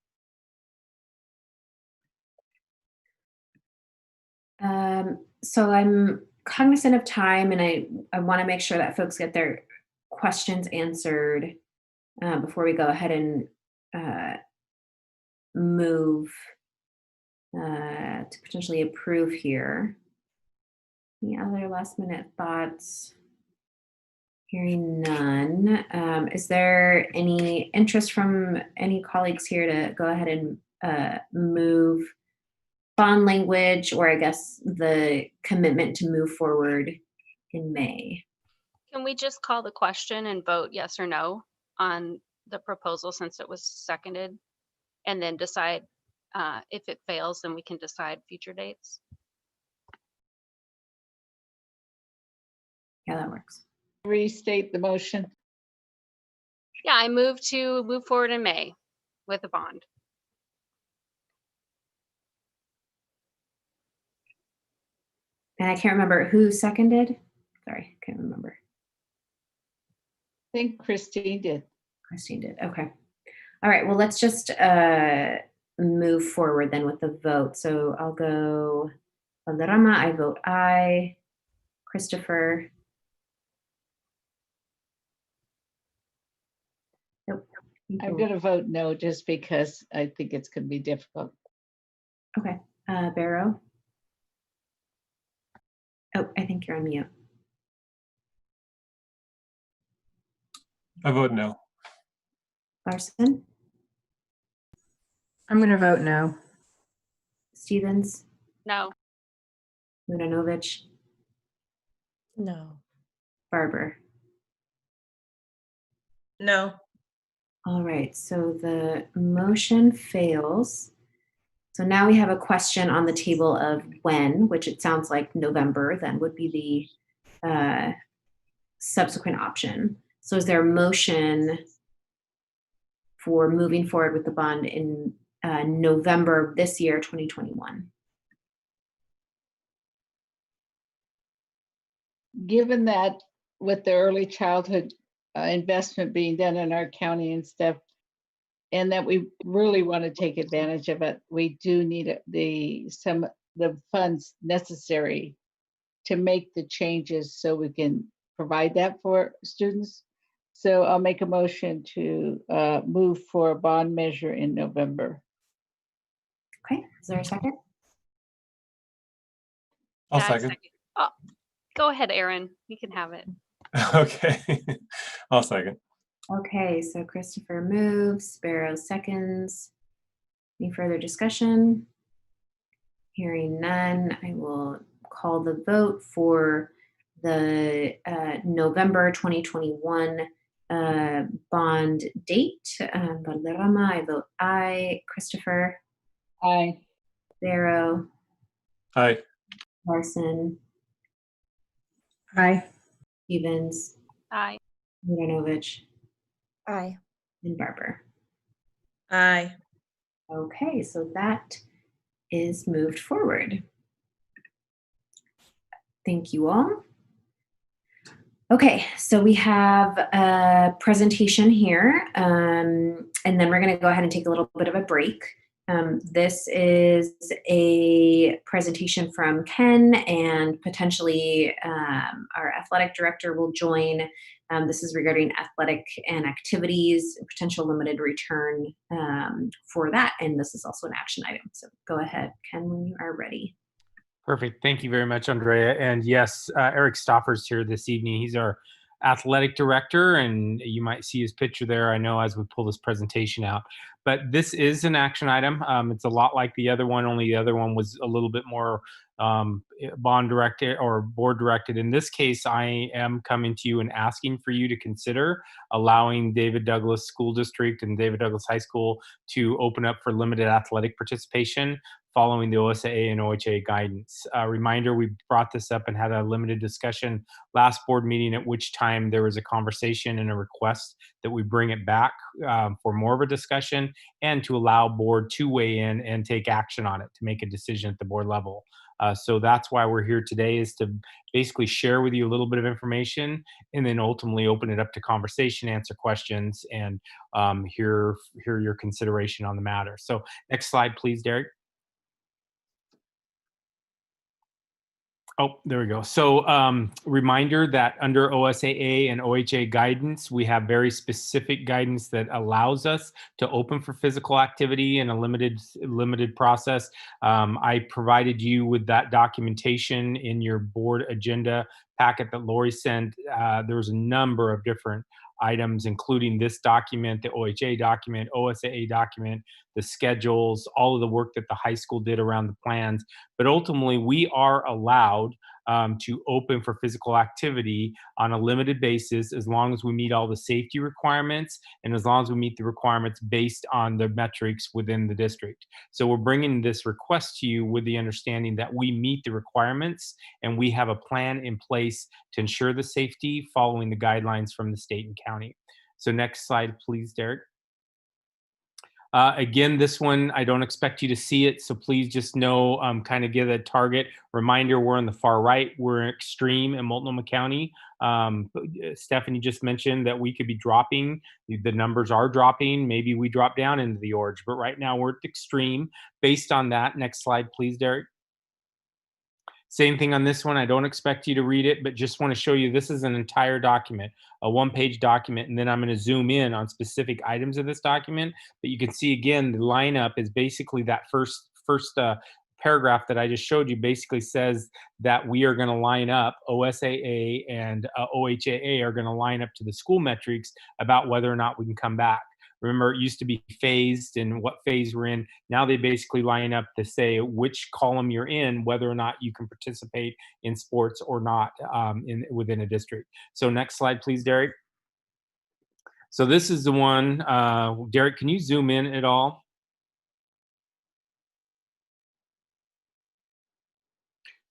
So I'm cognizant of time, and I want to make sure that folks get their questions answered before we go ahead and move to potentially approve here. Any other last minute thoughts? Hearing none. Is there any interest from any colleagues here to go ahead and move bond language, or I guess the commitment to move forward in May? Can we just call the question and vote yes or no on the proposal since it was seconded, and then decide if it fails, then we can decide future dates? Yeah, that works. Restate the motion. Yeah, I move to move forward in May with a bond. And I can't remember who seconded. Sorry, can't remember. I think Christine did. Christine did. Okay. All right. Well, let's just move forward then with the vote. So I'll go Valderrama. I vote aye. Christopher. Nope. I'm going to vote no just because I think it's going to be difficult. Okay. Barrow. Oh, I think you're on mute. I vote no. Larson. I'm going to vote no. Stevens, No. Mudanovic, No. Barber. No. All right, so the motion fails. So now we have a question on the table of when, which it sounds like November then would be the subsequent option. So is there a motion for moving forward with the bond in November of this year, 2021? Given that with the early childhood investment being done in our county and stuff, and that we really want to take advantage of it, we do need the funds necessary to make the changes so we can provide that for students. So I'll make a motion to move for a bond measure in November. Okay, is there a second? I'll Yeah, I second. Oh, go ahead, Aaron. You can have it. Okay. I'll second. Okay, so Christopher moves, Sparrow seconds. Any further discussion? Hearing none, I will call the vote for the November 2021 bond date. Valderrama, I vote aye. Christopher? Aye. Sparrow? Aye. Larson? Aye. Stevens? Aye. Mudanovic? Aye. And Barber. Aye. Okay, so that is moved forward. Thank you all. Okay, so we have a presentation here, and then we're going to go ahead and take a little bit of a break. This is a presentation from Ken, and potentially our athletic director will join. This is regarding athletic and activities, potential limited return for that, and this is also an action item. So go ahead, Ken, when you are ready. Perfect. Thank you very much, Andrea. And yes, Eric Stoffer's here this evening. He's our athletic director, and you might see his picture there, I know, as we pull this presentation out. But this is an action item. It's a lot like the other one, only the other one was a little bit more bond directed or board directed. In this case, I am coming to you and asking for you to consider allowing David Douglas School District and David Douglas High School to open up for limited athletic participation following the OSAA and OHA guidance. Reminder, we brought this up and had a limited discussion last board meeting, at which time there was a conversation and a request that we bring it back for more of a discussion and to allow board to weigh in and take action on it, to make a decision at the board level. So that's why we're here today, is to basically share with you a little bit of information and then ultimately open it up to conversation, answer questions, and hear your consideration on the matter. So next slide, please, Derek. Oh, there we go. So reminder that under OSAA and OHA guidance, we have very specific guidance that allows us to open for physical activity in a limited process. I provided you with that documentation in your board agenda packet that Lori sent. There was a number of different items, including this document, the OHA document, OSAA document, the schedules, all of the work that the high school did around the plans. But ultimately, we are allowed to open for physical activity on a limited basis as long as we meet all the safety requirements and as long as we meet the requirements based on the metrics within the district. So we're bringing this request to you with the understanding that we meet the requirements and we have a plan in place to ensure the safety following the guidelines from the state and county. So next slide, please, Derek. Again, this one, I don't expect you to see it, so please just know, kind of give a target. Reminder, we're on the far right. We're extreme in Multnomah County. Stephanie just mentioned that we could be dropping. The numbers are dropping. Maybe we drop down into the orange, but right now we're at the extreme. Based on that, next slide, please, Derek. Same thing on this one. I don't expect you to read it, but just want to show you this is an entire document, a one-page document, and then I'm going to zoom in on specific items of this document. But you can see again, the lineup is basically that first paragraph that I just showed you basically says that we are going to line up, OSAA and OHAA are going to line up to the school metrics about whether or not we can come back. Remember, it used to be phased and what phase we're in. Now they basically line up to say which column you're in, whether or not you can participate in sports or not within a district. So next slide, please, Derek. So this is the one. Derek, can you zoom in at all?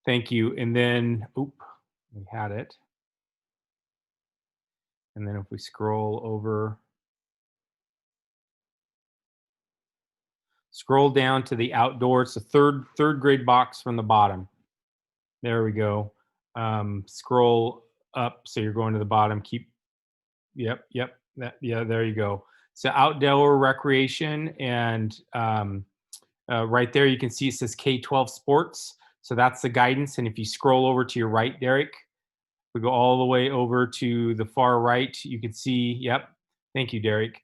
Thank you. And then, we had it. And then if we scroll over, scroll down to the outdoor. It's the third grade box from the bottom. There we go. Scroll up. So you're going to the bottom. Yep. There you go. So outdoor recreation, and right there you can see it says K-12 sports. So that's the guidance. And if you scroll over to your right, Derek, we go all the way over to the far right, you can see, yep, thank you, Derek,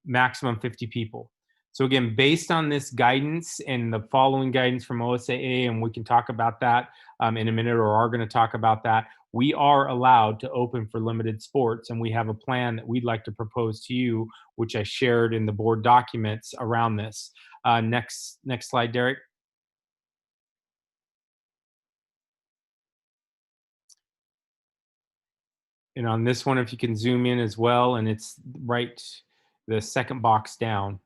maximum 50 people. So again, based on this guidance and the following guidance from OSAA, and we can talk about that in a minute, or are going to talk about that, we are allowed to open for limited sports, and we have a plan that we'd like to propose to you, which I shared in the board documents around this. Next slide, Derek. And on this one, if you can zoom in as well, and it's right, the second box down.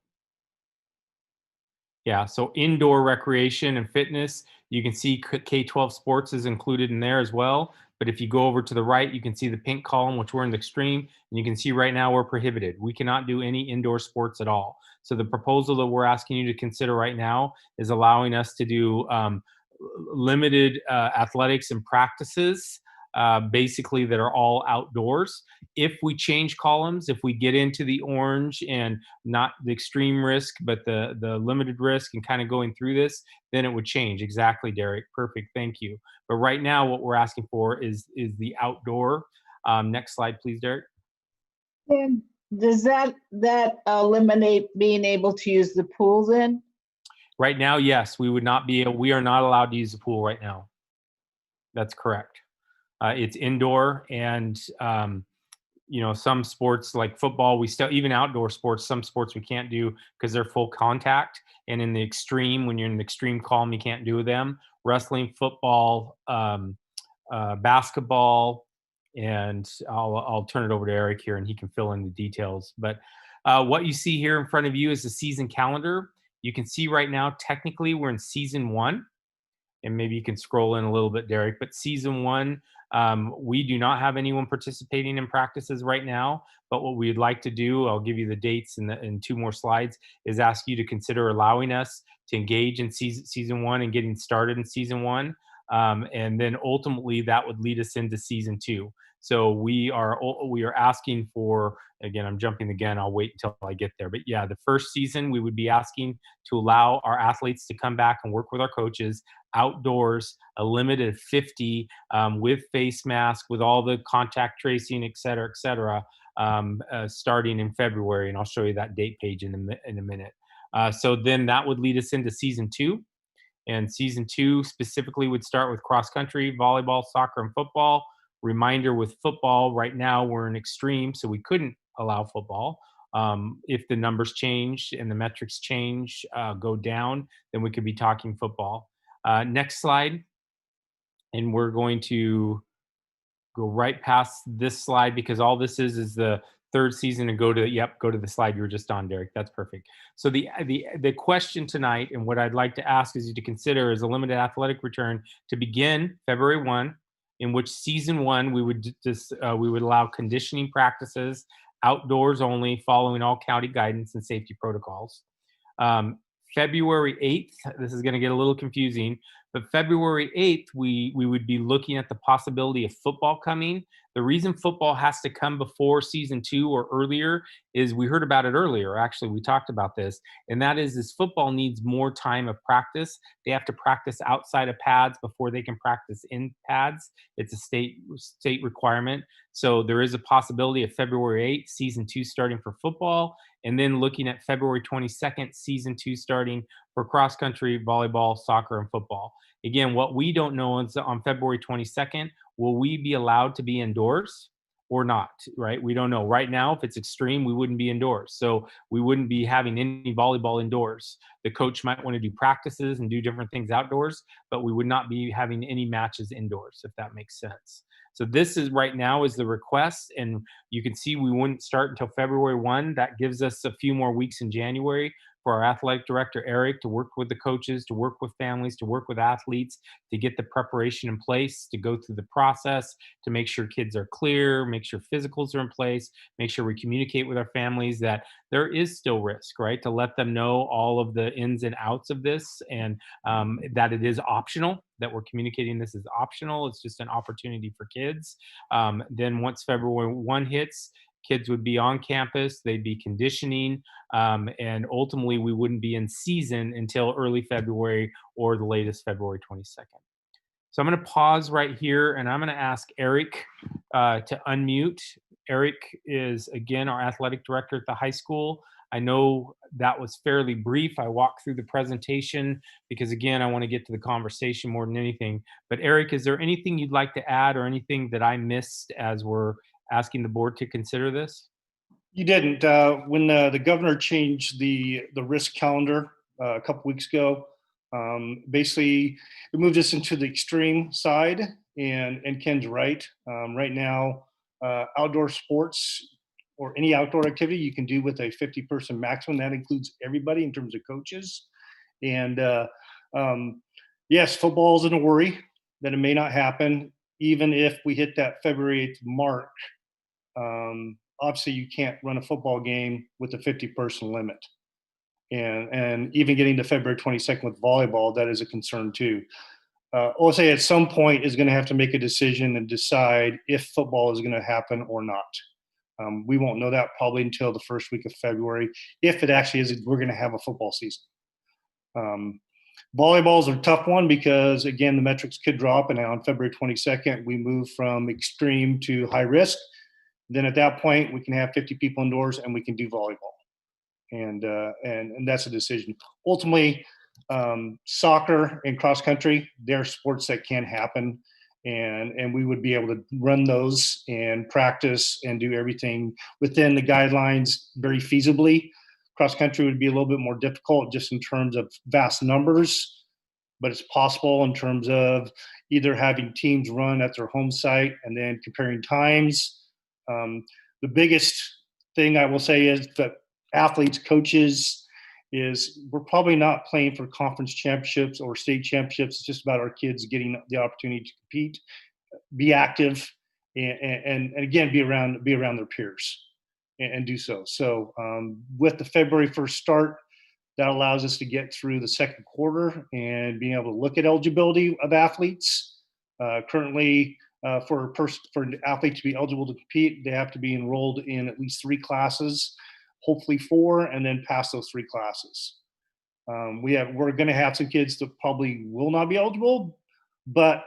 Yeah, so indoor recreation and fitness, you can see K-12 sports is included in there as well. But if you go over to the right, you can see the pink column, which we're in the extreme, and you can see right now we're prohibited. We cannot do any indoor sports at all. So the proposal that we're asking you to consider right now is allowing us to do limited athletics and practices, basically that are all outdoors. If we change columns, if we get into the orange and not the extreme risk, but the limited risk and kind of going through this, then it would change. Exactly, Derek. Perfect. Thank you. But right now, what we're asking for is the outdoor. Next slide, please, Derek. And does that eliminate being able to use the pool then? Right now, yes, we are not allowed to use the pool right now. That's correct. It's indoor, and some sports like football, we still, even outdoor sports, some sports we can't do because they're full contact. And in the extreme, when you're in the extreme column, you can't do them. Wrestling, football, basketball, and I'll turn it over to Eric here, and he can fill in the details. But what you see here in front of you is the season calendar. You can see right now, technically, we're in season 1. And maybe you can scroll in a little bit, Derek, but season 1, we do not have anyone participating in practices right now, but what we'd like to do, I'll give you the dates in 2 more slides, is ask you to consider allowing us to engage in season 1 and getting started in season 1. And then ultimately that would lead us into season 2. So we are asking for, again, I'm jumping again, I'll wait until I get there. But yeah, the first season, we would be asking to allow our athletes to come back and work with our coaches outdoors, a limit of 50 with face mask, with all the contact tracing, et cetera, starting in February. And I'll show you that date page in a minute. So then that would lead us into season 2. And season 2 specifically would start with cross country, volleyball, soccer, and football. Reminder with football, right now we're in extreme, so we couldn't allow football. If the numbers change and the metrics change, go down, then we could be talking football. Next slide. And we're going to go right past this slide because all this is the third season, and go to the slide you were just on, Derek. That's perfect. So the question tonight, and what I'd like to ask is you to consider, is a limited athletic return to begin February 1, in which season 1 we would allow conditioning practices outdoors only, following all county guidance and safety protocols. February 8th, this is going to get a little confusing, but February 8th, we would be looking at the possibility of football coming The reason football has to come before season 2 or earlier is we heard about it earlier. Actually, we talked about this, and that is football needs more time of practice. They have to practice outside of pads before they can practice in pads. It's a state requirement. So there is a possibility of February 8th, season 2 starting for football, and then looking at February 22nd, season 2 starting for cross country, volleyball, soccer, and football. Again, what we don't know is on February 22nd, will we be allowed to be indoors or not, right? We don't know. Right now, if it's extreme, we wouldn't be indoors. So we wouldn't be having any volleyball indoors. The coach might want to do practices and do different things outdoors, but we would not be having any matches indoors, if that makes sense. So this is right now is the request, and you can see we wouldn't start until February 1. That gives us a few more weeks in January for our athletic director, Eric, to work with the coaches, to work with families, to work with athletes, to get the preparation in place, to go through the process, to make sure kids are clear, make sure physicals are in place, make sure we communicate with our families that there is still risk, right? To let them know all of the ins and outs of this, and that it is optional, that we're communicating this is optional. It's just an opportunity for kids. Then once February 1 hits, kids would be on campus, they'd be conditioning, and ultimately we wouldn't be in season until early February or the latest February 22nd. So I'm going to pause right here, and I'm going to ask Eric to unmute. Eric is, again, our athletic director at the high school. I know that was fairly brief. I walked through the presentation because, again, I want to get to the conversation more than anything. But Eric, is there anything you'd like to add or anything that I missed as we're asking the board to consider this? You didn't. When the governor changed the risk calendar a couple weeks ago, basically it moved us into the extreme side, and Ken's right. Right now, outdoor sports or any outdoor activity you can do with a 50-person maximum. That includes everybody in terms of coaches. And yes, football is in a worry that it may not happen, even if we hit that February 8th mark. Obviously, you can't run a football game with a 50-person limit. And even getting to February 22nd with volleyball, that is a concern too. OSA at some point is going to have to make a decision and decide if football is going to happen or not. We won't know that probably until the first week of February, if it actually is, we're going to have a football season. Volleyball is a tough one because, again, the metrics could drop, and on February 22nd, we move from extreme to high risk. Then at that point, we can have 50 people indoors and we can do volleyball. And that's a decision. Ultimately, soccer and cross country, they're sports that can happen. And we would be able to run those and practice and do everything within the guidelines very feasibly. Cross country would be a little bit more difficult just in terms of vast numbers, but it's possible in terms of either having teams run at their home site and then comparing times. The biggest thing I will say is that athletes, coaches, is we're probably not playing for conference championships or state championships. It's just about our kids getting the opportunity to compete, be active, and again, be around their peers and do so. So with the February 1st start, that allows us to get through the second quarter and being able to look at eligibility of athletes. Currently, for an athlete to be eligible to compete, they have to be enrolled in at least 3 classes, hopefully 4, and then pass those 3 classes. We're going to have some kids that probably will not be eligible, but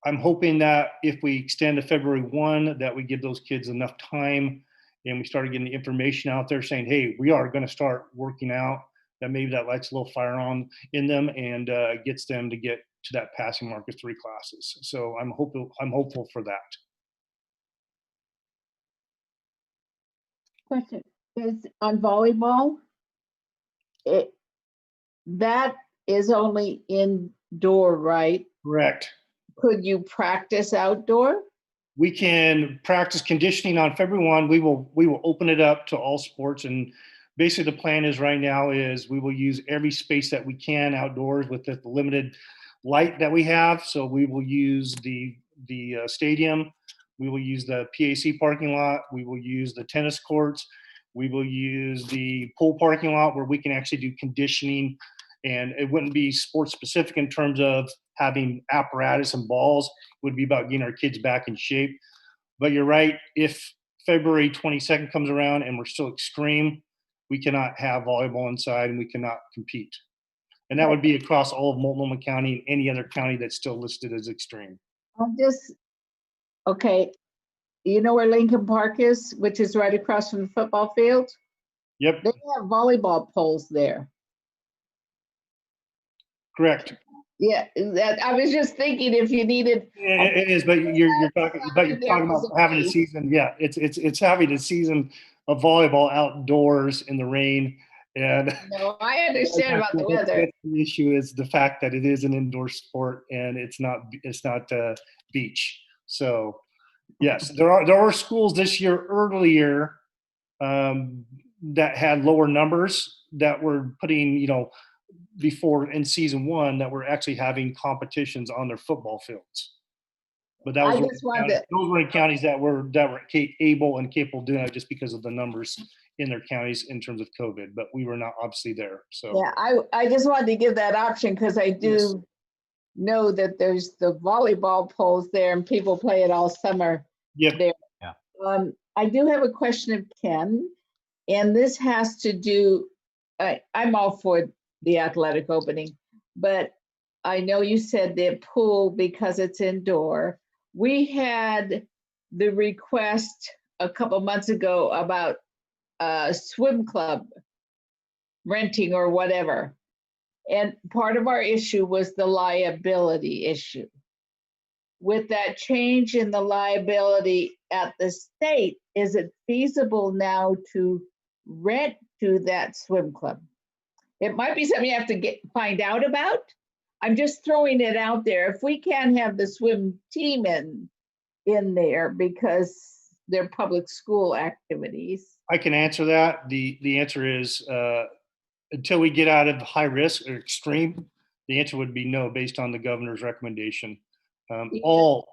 I'm hoping that if we extend to February 1, that we give those kids enough time and we start getting the information out there saying, hey, we are going to start working out, that maybe that lights a little fire on in them and gets them to get to that passing mark of 3 classes. So I'm hopeful for that. Question is on volleyball. That is only indoor, right? Correct. Could you practice outdoor? We can practice conditioning on February 1. We will open it up to all sports, and basically the plan is right now is we will use every space that we can outdoors with the limited light that we have. So we will use the stadium, we will use the PAC parking lot, we will use the tennis courts, we will use the pool parking lot where we can actually do conditioning, and it wouldn't be sports specific in terms of having apparatus and balls. It would be about getting our kids back in shape. But you're right, if February 22nd comes around and we're still extreme, we cannot have volleyball inside and we cannot compete. And that would be across all of Multnomah County and any other county that's still listed as extreme. I'm just, okay, you know where Lincoln Park is, which is right across from the football field? Yep, They have volleyball poles there. correct. Yeah, that, I was just thinking if you needed. Yeah, it is, but you're talking about having a season. Yeah, it's having a season of volleyball outdoors in the rain. And No, I understand about the weather. the issue is the fact that it is an indoor sport and it's not beach. So yes, there were schools this year earlier that had lower numbers that were putting, you know, before in season one that were actually having competitions on their football fields. But that was those were in counties that were able and capable of doing it just because of the numbers in their counties in terms of COVID. But we were not obviously there. So Yeah, I just wanted to give that option because I do know that there's the volleyball poles there and people play it all summer there. Yeah. I do have a question of Ken, and this has to do, I'm all for the athletic opening, but I know you said the pool because it's indoor. We had the request a couple months ago about a swim club renting or whatever. And part of our issue was the liability issue. With that change in the liability at the state, is it feasible now to rent to that swim club? It might be something you have to find out about. I'm just throwing it out there. If we can't have the swim team in there because they're public school activities. I can answer that. The answer is until we get out of high risk or extreme, the answer would be no, based on the governor's recommendation. All,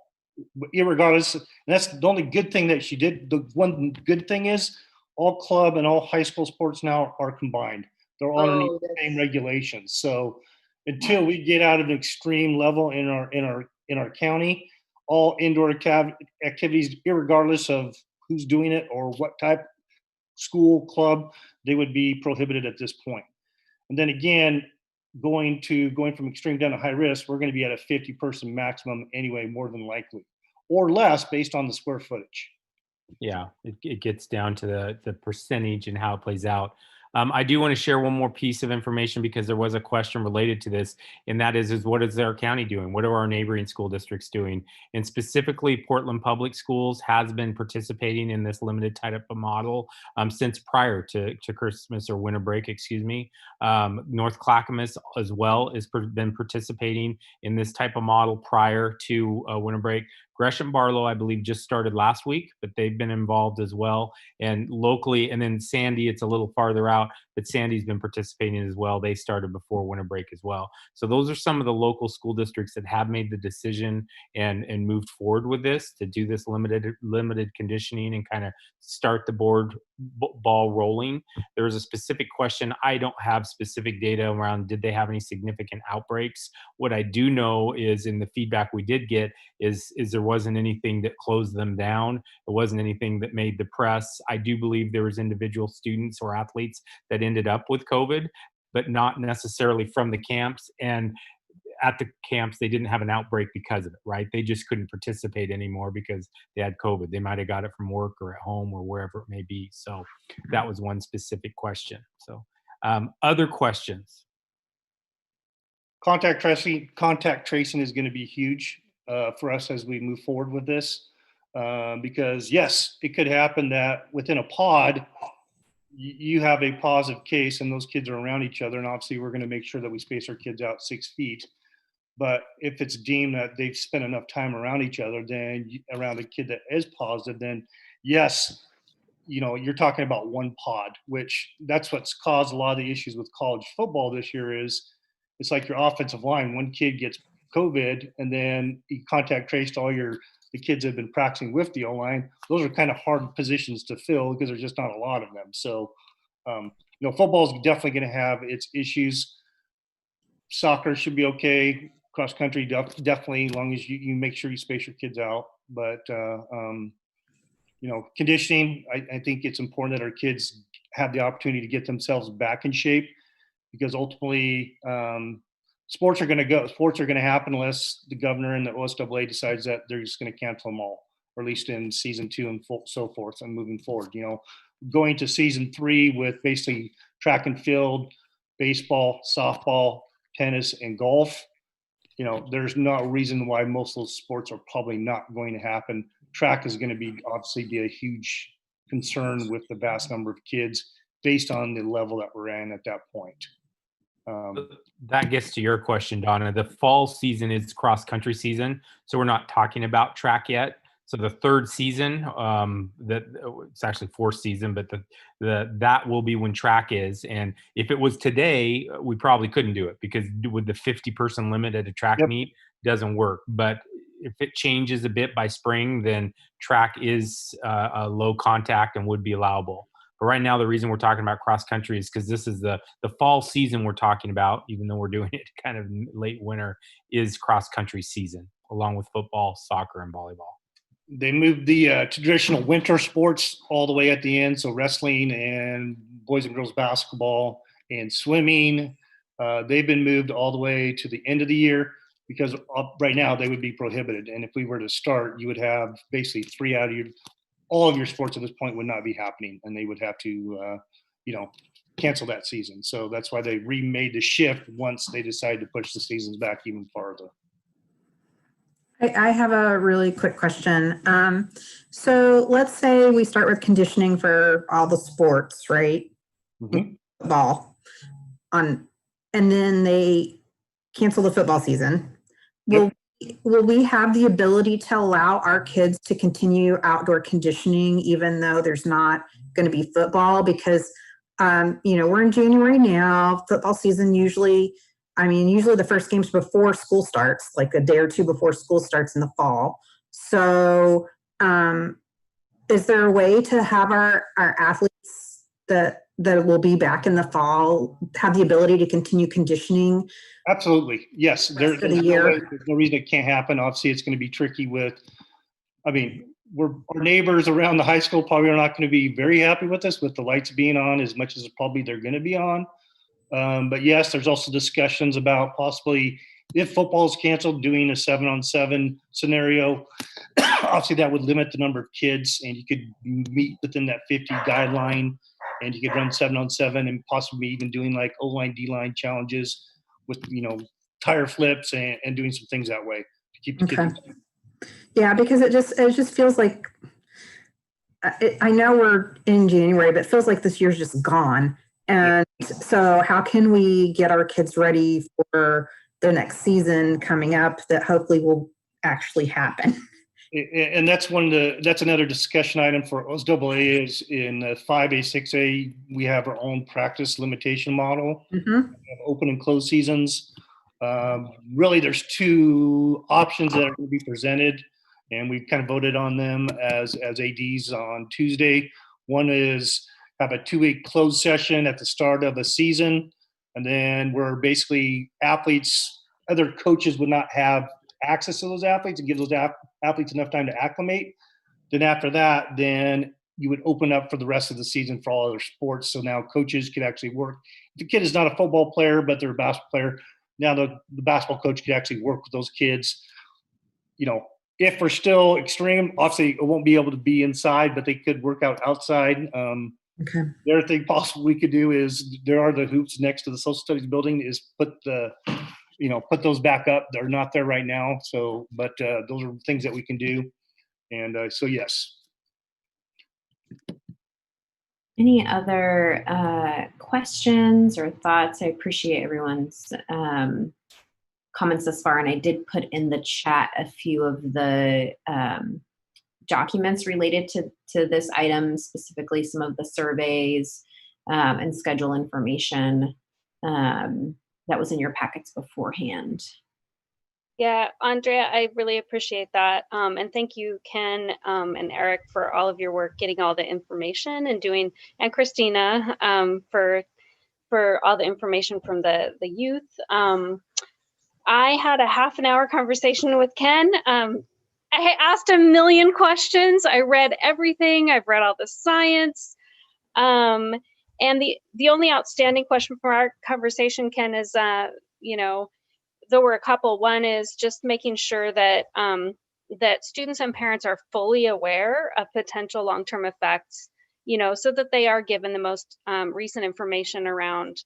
irregardless, and that's the only good thing that she did. The one good thing is all club and all high school sports now are combined. They're all underneath the same regulations. So until we get out of an extreme level in our county, all indoor activities, irregardless of who's doing it or what type school club, they would be prohibited at this point. And then again, going from extreme down to high risk, we're going to be at a 50-person maximum anyway, more than likely, or less based on the square footage. Yeah, it gets down to the percentage and how it plays out. I do want to share one more piece of information because there was a question related to this, and that is what is our county doing? What are our neighboring school districts doing? And specifically, Portland Public Schools has been participating in this limited type of model since prior to Christmas or winter break, excuse me. North Clackamas as well has been participating in this type of model prior to winter break. Gresham Barlow, I believe, just started last week, but they've been involved as well. And locally, and then Sandy, it's a little farther out, but Sandy's been participating as well. They started before winter break as well. So those are some of the local school districts that have made the decision and moved forward with this to do this limited conditioning and kind of start the ball rolling. There was a specific question. I don't have specific data around did they have any significant outbreaks. What I do know is in the feedback we did get is there wasn't anything that closed them down. It wasn't anything that made the press. I do believe there was individual students or athletes that ended up with COVID, but not necessarily from the camps. And at the camps, they didn't have an outbreak because of it, right? They just couldn't participate anymore because they had COVID. They might have got it from work or at home or wherever it may be. So that was one specific question. So other questions? Contact tracing is going to be huge for us as we move forward with this, because yes, it could happen that within a pod, you have a positive case and those kids are around each other. And obviously we're going to make sure that we space our kids out 6 feet. But if it's deemed that they've spent enough time around each other, then around a kid that is positive, then yes, you know, you're talking about one pod, which that's what's caused a lot of the issues with college football this year is it's like your offensive line, one kid gets COVID and then you contact traced all the kids that have been practicing with the O-line. Those are kind of hard positions to fill because there's just not a lot of them. So, you know, football is definitely going to have its issues. Soccer should be okay. Cross country, definitely, as long as you make sure you space your kids out. But Conditioning, I think it's important that our kids have the opportunity to get themselves back in shape, because ultimately sports are going to happen unless the governor and the OSAA decides that they're just going to cancel them all, or at least in season 2 and so forth and moving forward. Going to season 3 with basically track and field, baseball, softball, tennis, and golf, there's no reason why most of those sports are probably not going to happen. Track is going to obviously be a huge concern with the vast number of kids based on the level that we're in at that point. That gets to your question, Donna. The fall season is cross country season, so we're not talking about track yet. So the third season, it's actually fourth season, but that will be when track is. And if it was today, we probably couldn't do it, because with the 50-person limit at a track meet, doesn't work. But if it changes a bit by spring, then track is a low contact and would be allowable. But right now, the reason we're talking about cross country is because this is the fall season we're talking about, even though we're doing it kind of late winter, is cross country season, along with football, soccer, and volleyball. They moved the traditional winter sports all the way at the end. So wrestling and boys and girls basketball and swimming, they've been moved all the way to the end of the year, because right now they would be prohibited. And if we were to start, you would have basically 3 out of all of your sports at this point would not be happening, and they would have to, cancel that season. So that's why they remade the shift once they decided to push the seasons back even farther. I have a really quick question. So let's say we start with conditioning for all the sports, right? Mm-hmm. Football and then they cancel the football season. Yep. Will we have the ability to allow our kids to continue outdoor conditioning even though there's not going to be football? Because, we're in January now. Football season usually the first game's before school starts, like a day or two before school starts in the fall. So is there a way to have our athletes that will be back in the fall have the ability to continue conditioning? Absolutely. Yes. There's no reason it can't happen. Obviously, it's going to be tricky our neighbors around the high school probably are not going to be very happy with us, with the lights being on as much as probably they're going to be on. But yes, there's also discussions about possibly, if football is canceled, doing a 7-on-7 scenario. Obviously, that would limit the number of kids, and you could meet within that 50 guideline, and you could run 7-on-7 and possibly even doing like O-line, D-line challenges with, tire flips and doing some things that way to keep the kids. Yeah, because it just feels like, I know we're in January, but it feels like this year's just gone. And so how can we get our kids ready for the next season coming up that hopefully will actually happen? And that's another discussion item for OSAA is in 5A, 6A, we have our own practice limitation model, open and closed seasons. Really, there's 2 options that are going to be presented, and we've kind of voted on them as ADs on Tuesday. One is have a 2-week closed session at the start of a season, and then where basically other coaches would not have access to those athletes and give those athletes enough time to acclimate. Then after that, then you would open up for the rest of the season for all other sports. So now coaches could actually work. If the kid is not a football player, but they're a basketball player, now the basketball coach could actually work with those kids. If we're still extreme, obviously it won't be able to be inside, but they could work out outside. Okay. The other thing possible we could do is there are the hoops next to the social studies building is put those back up. They're not there right now. So, but those are things that we can do. And so, yes. Any other questions or thoughts? I appreciate everyone's comments thus far. And I did put in the chat a few of the documents related to this item, specifically some of the surveys and schedule information that was in your packets beforehand. Yeah, Andrea, I really appreciate that. And thank you, Ken and Eric, for all of your work getting all the information and Christina for all the information from the youth. I had a half an hour conversation with Ken I asked a million questions. I read everything. I've read all the science. And the only outstanding question for our conversation, Ken, is, you know, there were a couple. One is just making sure that that students and parents are fully aware of potential long-term effects, you know, so that they are given the most recent information around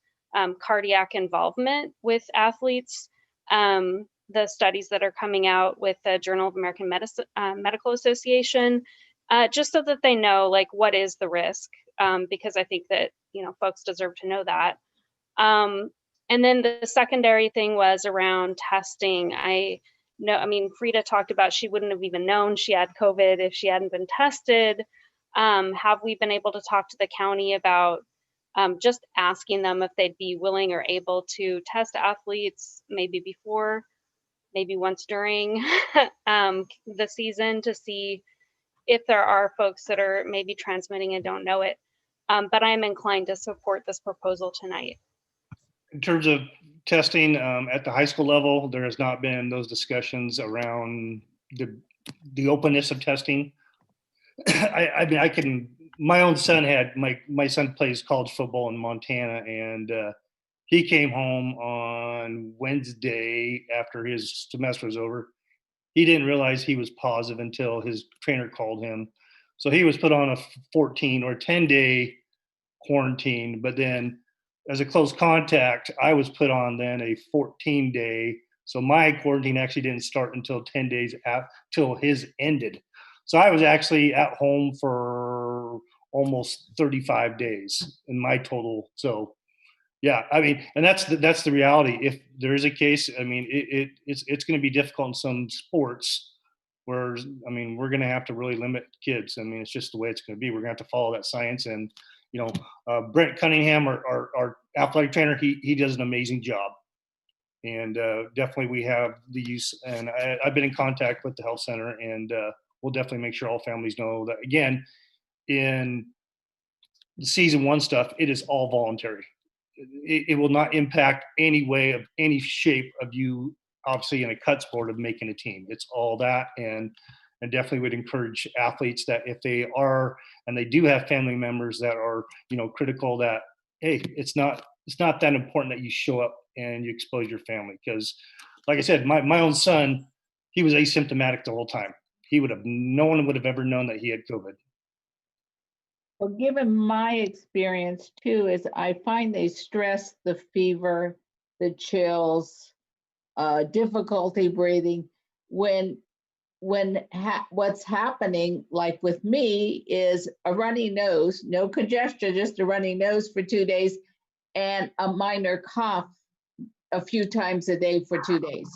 cardiac involvement with athletes. The studies that are coming out with the Journal of American Medicine, Medical Association, just so that they know, like, what is the risk, because I think that, you know, folks deserve to know that. And then the secondary thing was around testing. I mean, Frida talked about she wouldn't have even known she had COVID if she hadn't been tested. Have we been able to talk to the county about just asking them if they'd be willing or able to test athletes, maybe before, maybe once during the season, to see if there are folks that are maybe transmitting and don't know it. But I'm inclined to support this proposal tonight. In terms of testing at the high school level, there has not been those discussions around the openness of testing. I mean, my own son my son plays college football in Montana, and he came home on Wednesday after his semester was over. He didn't realize he was positive until his trainer called him. So he was put on a 14 or 10-day quarantine, but then as a close contact, I was put on then a 14-day. So my quarantine actually didn't start until 10 days till his ended. So I was actually at home for almost 35 days in my total. So yeah, I mean, and that's the reality. If there is a case, I mean, it's going to be difficult in some sports where, I mean, we're going to have to really limit kids. I mean, it's just the way it's going to be. We're going to have to follow that science. And, you know, Brent Cunningham, our athletic trainer, he does an amazing job. And definitely we have the use, and I've been in contact with the health center, and we'll definitely make sure all families know that, again, in the season one stuff, it is all voluntary. It will not impact any way of any shape of you, obviously in a cut sport, of making a team. It's all that, and definitely would encourage athletes that if they are, and they do have family members that are, you know, critical, that, hey, it's not that important that you show up and you expose your family. Because like I said, my own son, he was asymptomatic the whole time. No one would have ever known that he had COVID. Well, given my experience too, is I find they stress the fever, the chills, difficulty breathing. What's happening, like with me, is a runny nose, no congestion, just a runny nose for 2 days, and a minor cough a few times a day for 2 days.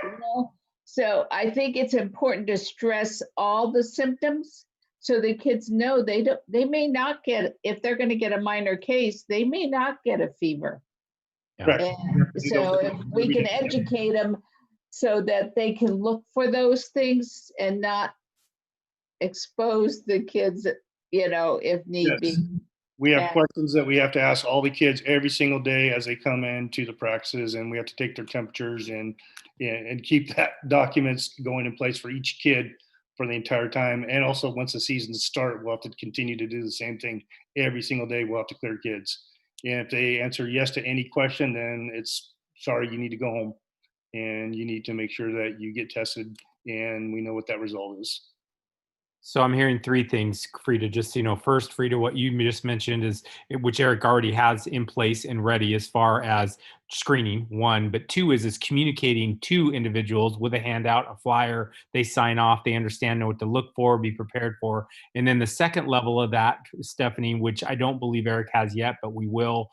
You know? So I think it's important to stress all the symptoms, so the kids know they may not get, if they're going to get a minor case, they may not get a fever. Right. And so if we can educate them so that they can look for those things and not expose the kids, you know, if need be. We have questions that we have to ask all the kids every single day as they come into the practices, and we have to take their temperatures and keep that documents going in place for each kid for the entire time. And also once the seasons start, we'll have to continue to do the same thing every single day. We'll have to clear kids. And if they answer yes to any question, then it's sorry, you need to go home, and you need to make sure that you get tested and we know what that result is. So I'm hearing three things, Frida. Just, you know, first, Frida, what you just mentioned is, which Eric already has in place and ready as far as screening, one, but two is communicating to individuals with a handout, a flyer, they sign off, they understand, know what to look for, be prepared for. And then the second level of that, Stephanie, which I don't believe Eric has yet, but we will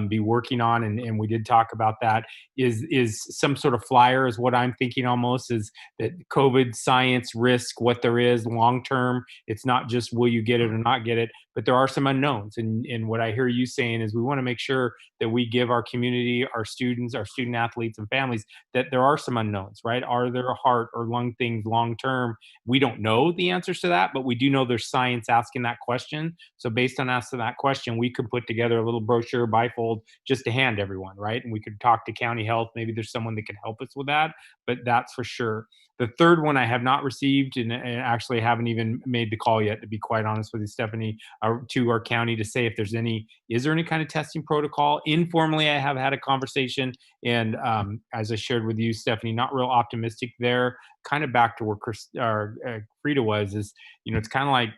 be working on, and we did talk about that, is some sort of flyer is what I'm thinking almost, is that COVID science risk, what there is long-term. It's not just will you get it or not get it, but there are some unknowns. And what I hear you saying is we want to make sure that we give our community, our students, our student athletes and families, that there are some unknowns, right? Are there heart or lung things long-term? We don't know the answers to that, but we do know there's science asking that question. So based on asking that question, we could put together a little brochure bifold just to hand everyone, right? And we could talk to county health. Maybe there's someone that can help us with that, but that's for sure. The third one I have not received, and actually haven't even made the call yet, to be quite honest with you, Stephanie, to our county to say if is there any kind of testing protocol. Informally, I have had a conversation, and as I shared with you, Stephanie, not real optimistic there. Kind of back to where Frida was, is, it's kind of like,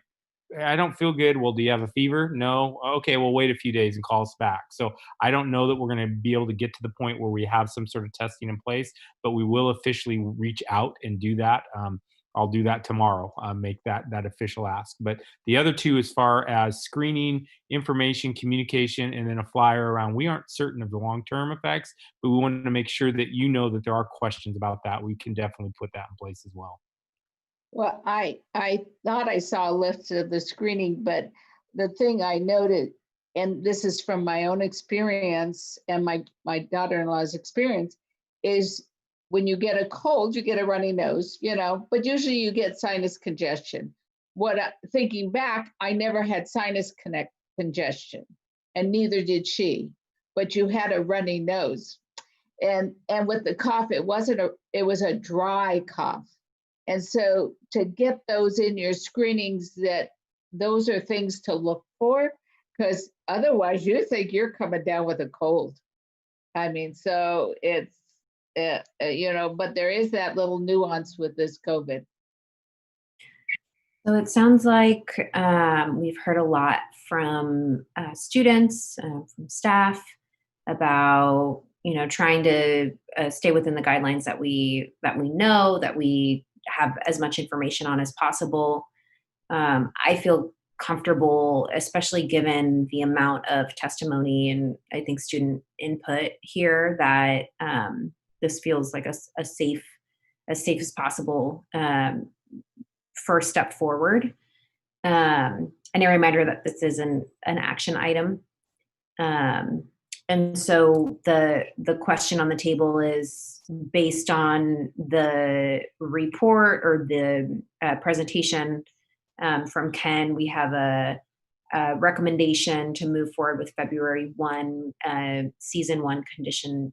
I don't feel good. Well, do you have a fever? No. Okay, well, wait a few days and call us back. So I don't know that we're going to be able to get to the point where we have some sort of testing in place, but we will officially reach out and do that. I'll do that tomorrow, make that official ask. But the other two, as far as screening, information, communication, and then a flyer around, we aren't certain of the long-term effects, but we want to make sure that that there are questions about that. We can definitely put that in place as well. Well, I thought I saw a list of the screening, but the thing I noted, and this is from my own experience and my daughter-in-law's experience, is when you get a cold, you get a runny nose, but usually you get sinus congestion. Thinking back, I never had sinus congestion, and neither did she, but you had a runny nose. And with the cough, it was a dry cough. And so to get those in your screenings, those are things to look for, because otherwise you think you're coming down with a cold. I mean, so it's, but there is that little nuance with this COVID. So it sounds like we've heard a lot from students, from staff, about trying to stay within the guidelines that we know, that we have as much information on as possible. I feel comfortable, especially given the amount of testimony and I think student input here, that this feels like a safe as possible first step forward. And a reminder that this is an action item. And so the question on the table is, based on the report or the presentation from Ken, we have a recommendation to move forward with February 1, season 1 conditioning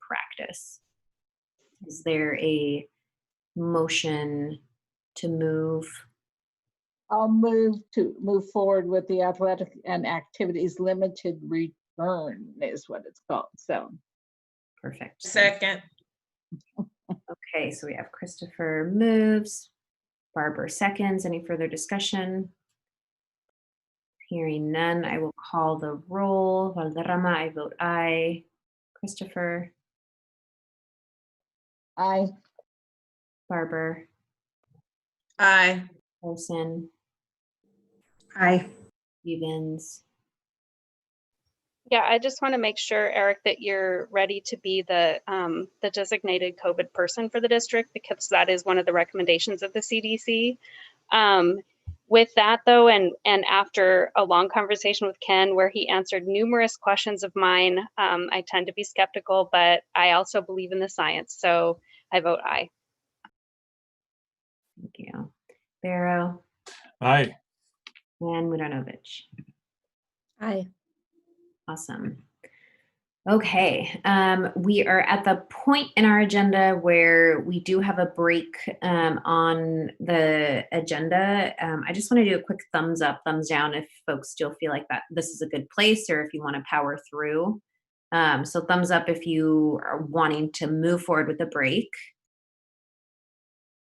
practice. Is there a motion to move? I'll move forward with the athletic and activities limited return is what it's called. So perfect. Second. Okay, so we have Christopher moves, Barbara seconds. Any further discussion? Hearing none, I will call the roll. Valderrama, I vote aye. Christopher? Aye. Barbara? Aye. Olson? Aye. Stevens? Yeah, I just want to make sure, Eric, that you're ready to be the designated COVID person for the district, because that is one of the recommendations of the CDC. With that, though, and after a long conversation with Ken, where he answered numerous questions of mine, I tend to be skeptical, but I also believe in the science, so I vote aye. Thank you. Barrow? Aye. And Mudanovic? Aye. Awesome. Okay, we are at the point in our agenda where we do have a break on the agenda. I just want to do a quick thumbs up, thumbs down if folks still feel like that this is a good place, or if you want to power through. So thumbs up if you are wanting to move forward with the break.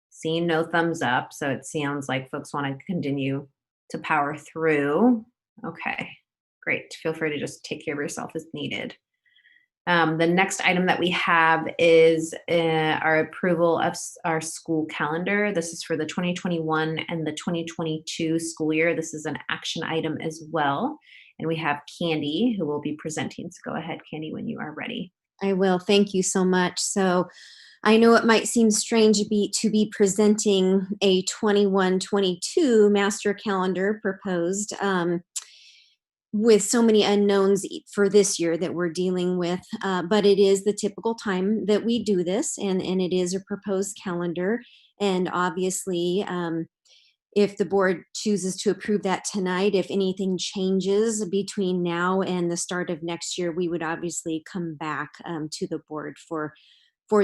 Seeing no thumbs up, so it sounds like folks want to continue to power through. Okay, great. Feel free to just take care of yourself as needed. The next item that we have is our approval of our school calendar. This is for the 2021 and the 2022 school year. This is an action item as well. And we have Candy who will be presenting. So go ahead, Candy, when you are ready. I will. Thank you so much. So I know it might seem strange to be presenting a 21-22 master calendar proposed with so many unknowns for this year that we're dealing with, but it is the typical time that we do this, and it is a proposed calendar. And obviously, if the board chooses to approve that tonight, if anything changes between now and the start of next year, we would obviously come back to the board for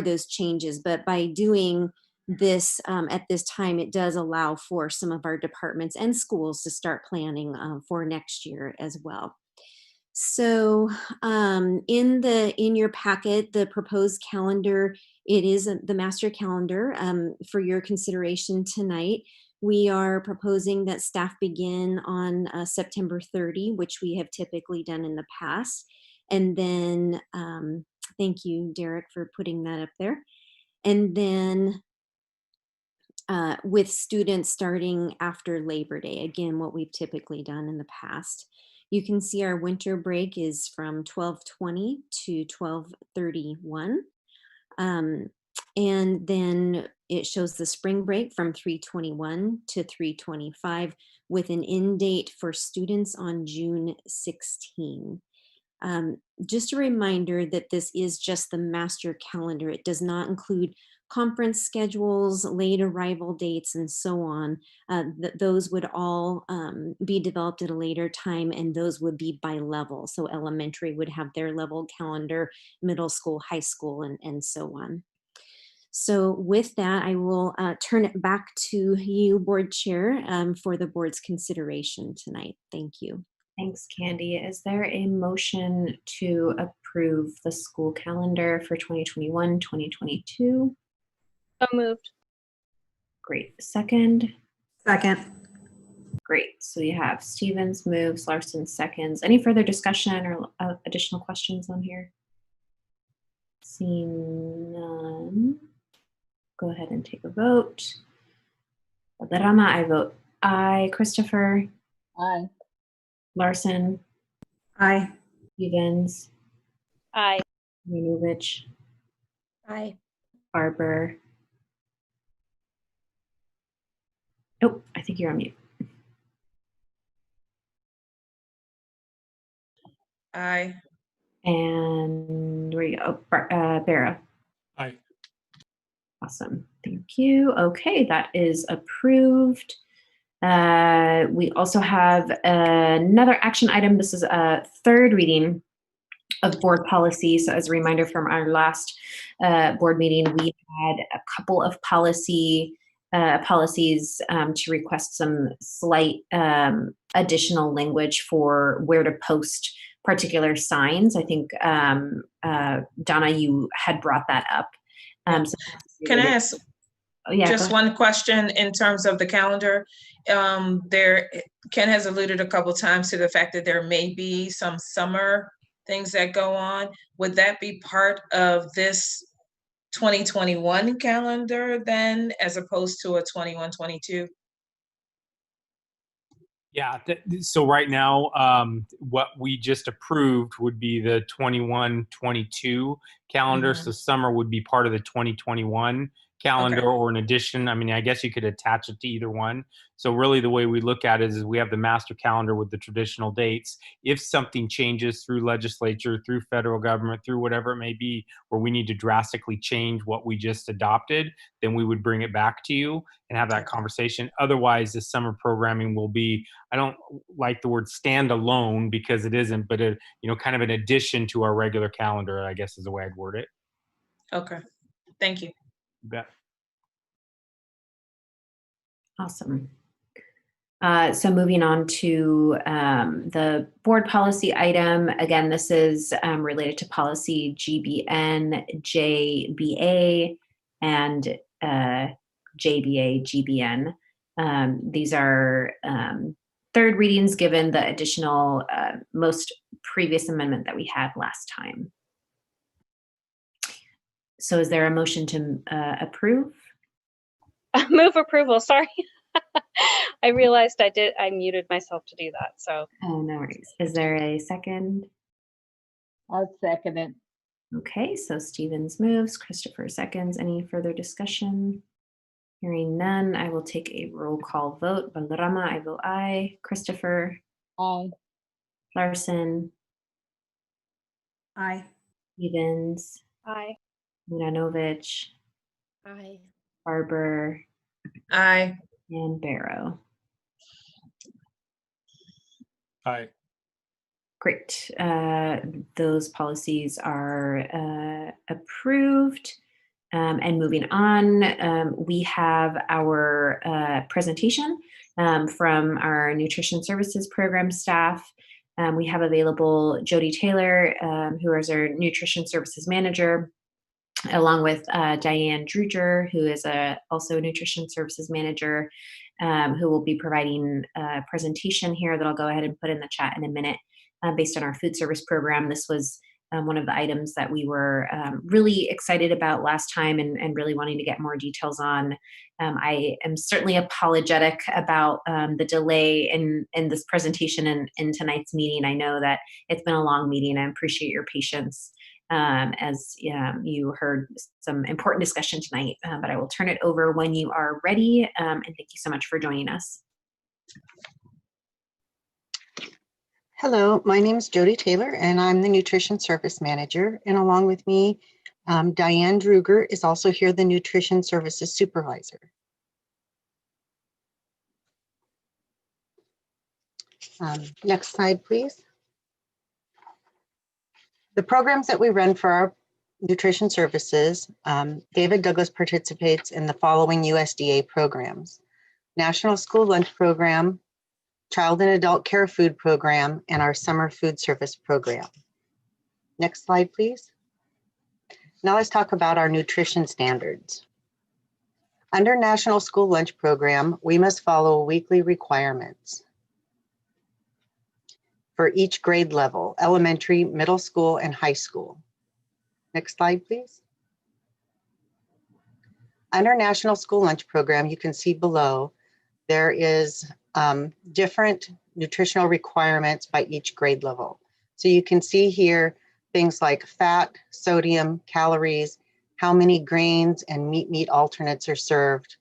those changes. But by doing this at this time, it does allow for some of our departments and schools to start planning for next year as well. So in your packet, the proposed calendar, it is the master calendar for your consideration tonight. We are proposing that staff begin on September 30, which we have typically done in the past. And then, thank you, Derek, for putting that up there. And then with students starting after Labor Day, again, what we've typically done in the past. You can see our winter break is from 12:20 to 12:31. And then it shows the spring break from 3:21 to 3:25 with an end date for students on June 16. Just a reminder that this is just the master calendar. It does not include conference schedules, late arrival dates, and so on. Those would all be developed at a later time, and those would be by level. So elementary would have their level calendar, middle school, high school, and so on. So with that, I will turn it back to you, Board Chair, for the board's consideration tonight. Thank you. Thanks, Candy. Is there a motion to approve the school calendar for 2021, 2022? So moved. Great. Second? Second. Great. So you have Stevens moves, Larson seconds. Any further discussion or additional questions on here? Seeing none. Go ahead and take a vote. Valderrama, I vote aye. Christopher? Aye. Larson? Aye. Stevens? Aye. Ranovich? Aye. Barber? Oh, I think you're on mute. Aye. And where you go? Oh, Barrow. Aye. Awesome. Thank you. Okay, that is approved. We also have another action item. This is a third reading of board policy. So as a reminder from our last board meeting, we had a couple of policies to request some slight additional language for where to post particular signs. I think, Donna, you had brought that up. So Can I ask yeah, just one question in terms of the calendar? Ken has alluded a couple times to the fact that there may be some summer things that go on. Would that be part of this 2021 calendar then, as opposed to a 21-22? Yeah, so right now, what we just approved would be the 21-22 calendar. So summer would be part of the 2021 calendar or an addition. I mean, I guess you could attach it to either one. So really the way we look at it is we have the master calendar with the traditional dates. If something changes through legislature, through federal government, through whatever it may be, where we need to drastically change what we just adopted, then we would bring it back to you and have that conversation. Otherwise, the summer programming will be, I don't like the word standalone because it isn't, but kind of an addition to our regular calendar, I guess is the way I'd word it. Okay, thank you. You bet. Awesome. So moving on to the board policy item. Again, this is related to policy GBN, JBA, and JBA, GBN. These are third readings given the additional most previous amendment that we had last time. So is there a motion to approve? Move approval, sorry. I realized I muted myself to do that, so. Oh, no worries. Is there a second? I'll second it. Okay, so Stevens moves, Christopher seconds. Any further discussion? Hearing none, I will take a roll call vote. Valderrama, I vote aye. Christopher? Aye. Larson? Aye. Stevens? Aye. Ranovich? Aye. Barber? Aye. And Barrow. Aye. Great. Those policies are approved. And moving on, we have our presentation from our nutrition services program staff. We have available Jody Taylor, who is our nutrition services manager, along with Diane Druger, who is also a nutrition services manager, who will be providing a presentation here that I'll go ahead and put in the chat in a minute based on our food service program. This was one of the items that we were really excited about last time and really wanting to get more details on. I am certainly apologetic about the delay in this presentation and in tonight's meeting. I know that it's been a long meeting. I appreciate your patience as you heard some important discussion tonight, but I will turn it over when you are ready. And thank you so much for joining us. Hello, my name is Jody Taylor, and I'm the Nutrition Service Manager. And along with me, Diane Druger is also here, the Nutrition Services Supervisor. Next slide, please. The programs that we run for our nutrition services, David Douglas participates in the following USDA programs: National School Lunch Program, Child and Adult Care Food Program, and our Summer Food Service Program. Next slide, please. Now let's talk about our nutrition standards. Under National School Lunch Program, we must follow weekly requirements for each grade level: elementary, middle school, and high school. Next slide, please. Under National School Lunch Program, you can see below, there is different nutritional requirements by each grade level. So you can see here things like fat, sodium, calories, how many grains and meat alternates are served,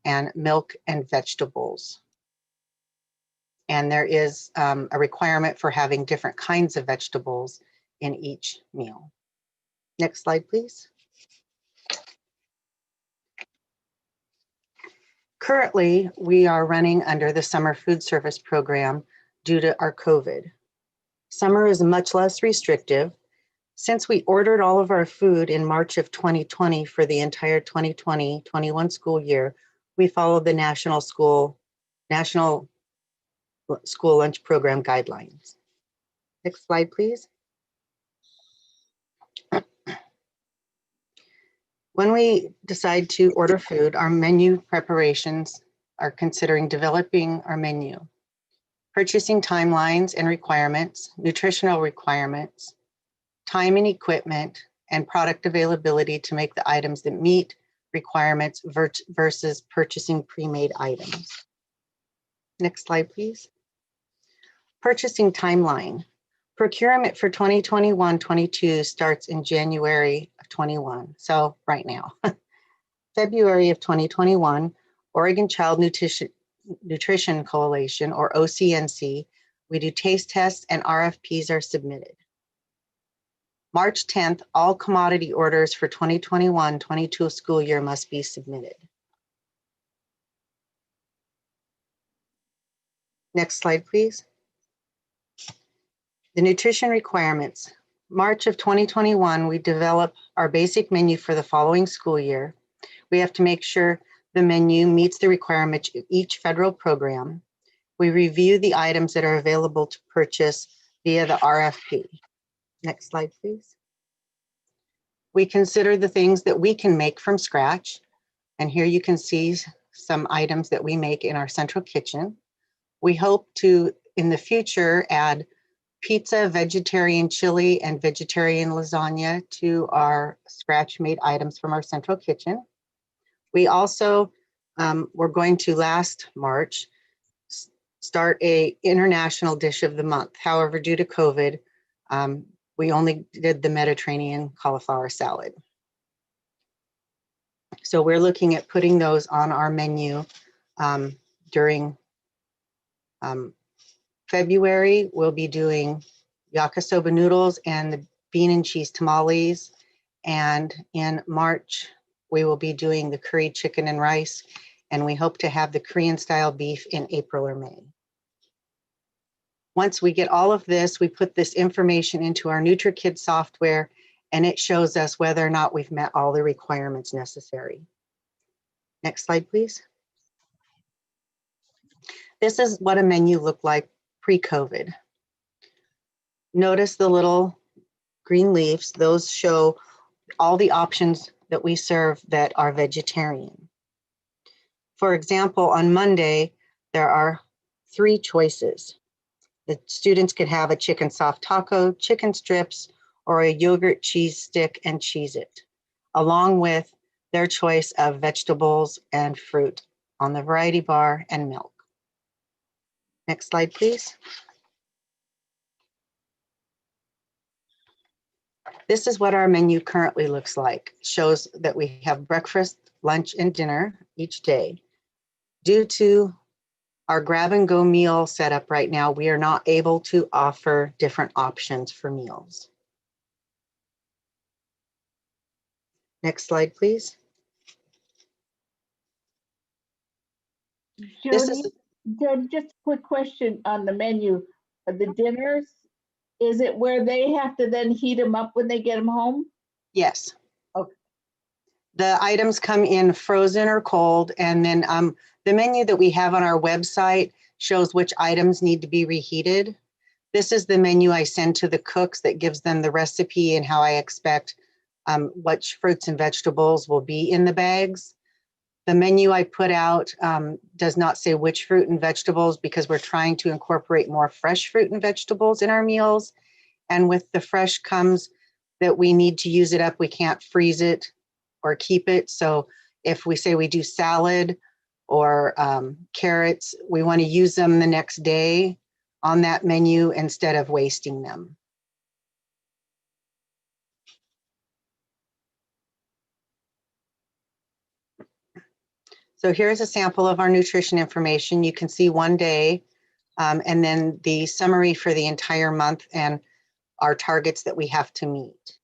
and milk and vegetables. And there is a requirement for having different kinds of vegetables in each meal. Next slide, please. Currently, we are running under the Summer Food Service Program due to our COVID. Summer is much less restrictive. Since we ordered all of our food in March of 2020 for the entire 2020-21 school year, we followed the National School Lunch Program guidelines. Next slide, please. When we decide to order food, our menu preparations are considering developing our menu, purchasing timelines and requirements, nutritional requirements, time and equipment, and product availability to make the items that meet requirements versus purchasing pre-made items. Next slide, please. Purchasing timeline. Procurement for 2021-22 starts in January of 21, so right now. February of 2021, Oregon Child Nutrition Coalition, or OCNC, we do taste tests and RFPs are submitted. March 10th, all commodity orders for 2021-22 school year must be submitted. Next slide, please. The nutrition requirements. March of 2021, we develop our basic menu for the following school year. We have to make sure the menu meets the requirements of each federal program. We review the items that are available to purchase via the RFP. Next slide, please. We consider the things that we can make from scratch. And here you can see some items that we make in our central kitchen. We hope to, in the future, add pizza, vegetarian chili, and vegetarian lasagna to our scratch-made items from our central kitchen. We also, we're going to last March, start a international dish of the month. However, due to COVID, we only did the Mediterranean cauliflower salad. So we're looking at putting those on our menu during February. We'll be doing yakisoba noodles and the bean and cheese tamales. And in March, we will be doing the curry chicken and rice. And we hope to have the Korean style beef in April or May. Once we get all of this, we put this information into our NutriKid software, and it shows us whether or not we've met all the requirements necessary. Next slide, please. This is what a menu looked like pre-COVID. Notice the little green leaves. Those show all the options that we serve that are vegetarian. For example, on Monday, there are 3 choices. The students could have a chicken soft taco, chicken strips, or a yogurt cheese stick and Cheez-It, along with their choice of vegetables and fruit on the variety bar and milk. Next slide, please. This is what our menu currently looks like. It shows that we have breakfast, lunch, and dinner each day. Due to our grab and go meal setup right now, we are not able to offer different options for meals. Next slide, please. This is Jody, just a quick question on the menu. The dinners, is it where they have to then heat them up when they get them home? Yes. Okay. The items come in frozen or cold, and then the menu that we have on our website shows which items need to be reheated. This is the menu I send to the cooks that gives them the recipe and how I expect which fruits and vegetables will be in the bags. The menu I put out does not say which fruit and vegetables because we're trying to incorporate more fresh fruit and vegetables in our meals. And with the fresh comes that we need to use it up, we can't freeze it or keep it. So if we say we do salad or carrots, we want to use them the next day on that menu instead of wasting them. So here's a sample of our nutrition information. You can see one day and then the summary for the entire month and our targets that we have to meet.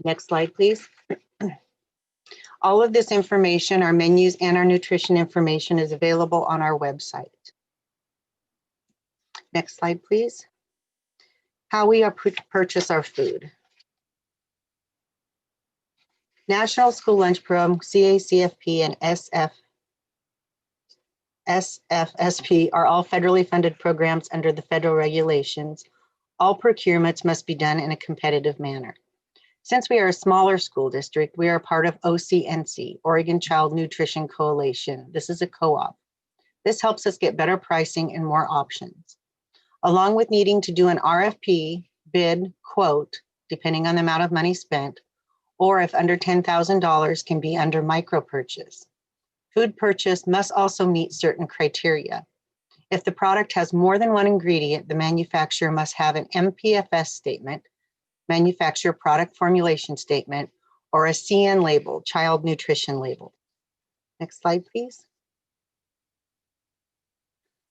Next slide, please. All of this information, our menus and our nutrition information, is available on our website. Next slide, please. How we purchase our food. National School Lunch Program, CACFP, and SFSP are all federally funded programs under the federal regulations. All procurements must be done in a competitive manner. Since we are a smaller school district, we are part of OCNC, Oregon Child Nutrition Coalition. This is a co-op. This helps us get better pricing and more options. Along with needing to do an RFP, bid, quote, depending on the amount of money spent, or if under $10,000 can be under micro purchase. Food purchase must also meet certain criteria. If the product has more than one ingredient, the manufacturer must have an MPFS statement, manufacturer product formulation statement, or a CN label, child nutrition label. Next slide, please.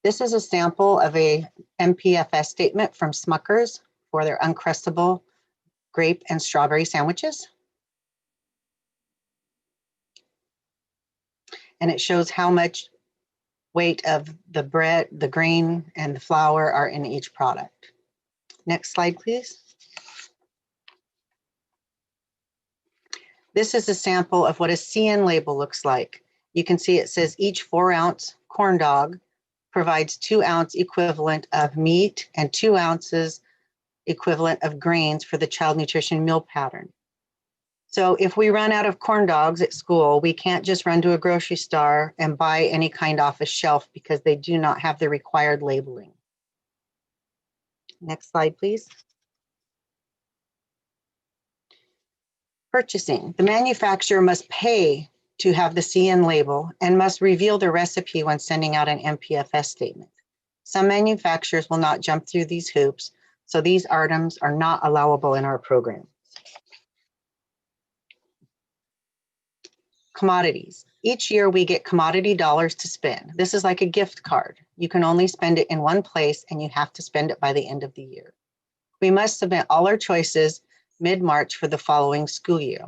This is a sample of a MPFS statement from Smucker's for their Uncrustable grape and strawberry sandwiches. And it shows how much weight of the bread, the grain, and the flour are in each product. Next slide, please. This is a sample of what a CN label looks like. You can see it says each 4-ounce corn dog provides 2-ounce equivalent of meat and 2 ounces equivalent of grains for the child nutrition meal pattern. So if we run out of corn dogs at school, we can't just run to a grocery store and buy any kind off a shelf because they do not have the required labeling. Next slide, please. Purchasing. The manufacturer must pay to have the CN label and must reveal the recipe when sending out an MPFS statement. Some manufacturers will not jump through these hoops, so these items are not allowable in our program. Commodities. Each year we get commodity dollars to spend. This is like a gift card. You can only spend it in one place and you have to spend it by the end of the year. We must submit all our choices mid-March for the following school year.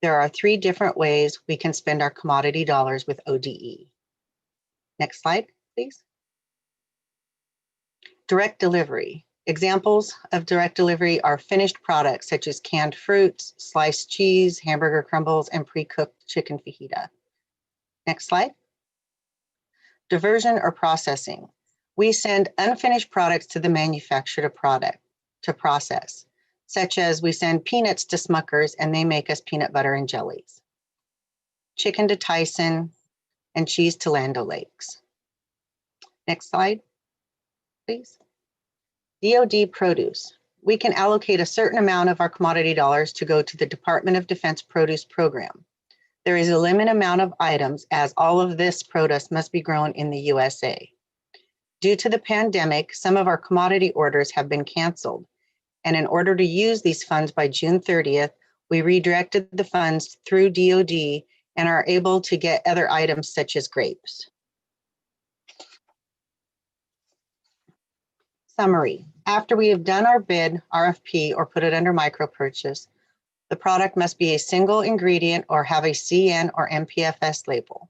There are 3 different ways we can spend our commodity dollars with ODE. Next slide, please. Direct delivery. Examples of direct delivery are finished products such as canned fruits, sliced cheese, hamburger crumbles, and pre-cooked chicken fajita. Next slide. Diversion or processing. We send unfinished products to the manufacturer to process, such as we send peanuts to Smucker's and they make us peanut butter and jellies. Chicken to Tyson and cheese to Land O'Lakes. Next slide, please. DoD produce. We can allocate a certain amount of our commodity dollars to go to the Department of Defense produce program. There is a limited amount of items as all of this produce must be grown in the USA. Due to the pandemic, some of our commodity orders have been canceled. And in order to use these funds by June 30th, we redirected the funds through DoD and are able to get other items such as grapes. Summary. After we have done our bid, RFP, or put it under micro purchase, the product must be a single ingredient or have a CN or MPFS label.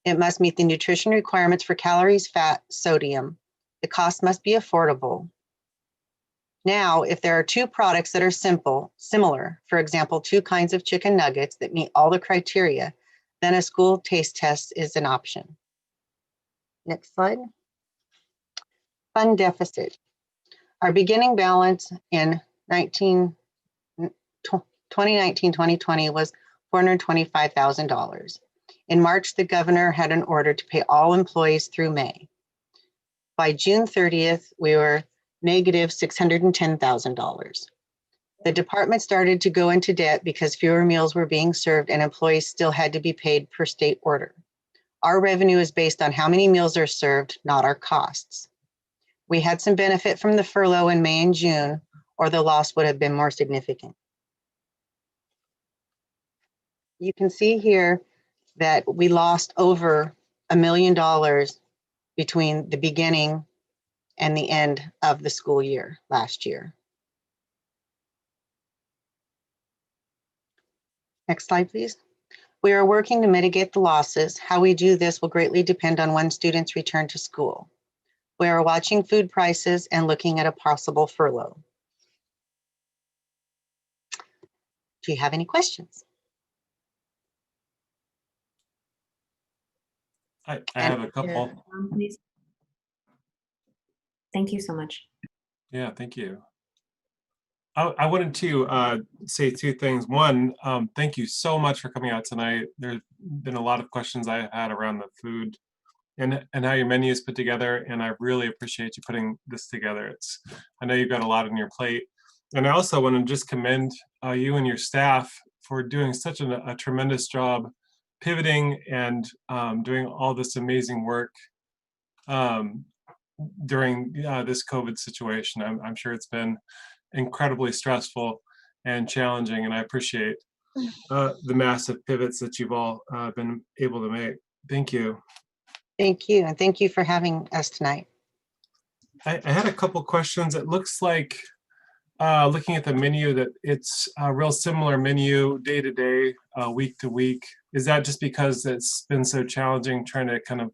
It must meet the nutrition requirements for calories, fat, sodium. The cost must be affordable. Now, if there are two products that are similar, for example, 2 kinds of chicken nuggets that meet all the criteria, then a school taste test is an option. Next slide. Fund deficit. Our beginning balance in 2019-2020 was $425,000. In March, the governor had an order to pay all employees through May. By June 30th, we were negative $610,000. The department started to go into debt because fewer meals were being served and employees still had to be paid per state order. Our revenue is based on how many meals are served, not our costs. We had some benefit from the furlough in May and June, or the loss would have been more significant. You can see here that we lost over $1 million between the beginning and the end of the school year last year. Next slide, please. We are working to mitigate the losses. How we do this will greatly depend on when students return to school. We are watching food prices and looking at a possible furlough. Do you have any questions? I have a couple. Please. Thank you so much. Yeah, thank you. I wanted to say 2 things. One, thank you so much for coming out tonight. There's been a lot of questions I had around the food and how your menu is put together, and I really appreciate you putting this together. I know you've got a lot on your plate. And I also want to just commend you and your staff for doing such a tremendous job pivoting and doing all this amazing work during this COVID situation. I'm sure it's been incredibly stressful and challenging, and I appreciate the massive pivots that you've all been able to make. Thank you. Thank you, and thank you for having us tonight. I had a couple questions. It looks like, looking at the menu, that it's a real similar menu day to day, week to week. Is that just because it's been so challenging trying to kind of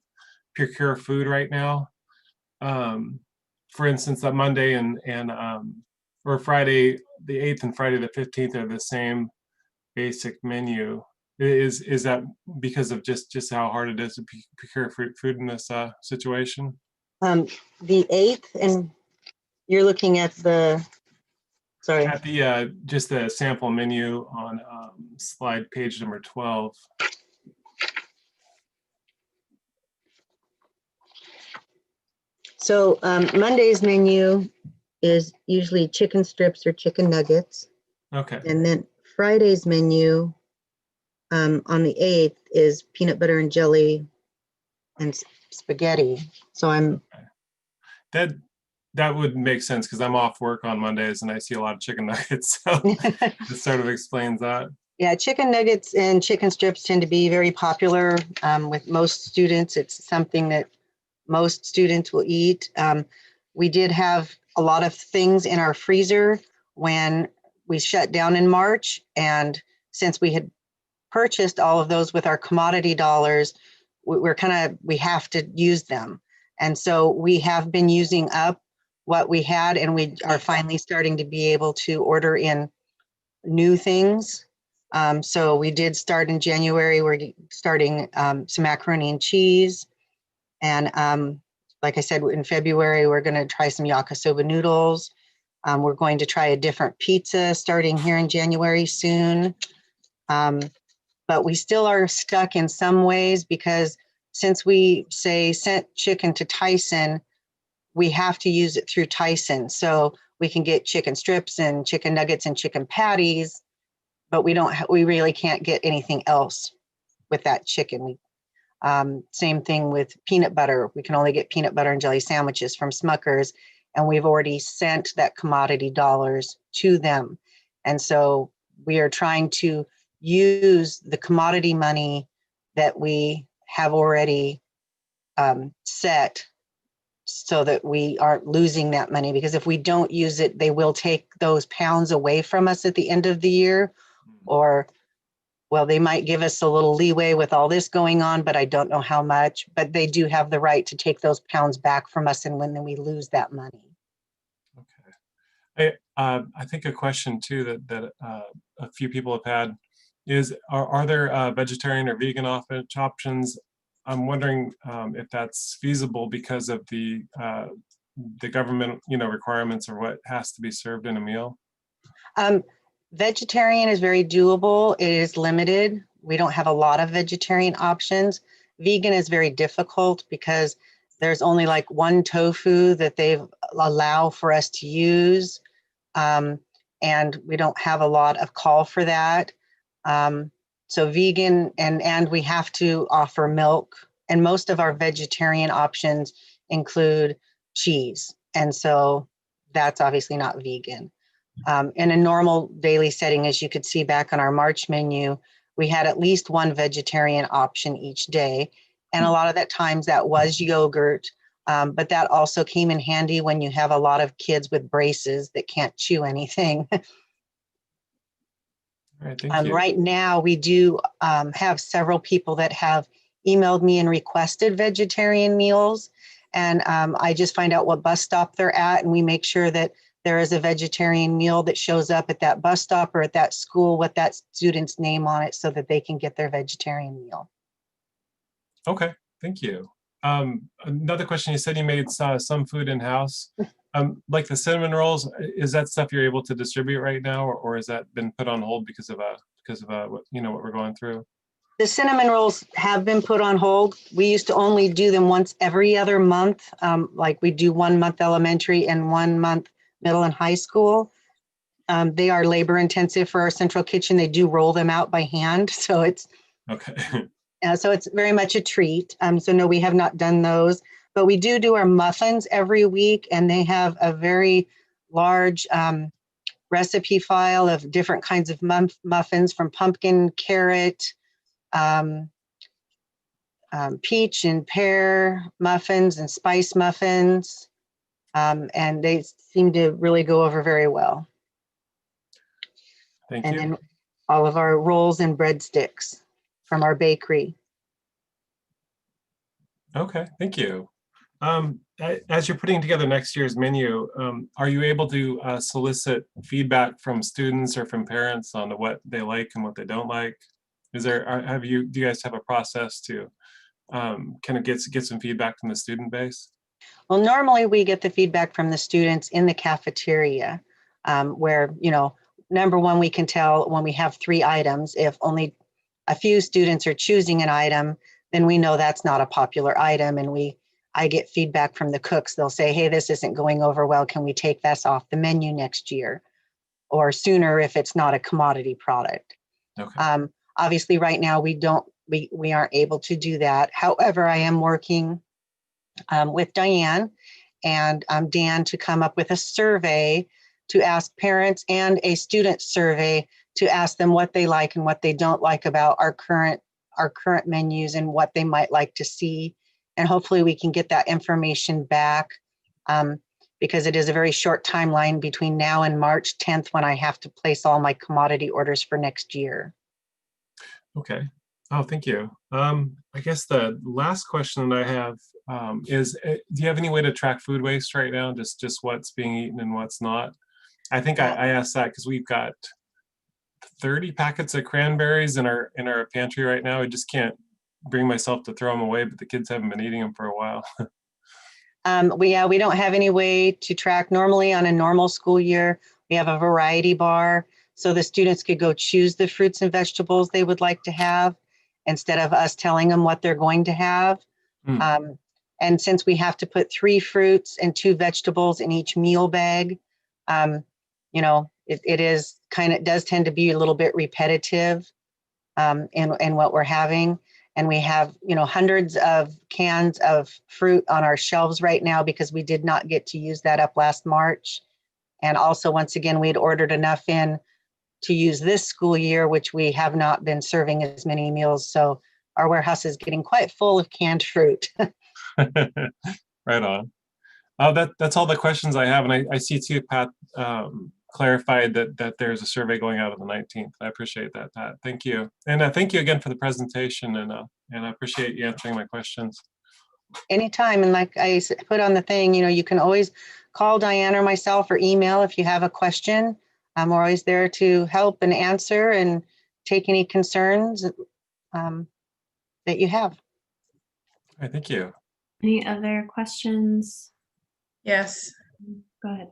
procure food right now? For instance, that Monday or Friday the 8th and Friday the 15th are the same basic menu. Is that because of just how hard it is to procure food in this situation? The 8th, and you're looking at the, sorry. At the just the sample menu on slide page number 12. So Monday's menu is usually chicken strips or chicken nuggets. Okay. And then Friday's menu on the 8th is peanut butter and jelly and spaghetti. So that would make sense because I'm off work on Mondays and I see a lot of chicken nuggets. So this sort of explains that. Yeah, chicken nuggets and chicken strips tend to be very popular with most students. It's something that most students will eat. We did have a lot of things in our freezer when we shut down in March. And since we had purchased all of those with our commodity dollars, we have to use them. And so we have been using up what we had, and we are finally starting to be able to order in new things. So we did start in January. We're starting some macaroni and cheese. And like I said, in February, we're going to try some yakisoba noodles. We're going to try a different pizza starting here in January soon. But we still are stuck in some ways because since we sent chicken to Tyson, we have to use it through Tyson. So we can get chicken strips and chicken nuggets and chicken patties, but we really can't get anything else with that chicken. Same thing with peanut butter. We can only get peanut butter and jelly sandwiches from Smucker's, and we've already sent that commodity dollars to them. And so we are trying to use the commodity money that we have already set so that we aren't losing that money, because if we don't use it, they will take those pounds away from us at the end of the year, or, well, they might give us a little leeway with all this going on, but I don't know how much, but they do have the right to take those pounds back from us and when we lose that money. I think a question too that a few people have had is, are there vegetarian or vegan options? I'm wondering if that's feasible because of the government, requirements or what has to be served in a meal. Vegetarian is very doable. It is limited. We don't have a lot of vegetarian options. Vegan is very difficult because there's only like one tofu that they allow for us to use. And we don't have a lot of call for that. So vegan, and we have to offer milk, and most of our vegetarian options include cheese. And so that's obviously not vegan. In a normal daily setting, as you could see back on our March menu, we had at least one vegetarian option each day. And a lot of that times that was yogurt, but that also came in handy when you have a lot of kids with braces that can't chew anything. All right, thank you. Right now, we do have several people that have emailed me and requested vegetarian meals. And I just find out what bus stop they're at, and we make sure that there is a vegetarian meal that shows up at that bus stop or at that school with that student's name on it so that they can get their vegetarian meal. Okay, thank you. Another question, you said you made some food in-house. Like the cinnamon rolls, is that stuff you're able to distribute right now, or has that been put on hold because of what we're going through? The cinnamon rolls have been put on hold. We used to only do them once every other month. Like we do 1 month elementary and 1 month middle and high school. They are labor intensive for our central kitchen. They do roll them out by hand. So it's okay. So it's very much a treat. So no, we have not done those, but we do our muffins every week, and they have a very large recipe file of different kinds of muffins, from pumpkin, carrot, peach and pear muffins and spice muffins. And they seem to really go over very well. Thank you. And then all of our rolls and breadsticks from our bakery. Okay, thank you. As you're putting together next year's menu, are you able to solicit feedback from students or from parents on what they like and what they don't like? Do you guys have a process to kind of get some feedback from the student base? Well, normally we get the feedback from the students in the cafeteria, where, number one, we can tell when we have 3 items, if only a few students are choosing an item, then we know that's not a popular item. And I get feedback from the cooks. They'll say, hey, this isn't going over well. Can we take this off the menu next year or sooner if it's not a commodity product? Okay. Obviously, right now we aren't able to do that. However, I am working with Diane and Dan to come up with a survey to ask parents, and a student survey to ask them what they like and what they don't like about our current menus and what they might like to see. And hopefully we can get that information back because it is a very short timeline between now and March 10th when I have to place all my commodity orders for next year. Okay. Oh, thank you. I guess the last question that I have is, do you have any way to track food waste right now? Just what's being eaten and what's not? I think I asked that because we've got 30 packets of cranberries in our pantry right now. I just can't bring myself to throw them away, but the kids haven't been eating them for a while. We don't have any way to track. Normally on a normal school year, we have a variety bar, so the students could go choose the fruits and vegetables they would like to have instead of us telling them what they're going to have. And since we have to put 3 fruits and 2 vegetables in each meal bag, you know, it does tend to be a little bit repetitive in what we're having. And we have, you know, hundreds of cans of fruit on our shelves right now because we did not get to use that up last March. And also, once again, we had ordered enough in to use this school year, which we have not been serving as many meals. So our warehouse is getting quite full of canned fruit. Right on. Oh, that's all the questions I have. And I see too, Pat clarified that there's a survey going out on the 19th. I appreciate that, Pat. Thank you. And thank you again for the presentation. And I appreciate you answering my questions. Anytime. And like I put on the thing, you know, you can always call Diane or myself or email if you have a question. We're always there to help and answer and take any concerns that you have. All right, thank you. Any other questions? Yes. Go ahead.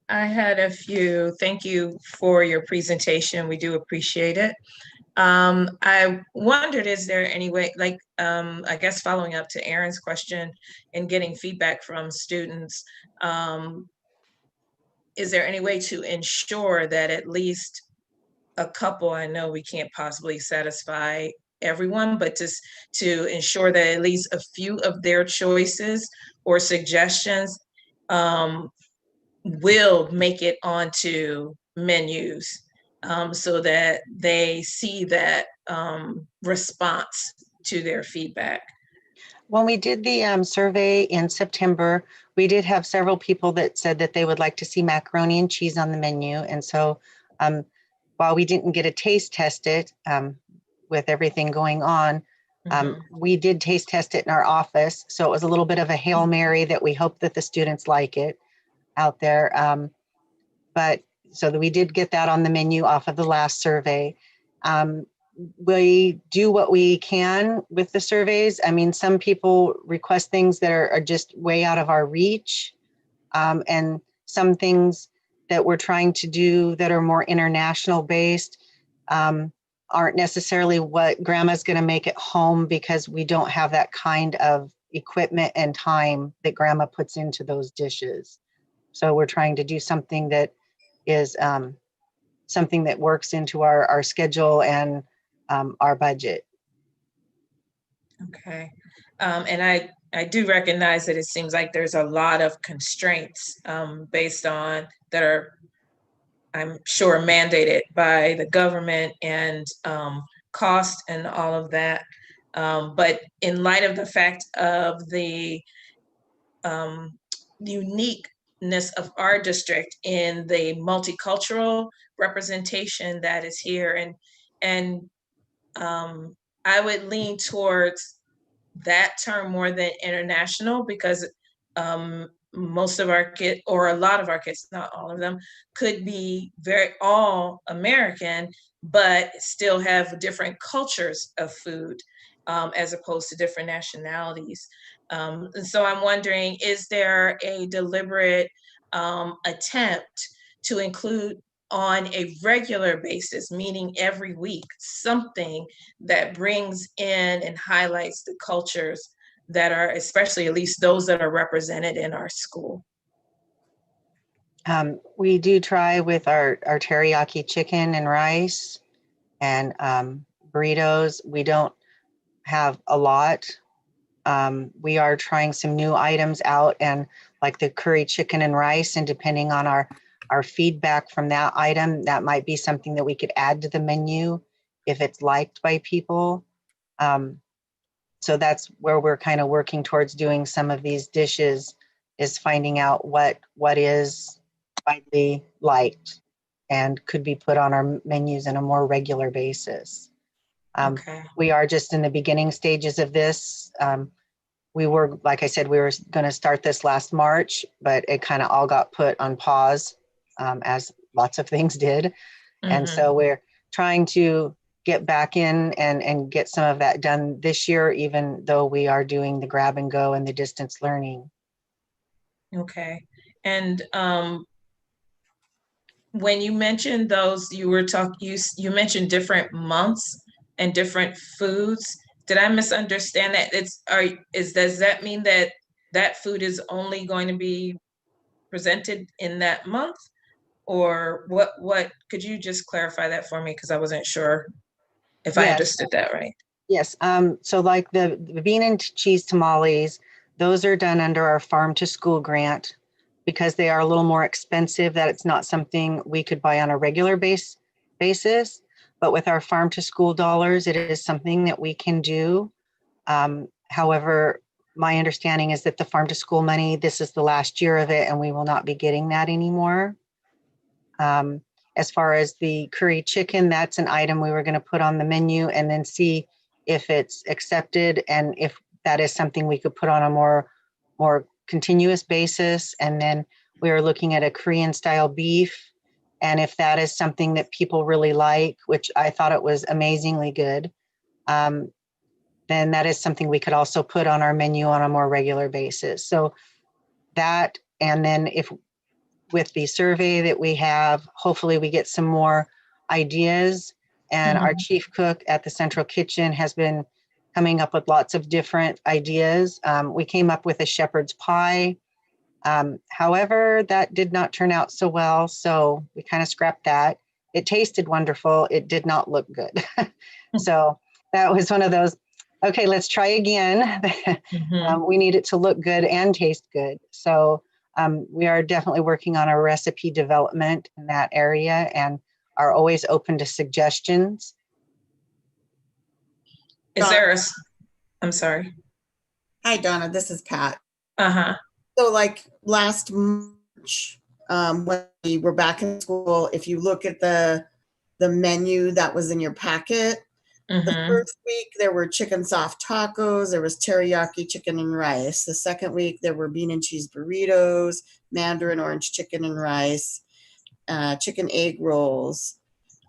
I had a few. Thank you for your presentation. We do appreciate it. I wondered, is there any way, like, I guess following up to Aaron's question and getting feedback from students, is there any way to ensure that at least a couple, I know we can't possibly satisfy everyone, but just to ensure that at least a few of their choices or suggestions will make it onto menus, so that they see that response to their feedback? When we did the survey in September, we did have several people that said that they would like to see macaroni and cheese on the menu. And so while we didn't get a taste test it with everything going on, we did taste test it in our office. So it was a little bit of a Hail Mary that we hope that the students like it out there. But so that we did get that on the menu off of the last survey. We do what we can with the surveys. I mean, some people request things that are just way out of our reach. And some things that we're trying to do that are more international based aren't necessarily what grandma's going to make at home because we don't have that kind of equipment and time that grandma puts into those dishes. So we're trying to do something that is something that works into our schedule and our budget. Okay. And I do recognize that it seems like there's a lot of constraints based on that are, I'm sure, mandated by the government and cost and all of that. But in light of the fact of the uniqueness of our district in the multicultural representation that is here, and I would lean towards that term more than international because most of our kids, or a lot of our kids, not all of them, could be all American, but still have different cultures of food as opposed to different nationalities. And so I'm wondering, is there a deliberate attempt to include on a regular basis, meaning every week, something that brings in and highlights the cultures that are, especially at least those that are represented in our school? We do try with our teriyaki chicken and rice and burritos. We don't have a lot. We are trying some new items out, and like the curry chicken and rice, and depending on our feedback from that item, that might be something that we could add to the menu if it's liked by people. So that's where we're kind of working towards doing some of these dishes, is finding out what is widely liked and could be put on our menus on a more regular basis. Okay. We are just in the beginning stages of this. We were, like I said, we were going to start this last March, but it kind of all got put on pause, as lots of things did. And so we're trying to get back in and get some of that done this year, even though we are doing the grab and go and the distance learning. Okay. And when you mentioned those, you were talking, you mentioned different months and different foods. Did I misunderstand that? Does that mean that that food is only going to be presented in that month? Or what, could you just clarify that for me? Because I wasn't sure if I Yes. understood that right. Yes. So like the bean and cheese tamales, those are done under our farm to school grant because they are a little more expensive, that it's not something we could buy on a regular basis. But with our farm to school dollars, it is something that we can do. However, my understanding is that the farm to school money, this is the last year of it and we will not be getting that anymore. As far as the curry chicken, that's an item we were going to put on the menu and then see if it's accepted and if that is something we could put on a more continuous basis. And then we are looking at a Korean style beef. And if that is something that people really like, which I thought it was amazingly good, then that is something we could also put on our menu on a more regular basis. So that, and then if with the survey that we have, hopefully we get some more ideas. And our chief cook at the Central Kitchen has been coming up with lots of different ideas. We came up with a shepherd's pie. However, that did not turn out so well. So we kind of scrapped that. It tasted wonderful. It did not look good. So that was one of those, okay, let's try again. We need it to look good and taste good. So we are definitely working on a recipe development in that area and are always open to suggestions. Is there I'm sorry. Hi, Donna, this is Pat. Uh-huh. So like last March, when we were back in school, if you look at the menu that was in your packet, the first week there were chicken soft tacos, there was teriyaki chicken and rice. The second week there were bean and cheese burritos, mandarin orange chicken and rice, chicken egg rolls,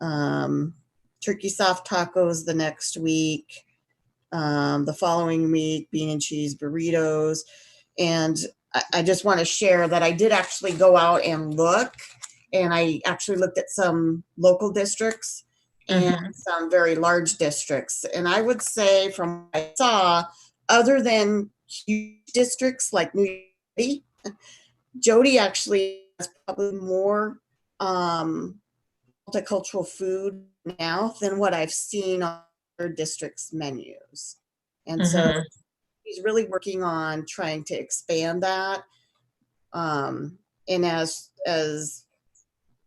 turkey soft tacos the next week, the following week bean and cheese burritos. And I just want to share that I did actually go out and look, and I actually looked at some local districts and some very large districts. And I would say from what I saw, other than huge districts like New York City, Jody actually has probably more multicultural food now than what I've seen on other districts' menus. And so he's really working on trying to expand that. And as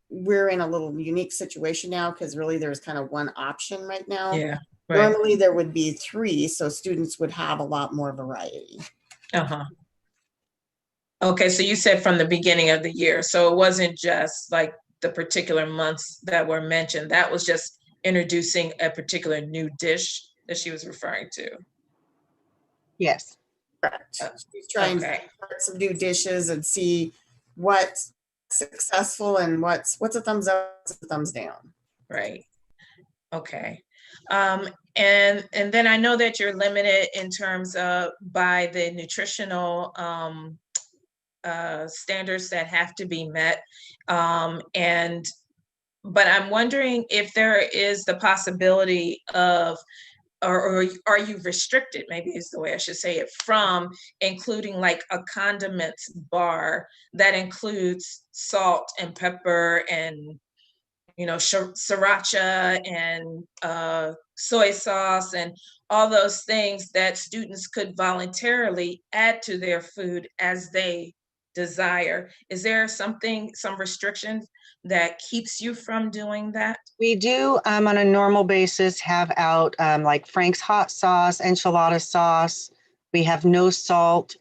we're in a little unique situation now, because really there's kind of one option right now. Yeah. Right. Normally there would be 3, so students would have a lot more variety. Okay, so you said from the beginning of the year, so it wasn't just like the particular months that were mentioned. That was just introducing a particular new dish that she was referring to. Yes. Correct. She's trying to start some new dishes and see what's successful and what's a thumbs up, what's a thumbs down. Right. Okay. And then I know that you're limited in terms of by the nutritional standards that have to be met. But I'm wondering if there is the possibility of, or are you restricted, maybe is the way I should say it, from including like a condiments bar that includes salt and pepper and, you know, sriracha and soy sauce and all those things that students could voluntarily add to their food as they desire? Is there some restrictions that keeps you from doing that? We do on a normal basis have out like Frank's hot sauce, enchilada sauce. We have no salt,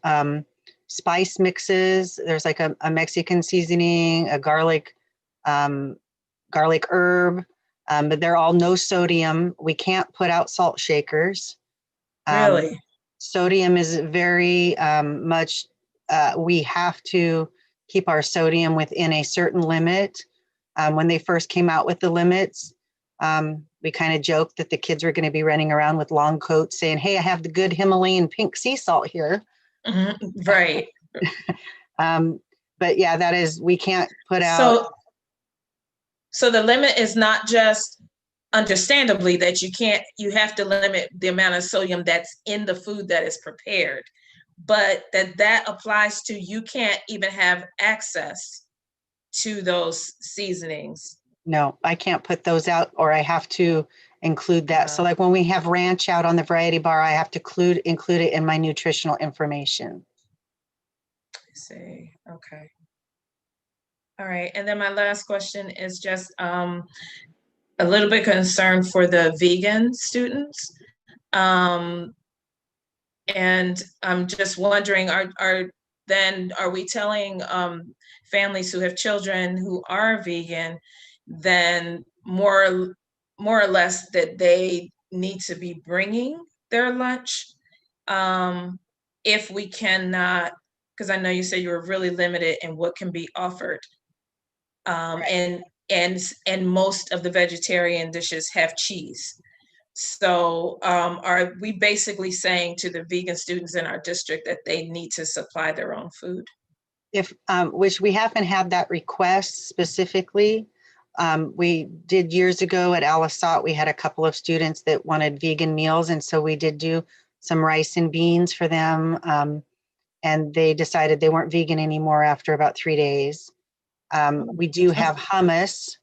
spice mixes. There's like a Mexican seasoning, a garlic herb. But they're all no sodium. We can't put out salt shakers. Really? Sodium is very much, we have to keep our sodium within a certain limit. When they first came out with the limits, we kind of joked that the kids were going to be running around with long coats saying, hey, I have the good Himalayan pink sea salt here. Right. But yeah, that is, we can't put out. So the limit is not just understandably that you have to limit the amount of sodium that's in the food that is prepared, but that applies to, you can't even have access to those seasonings. No, I can't put those out, or I have to include that. So like when we have ranch out on the variety bar, I have to include it in my nutritional information. I see. Okay. All right. And then my last question is just a little bit concerned for the vegan students. And I'm just wondering, are we telling families who have children who are vegan then more or less that they need to be bringing their lunch if we cannot, because I know you said you were really limited in what can be offered, and most of the vegetarian dishes have cheese. So are we basically saying to the vegan students in our district that they need to supply their own food? If which we haven't had that request specifically. We did years ago at Alisat, we had a couple of students that wanted vegan meals. And so we did do some rice and beans for them. And they decided they weren't vegan anymore after about 3 days. We do have hummus.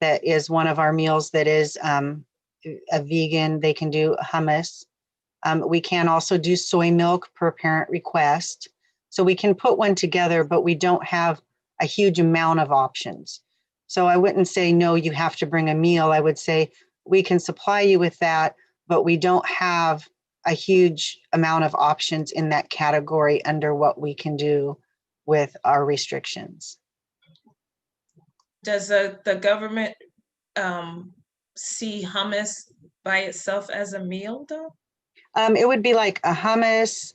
That is one of our meals that is a vegan. They can do hummus. We can also do soy milk per parent request. So we can put one together, but we don't have a huge amount of options. So I wouldn't say, no, you have to bring a meal. I would say we can supply you with that, but we don't have a huge amount of options in that category under what we can do with our restrictions. Does the government see hummus by itself as a meal though? It would be like a hummus,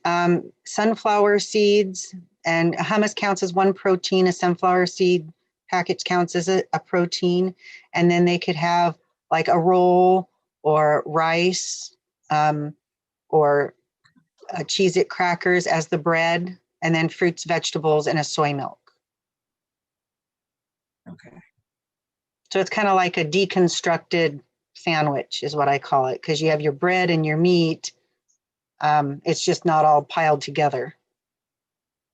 sunflower seeds, and hummus counts as one protein. A sunflower seed package counts as a protein. And then they could have like a roll or rice or Cheez-It crackers as the bread, and then fruits, vegetables, and a soy milk. Okay. So it's kind of like a deconstructed sandwich is what I call it, because you have your bread and your meat. It's just not all piled together.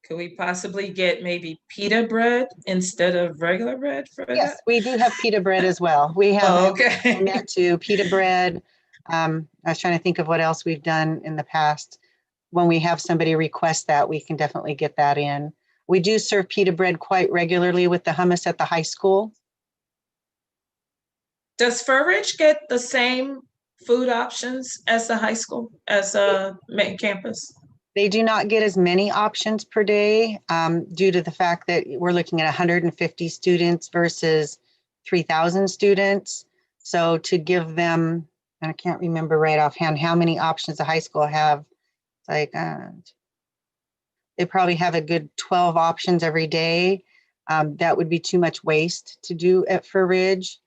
Could we possibly get maybe pita bread instead of regular bread for that? Yes, we do have pita bread as well. We have that too, pita bread. I was trying to think of what else we've done in the past. When we have somebody request that, we can definitely get that in. We do serve pita bread quite regularly with the hummus at the high school. Does Fur Ridge get the same food options as the high school, as a main campus? They do not get as many options per day due to the fact that we're looking at 150 students versus 3,000 students. So to give them, and I can't remember right offhand how many options the high school have. It's like, they probably have a good 12 options every day. That would be too much waste to do at Fur Ridge.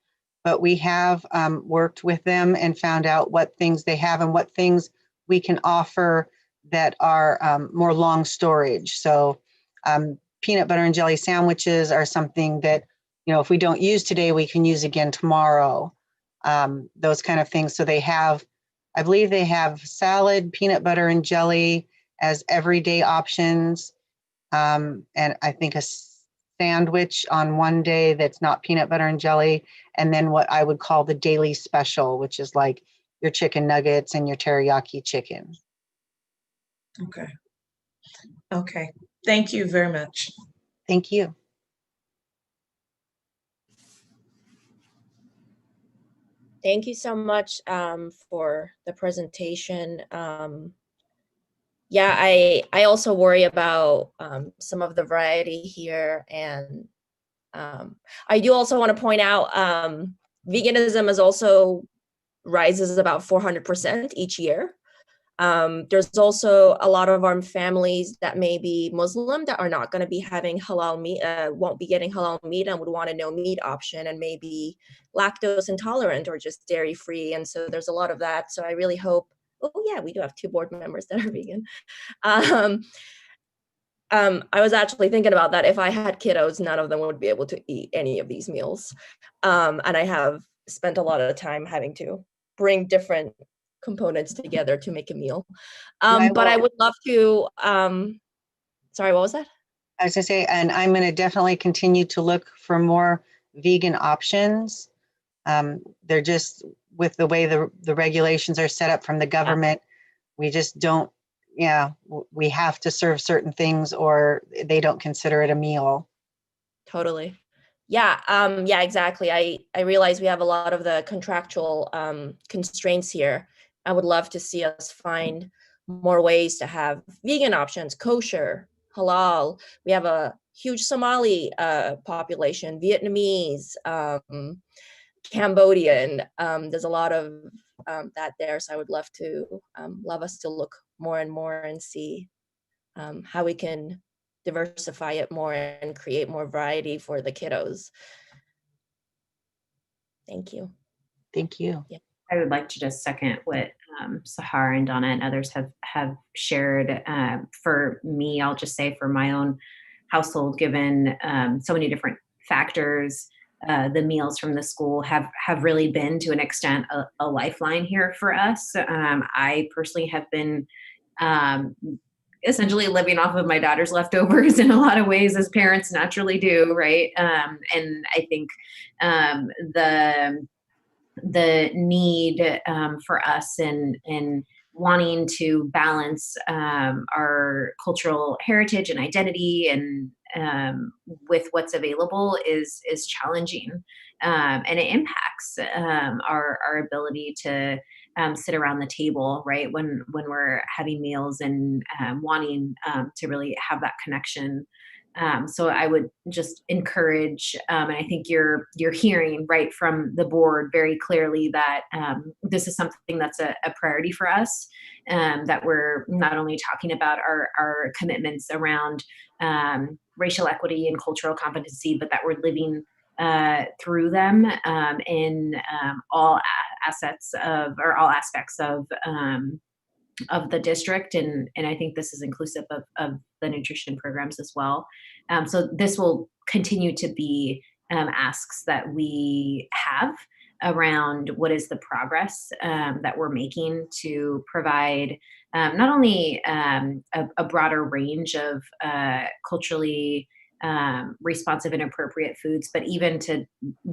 But we have worked with them and found out what things they have and what things we can offer that are more long storage. So peanut butter and jelly sandwiches are something that, you know, if we don't use today, we can use again tomorrow. Those kind of things. So they have, I believe they have salad, peanut butter and jelly as everyday options. And I think a sandwich on one day that's not peanut butter and jelly. And then what I would call the daily special, which is like your chicken nuggets and your teriyaki chicken. Okay. Okay. Thank you very much. Thank you. Thank you so much for the presentation. Yeah, I also worry about some of the variety here. And I do also want to point out Veganism is also rises about 400% each year. There's also a lot of our families that may be Muslim that are not going to be having halal meat, won't be getting halal meat and would want a no meat option, and maybe lactose intolerant or just dairy free. And so there's a lot of that. So I really hope, oh yeah, we do have 2 board members that are vegan. I was actually thinking about that. If I had kiddos, none of them would be able to eat any of these meals. And I have spent a lot of time having to bring different components together to make a meal. But I would love to, sorry, what was that? I was gonna say, and I'm gonna definitely continue to look for more vegan options. They're just, with the way the regulations are set up from the government, we just don't, we have to serve certain things or they don't consider it a meal. Totally. Yeah, exactly. I realize we have a lot of the contractual constraints here. I would love to see us find more ways to have vegan options, kosher, halal. We have a huge Somali population, Vietnamese, Cambodian. There's a lot of that there. So I would love us to look more and more and see how we can diversify it more and create more variety for the kiddos. Thank you. Thank you. Yeah. I would like to just second what Sahar and Donna and others have shared. For me, I'll just say for my own household, given so many different factors, the meals from the school have really been, to an extent, a lifeline here for us. I personally have been essentially living off of my daughter's leftovers in a lot of ways, as parents naturally do, right? And I think the need for us in wanting to balance our cultural heritage and identity and with what's available is challenging, and it impacts our ability to sit around the table, right, when we're having meals and wanting to really have that connection. So I would just encourage, and I think you're hearing right from the board very clearly that this is something that's a priority for us, that we're not only talking about our commitments around racial equity and cultural competency, but that we're living through them in all aspects of the district, and I think this is inclusive of the nutrition programs as well. So this will continue to be asks that we have around what is the progress that we're making to provide not only a broader range of culturally responsive and appropriate foods, but even to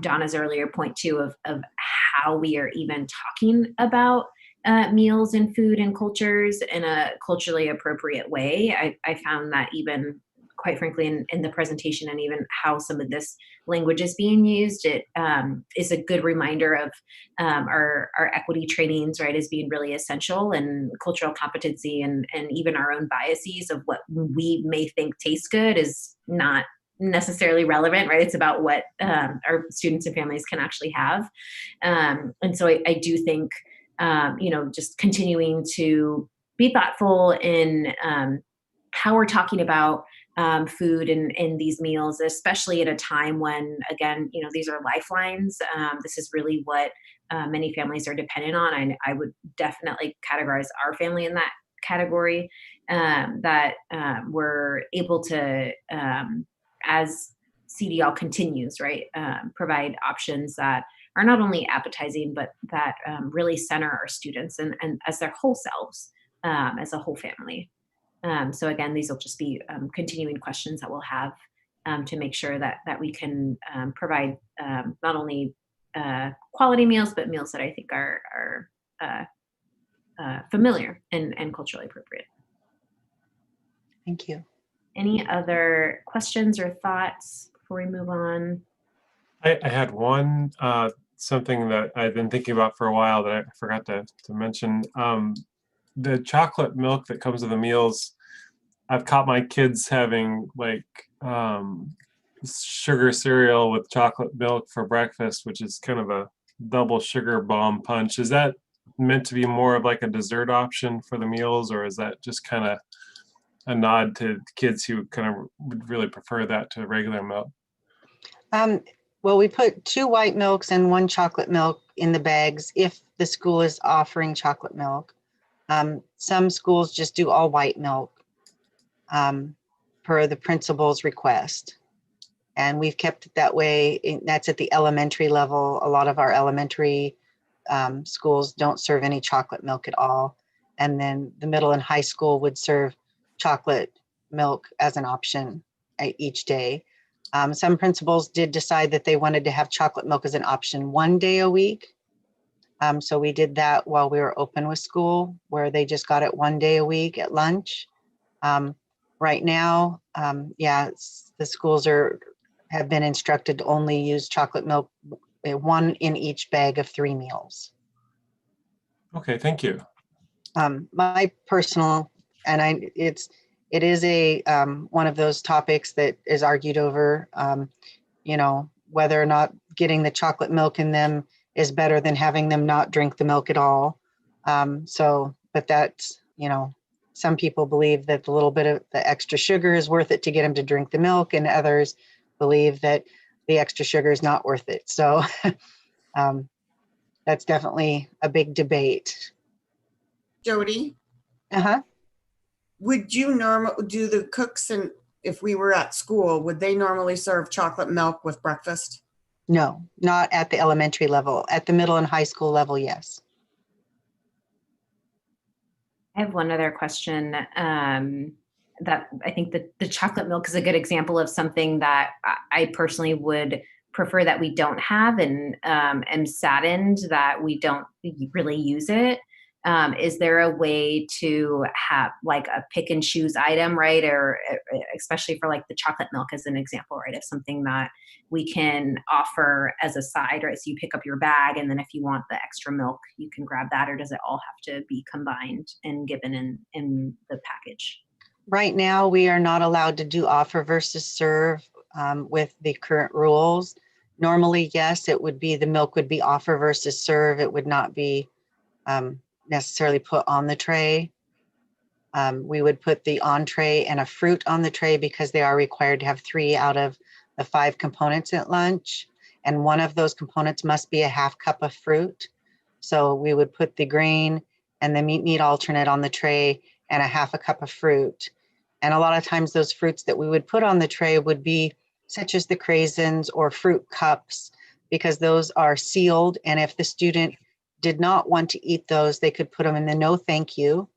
Donna's earlier point too of how we are even talking about meals and food and cultures in a culturally appropriate way. I found that even, quite frankly, in the presentation and even how some of this language is being used, it is a good reminder of our equity trainings, right, as being really essential, and cultural competency and even our own biases of what we may think tastes good is not necessarily relevant, right? It's about what our students and families can actually have. And so I do think just continuing to be thoughtful in how we're talking about food in these meals, especially at a time when, again, these are lifelines. This is really what many families are dependent on. I would definitely categorize our family in that category, that we're able to, as CDL continues, right, provide options that are not only appetizing, but that really center our students and as their whole selves, as a whole family. So again, these will just be continuing questions that we'll have to make sure that we can provide not only quality meals, but meals that I think are familiar and culturally appropriate. Thank you. Any other questions or thoughts before we move on? I had one, something that I've been thinking about for a while that I forgot to mention. The chocolate milk that comes with the meals, I've caught my kids having like sugar cereal with chocolate milk for breakfast, which is kind of a double sugar bomb punch. Is that meant to be more of like a dessert option for the meals, or is that just kind of a nod to kids who kind of would really prefer that to regular milk? Well, we put 2 white milks and 1 chocolate milk in the bags if the school is offering chocolate milk. Some schools just do all white milk per the principal's request. And we've kept it that way. That's at the elementary level. A lot of our elementary schools don't serve any chocolate milk at all. And then the middle and high school would serve chocolate milk as an option each day. Some principals did decide that they wanted to have chocolate milk as an option 1 day a week. So we did that while we were open with school, where they just got it 1 day a week at lunch. Right now, the schools have been instructed to only use chocolate milk, 1 in each bag of 3 meals. Okay, thank you. My personal, and it is a one of those topics that is argued over, whether or not getting the chocolate milk in them is better than having them not drink the milk at all. But that's, some people believe that the little bit of the extra sugar is worth it to get them to drink the milk, and others believe that the extra sugar is not worth it. So that's definitely a big debate. Jody? Uh-huh. Would you do the cooks, and if we were at school, would they normally serve chocolate milk with breakfast? No, not at the elementary level. At the middle and high school level, yes. I have one other question that I think that the chocolate milk is a good example of something that I personally would prefer that we don't have, and am saddened that we don't really use it. Is there a way to have like a pick and choose item, right? Or especially for like the chocolate milk as an example, right? Of something that we can offer as a side, right? So you pick up your bag, and then if you want the extra milk, you can grab that, or does it all have to be combined and given in the package? Right now, we are not allowed to do offer versus serve with the current rules. Normally, yes, it would be, the milk would be offer versus serve. It would not be necessarily put on the tray. We would put the entree and a fruit on the tray because they are required to have 3 out of the 5 components at lunch. And one of those components must be a half cup of fruit. So we would put the grain and the meat alternate on the tray and a half a cup of fruit. And a lot of times those fruits that we would put on the tray would be such as the craisins or fruit cups, because those are sealed. And if the student did not want to eat those, they could put them in the no thank you,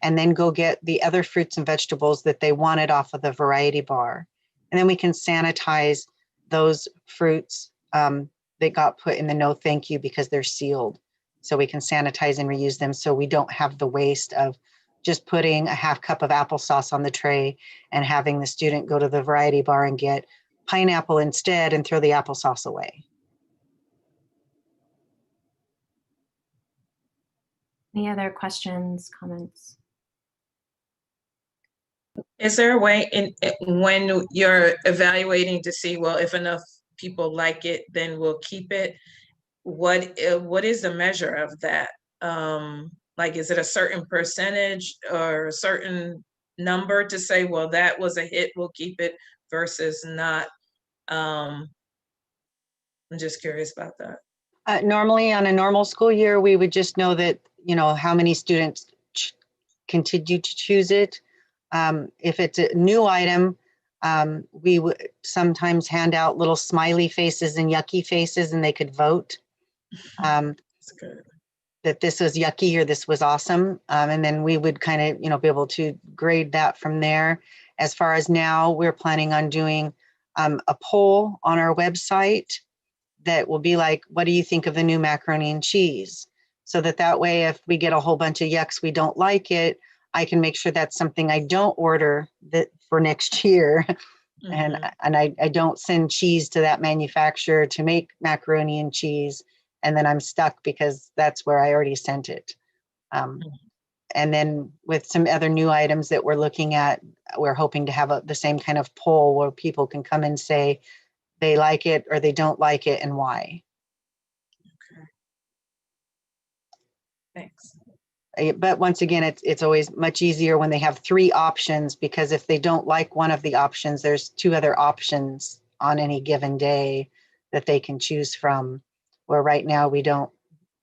and then go get the other fruits and vegetables that they wanted off of the variety bar. And then we can sanitize those fruits that got put in the no thank you because they're sealed. So we can sanitize and reuse them, so we don't have the waste of just putting a half cup of applesauce on the tray and having the student go to the variety bar and get pineapple instead and throw the applesauce away. Any other questions, comments? Is there a way when you're evaluating to see, well, if enough people like it, then we'll keep it? What is the measure of that? Like, is it a certain percentage or a certain number to say, well, that was a hit, we'll keep it, versus not? I'm just curious about that. Normally on a normal school year, we would just know that, how many students continue to choose it. If it's a new item, we would sometimes hand out little smiley faces and yucky faces, and they could vote That's good. that this was yucky or this was awesome. And then we would kind of, be able to grade that from there. As far as now, we're planning on doing a poll on our website that will be like, what do you think of the new macaroni and cheese? So that way, if we get a whole bunch of yucks, we don't like it, I can make sure that's something I don't order that for next year. Mm-hmm. And I don't send cheese to that manufacturer to make macaroni and cheese. And then I'm stuck because that's where I already sent it. And then with some other new items that we're looking at, we're hoping to have the same kind of poll where people can come and say they like it or they don't like it and why. Okay. Thanks. But once again, it's always much easier when they have 3 options, because if they don't like one of the options, there's 2 other options on any given day that they can choose from. Where right now we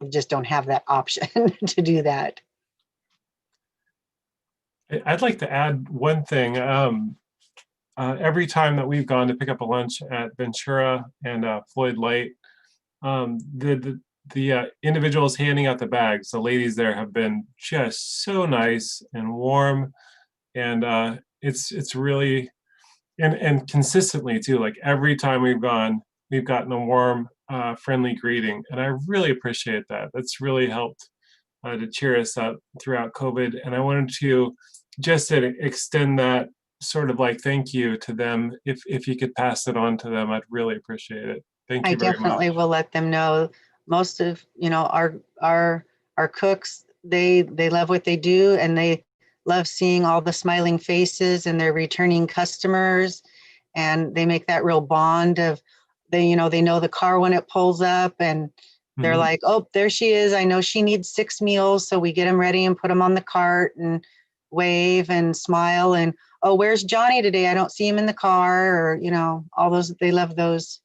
just don't have that option to do that. I'd like to add one thing. Every time that we've gone to pick up a lunch at Ventura and Floyd Light, the individuals handing out the bags, the ladies there have been just so nice and warm, and it's really and consistently too. Like every time we've gone, we've gotten a warm, friendly greeting, and I really appreciate that. That's really helped to cheer us up throughout COVID, and I wanted to just extend that sort of like thank you to them. If you could pass it on to them, I'd really appreciate it. Thank you I very much. definitely will let them know. Most of, our cooks, they love what they do, and they love seeing all the smiling faces and their returning customers, and they make that real bond of they know the car when it pulls up, and they're like, oh, there she is. I know she needs 6 meals. So we get them ready and put them on the cart and wave and smile, and, oh, where's Johnny today? I don't see him in the car, or, all those, they love those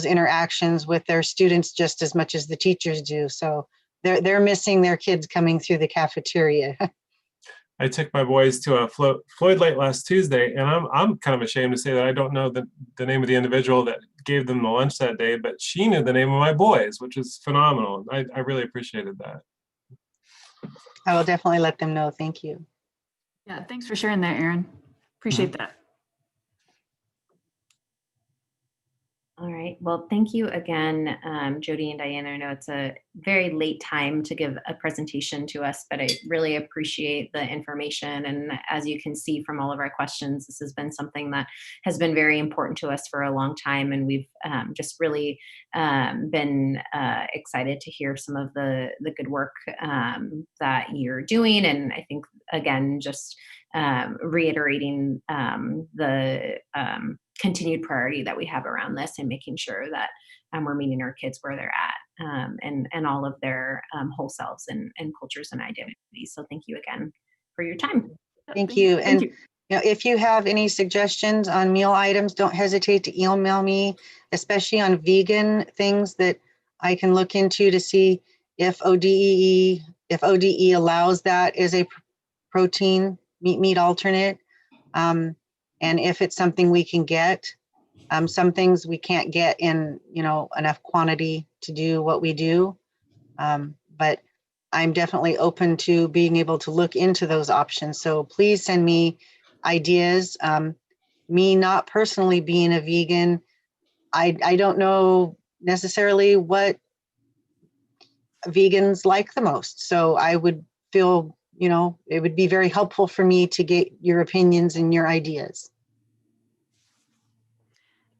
interactions with their students just as much as the teachers do. So they're missing their kids coming through the cafeteria. I took my boys to a Floyd Light last Tuesday, and I'm kind of ashamed to say that I don't know the name of the individual that gave them the lunch that day, but she knew the name of my boys, which is phenomenal. I really appreciated that. I will definitely let them know. Thank you. Yeah, thanks for sharing that, Erin. Appreciate that. All right. Well, thank you again, Jody and Diana. I know it's a very late time to give a presentation to us, but I really appreciate the information. And as you can see from all of our questions, this has been something that has been very important to us for a long time. And we've just really been excited to hear some of the good work that you're doing. And I think, again, just reiterating the continued priority that we have around this and making sure that we're meeting our kids where they're at and all of their whole selves and cultures and identities. So thank you again for your time. Thank you. And if you have any suggestions on meal items, don't hesitate to email me, especially on vegan things that I can look into to see if ODE allows that as a protein meat alternate. And if it's something we can get. Some things we can't get in, enough quantity to do what we do. But I'm definitely open to being able to look into those options. So please send me ideas. Me not personally being a vegan, I don't know necessarily what vegans like the most. So I would feel, it would be very helpful for me to get your opinions and your ideas.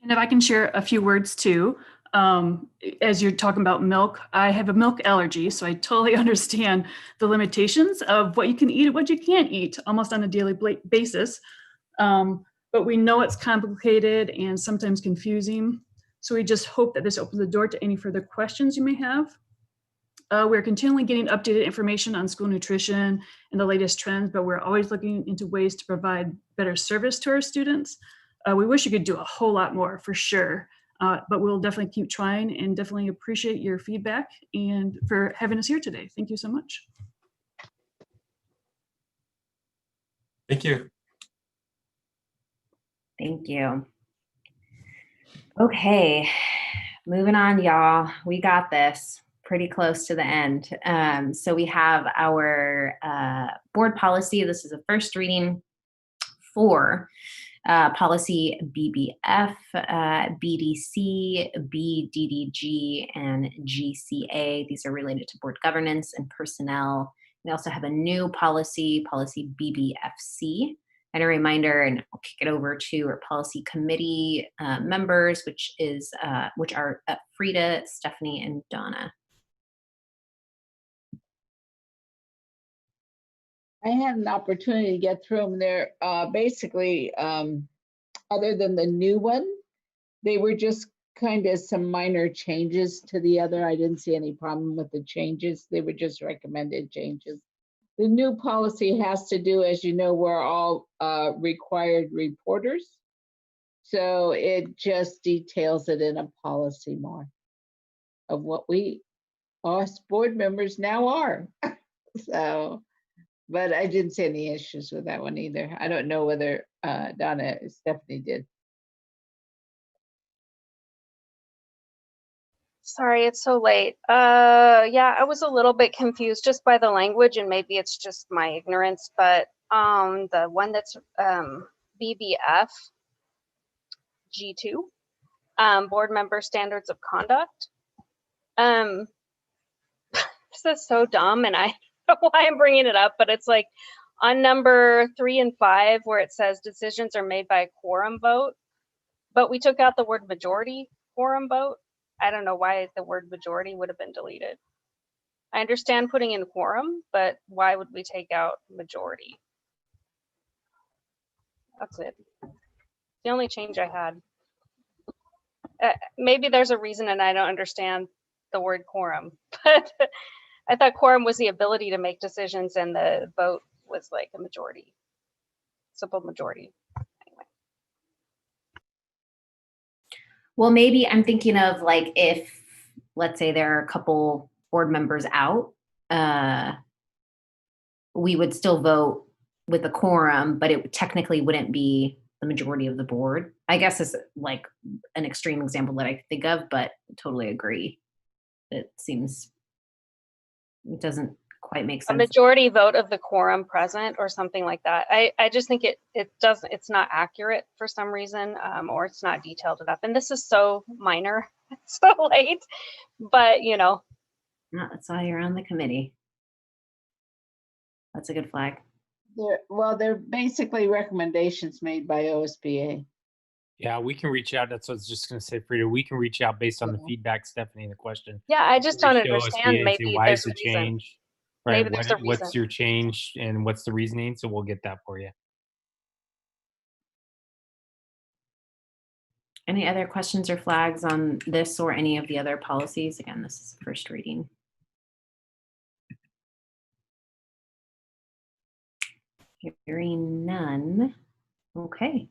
And if I can share a few words too, as you're talking about milk, I have a milk allergy, so I totally understand the limitations of what you can eat and what you can't eat almost on a daily basis. But we know it's complicated and sometimes confusing. So we just hope that this opens the door to any further questions you may have. We're continually getting updated information on school nutrition and the latest trends, but we're always looking into ways to provide better service to our students. We wish you could do a whole lot more for sure, but we'll definitely keep trying and definitely appreciate your feedback and for having us here today. Thank you so much. Thank you. Thank you. Okay, moving on, y'all. We got this. Pretty close to the end. So we have our board policy. This is a first reading for policy BBF, BDC, BDDG, and GCA. These are related to board governance and personnel. We also have a new policy, policy BBFC. And a reminder, and I'll kick it over to our policy committee members, which are Frida, Stephanie, and Donna. I had an opportunity to get through them. They're basically, other than the new one, they were just kind of some minor changes to the other. I didn't see any problem with the changes. They were just recommended changes. The new policy has to do, as you know, we're all required reporters. So it just details it in a policy more of what we, us board members now are. So, but I didn't see any issues with that one either. I don't know whether Donna, Stephanie did. Sorry, it's so late. Yeah, I was a little bit confused just by the language, and maybe it's just my ignorance, but the one that's BBF G2, board member standards of conduct. This is so dumb, and I don't know why I'm bringing it up, but it's like on number 3 and 5 where it says decisions are made by a quorum vote, but we took out the word majority quorum vote. I don't know why the word majority would have been deleted. I understand putting in quorum, but why would we take out majority? That's it. The only change I had. Maybe there's a reason and I don't understand the word quorum, but I thought quorum was the ability to make decisions and the vote was like a majority, simple majority. Well, maybe I'm thinking of like if, let's say there are a couple board members out, we would still vote with a quorum, but it technically wouldn't be the majority of the board. I guess is like an extreme example that I think of, but totally agree. It seems, it doesn't quite make A sense. majority vote of the quorum present or something like that. I just think it's not accurate for some reason, or it's not detailed enough. And this is so minor, it's so late, but you know. No, that's why you're on the committee. That's a good flag. They're basically recommendations made by OSBA. Yeah, we can reach out. That's what I was just going to say, Frida. We can reach out based on the feedback, Stephanie, and the question. Yeah, I just don't Reach to understand. OSBA and say, Maybe why there's is a the reason. change? Right. Maybe there's a What's reason. your change and what's the reasoning? So we'll get that for you. Any other questions or flags on this or any of the other policies? Again, this is first reading. Hearing none. Okay,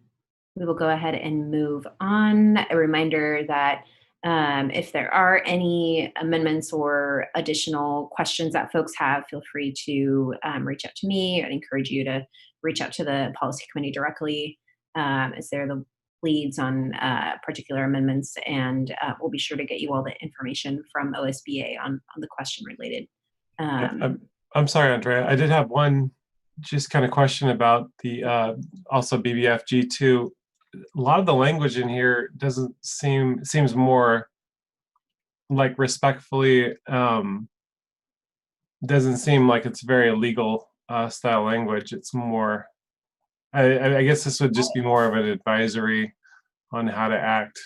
we will go ahead and move on. A reminder that if there are any amendments or additional questions that folks have, feel free to reach out to me. I'd encourage you to reach out to the policy committee directly, as they're the leads on particular amendments, and we'll be sure to get you all the information from OSBA on the question related. I'm sorry, Andrea. I did have one just kind of question about the also BBF G2. A lot of the language in here seems more like respectfully, doesn't seem like it's very legal style language. It's more, I guess this would just be more of an advisory on how to act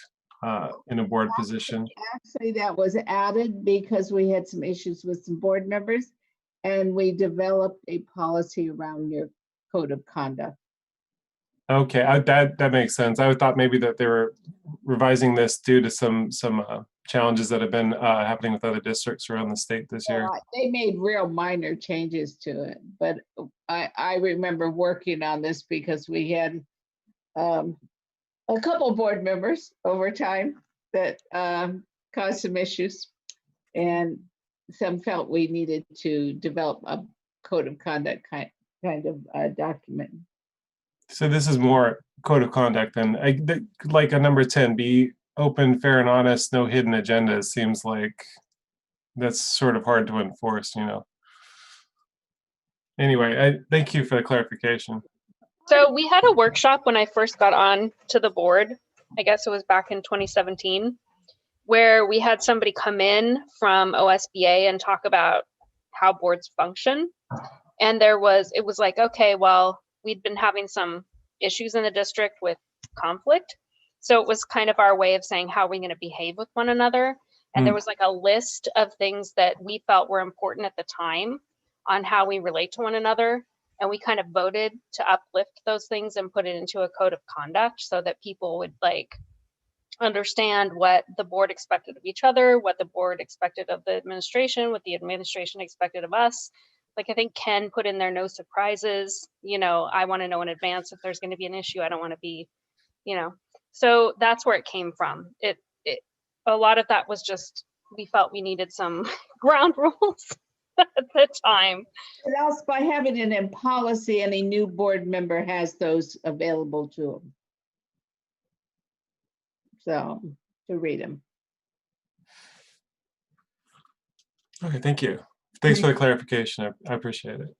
in a board position. Actually, that was added because we had some issues with some board members, and we developed a policy around your code of conduct. Okay, that makes sense. I thought maybe that they were revising this due to some challenges that have been happening with other districts around the state this year. They made real minor changes to it, but I remember working on this because we had a couple board members over time that caused some issues, and some felt we needed to develop a code of conduct kind of document. So this is more code of conduct than like a number 10, be open, fair, and honest, no hidden agendas. Seems like that's sort of hard to enforce, you know. Anyway, I thank you for the clarification. So we had a workshop when I first got on to the board. I guess it was back in 2017, where we had somebody come in from OSBA and talk about how boards function. And it was like, okay, well, we'd been having some issues in the district with conflict. So it was kind of our way of saying, how are we going to behave with one another? And there was like a list of things that we felt were important at the time on how we relate to one another. And we kind of voted to uplift those things and put it into a code of conduct so that people would like understand what the board expected of each other, what the board expected of the administration, what the administration expected of us. Like, I think Ken put in there no surprises. You know, I want to know in advance if there's going to be an issue. I don't want to be, you know, so that's where it came from. It a lot of that was just, we felt we needed some ground rules at the time. What else, by having it in policy, any new board member has those available to them. So, to read them. Okay, thank you. Thanks for the clarification. I appreciate it.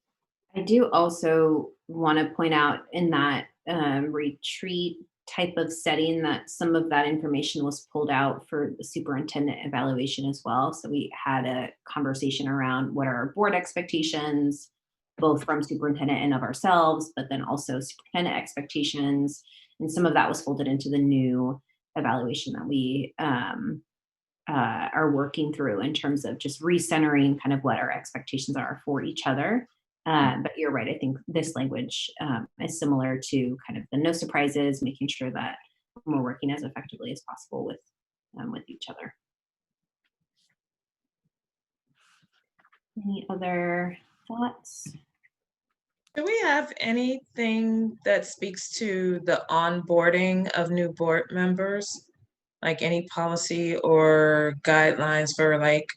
I do also want to point out in that retreat type of setting that some of that information was pulled out for the superintendent evaluation as well. So we had a conversation around what are our board expectations, both from superintendent and of ourselves, but then also superintendent expectations. And some of that was folded into the new evaluation that we are working through in terms of just recentering kind of what our expectations are for each other. But you're right. I think this language is similar to kind of the no surprises, making sure that we're working as effectively as possible with each other. Any other thoughts? Do we have anything that speaks to the onboarding of new board members? Like any policy or guidelines for like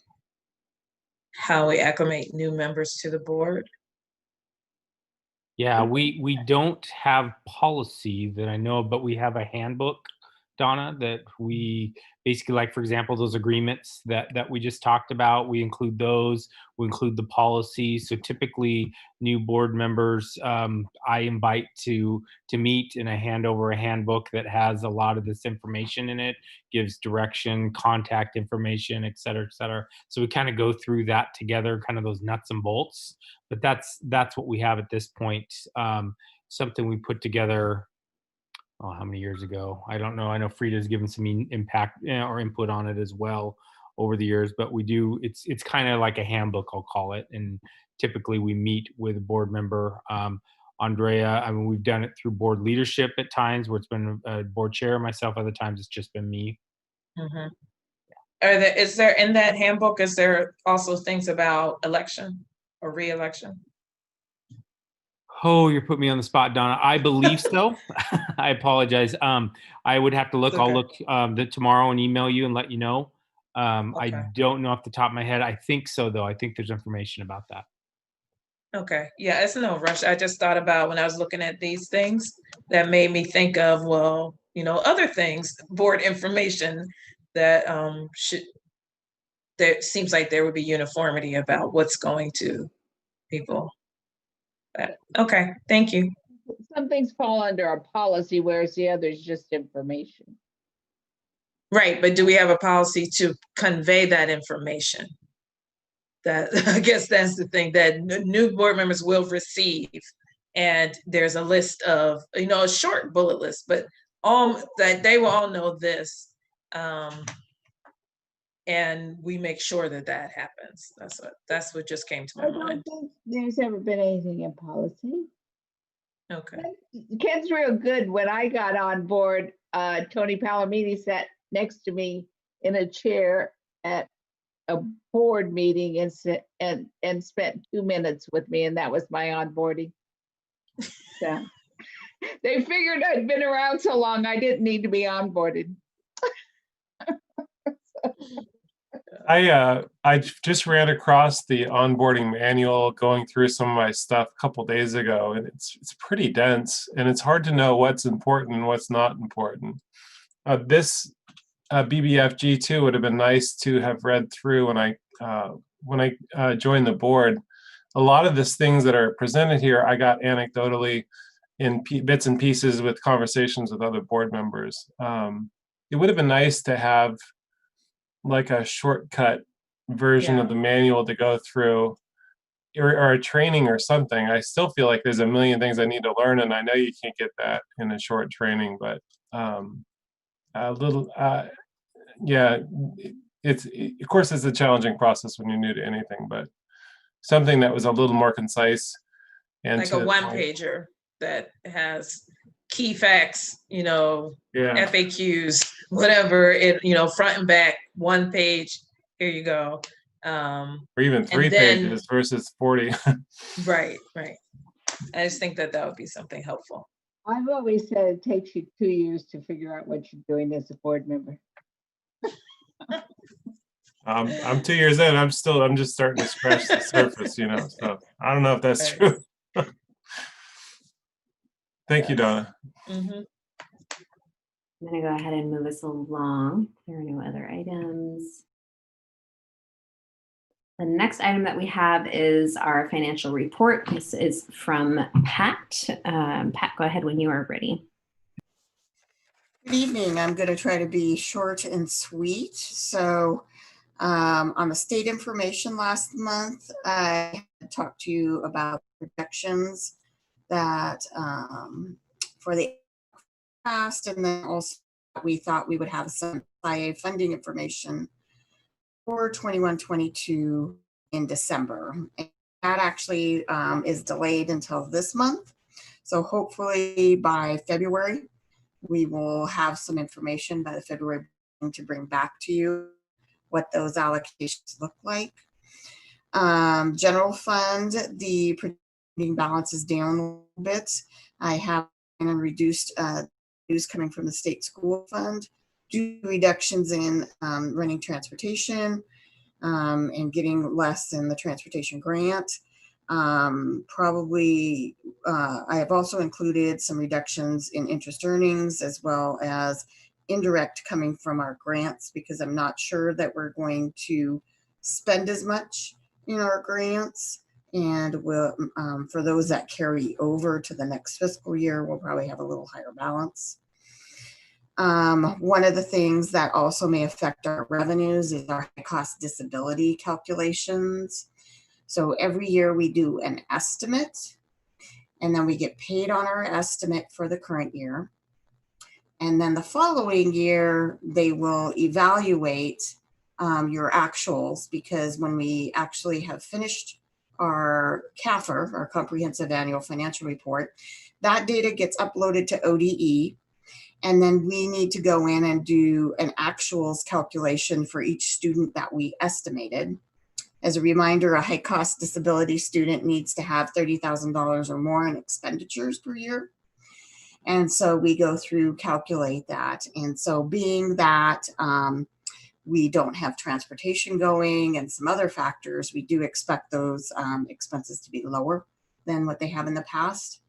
how we acclimate new members to the board? Yeah, we don't have policy that I know of, but we have a handbook, Donna, that we basically, like, for example, those agreements that we just talked about, we include those, we include the policy. So typically new board members, I invite to meet, and I hand over a handbook that has a lot of this information in it, gives direction, contact information, et cetera, et cetera. So we kind of go through that together, kind of those nuts and bolts, but that's what we have at this point. Something we put together, oh, how many years ago? I don't know. I know Frida's given some impact or input on it as well over the years, but we do, it's kind of like a handbook, I'll call it. And typically we meet with a board member. Andrea, I mean, we've done it through board leadership at times where it's been a board chair, myself, other times it's just been me. Mm-hmm. Is there in that handbook, is there also things about election or re-election? Oh, you're putting me on the spot, Donna. I believe so. I apologize. I would have to look. Okay. I'll look tomorrow and email you and let you know. Okay. I don't know off the top of my head. I think so, though. I think there's information about that. Okay, yeah, it's no rush. I just thought about when I was looking at these things, that made me think of, well, you know, other things, board information that there seems like there would be uniformity about what's going to people. But, okay, thank you. Some things fall under our policy, whereas the others just information. Right, but do we have a policy to convey that information? That, I guess that's the thing, that new board members will receive. And there's a list of, you know, a short bullet list, but all that they will all know this. And we make sure that that happens. That's what just came to my mind. I don't think there's ever been anything in policy. Okay. Ken's real good. When I got on board, Tony Palomini sat next to me in a chair at a board meeting and spent 2 minutes with me, and that was my onboarding. So they figured I'd been around so long I didn't need to be onboarded. I just ran across the onboarding manual going through some of my stuff a couple days ago, and it's pretty dense, and it's hard to know what's important and what's not important. This BBFG too would have been nice to have read through when I joined the board. A lot of these things that are presented here, I got anecdotally in bits and pieces with conversations with other board members. It would have been nice to have like a shortcut version of the manual to go through, or a training or something. I still feel like there's a million things I need to learn, and I know you can't get that in a short training, but a little, yeah, of course it's a challenging process when you're new to anything, but something that was a little more concise. And like a one pager that has key facts, Yeah. FAQs, whatever, front and back, one page, here you go. Or even And 3 then- pages versus 40. Right. I just think that would be something helpful. I've always said it takes you 2 years to figure out what you're doing as a board member. I'm 2 years in. I'm just starting to scratch the surface, so I don't know if that's true. Thank you, Donna. Mm-hmm. I'm going to go ahead and move us along. There are no other items. The next item that we have is our financial report. This is from Pat. Pat, go ahead when you are ready. Good evening. I'm going to try to be short and sweet. So on the state information last month, I talked to you about projections that for the past, and then also we thought we would have some IA funding information for 21-22 in December. And that actually is delayed until this month. So hopefully by February, we will have some information by the February to bring back to you what those allocations look like. General fund, the projected balance is down a little bit. I have reduced dues coming from the state school fund, due to reductions in running transportation and getting less in the transportation grant. Probably, I have also included some reductions in interest earnings as well as indirect coming from our grants, because I'm not sure that we're going to spend as much in our grants. And we'll, for those that carry over to the next fiscal year, we'll probably have a little higher balance. One of the things that also may affect our revenues is our high cost disability calculations. So every year we do an estimate, and then we get paid on our estimate for the current year. And then the following year, they will evaluate your actuals, because when we actually have finished our CAFR, our Comprehensive Annual Financial Report, that data gets uploaded to ODE. And then we need to go in and do an actuals calculation for each student that we estimated. As a reminder, a high cost disability student needs to have $30,000 or more in expenditures per year. And so we go through, calculate that. And so being that we don't have transportation going and some other factors, we do expect those expenses to be lower than what they have in the past.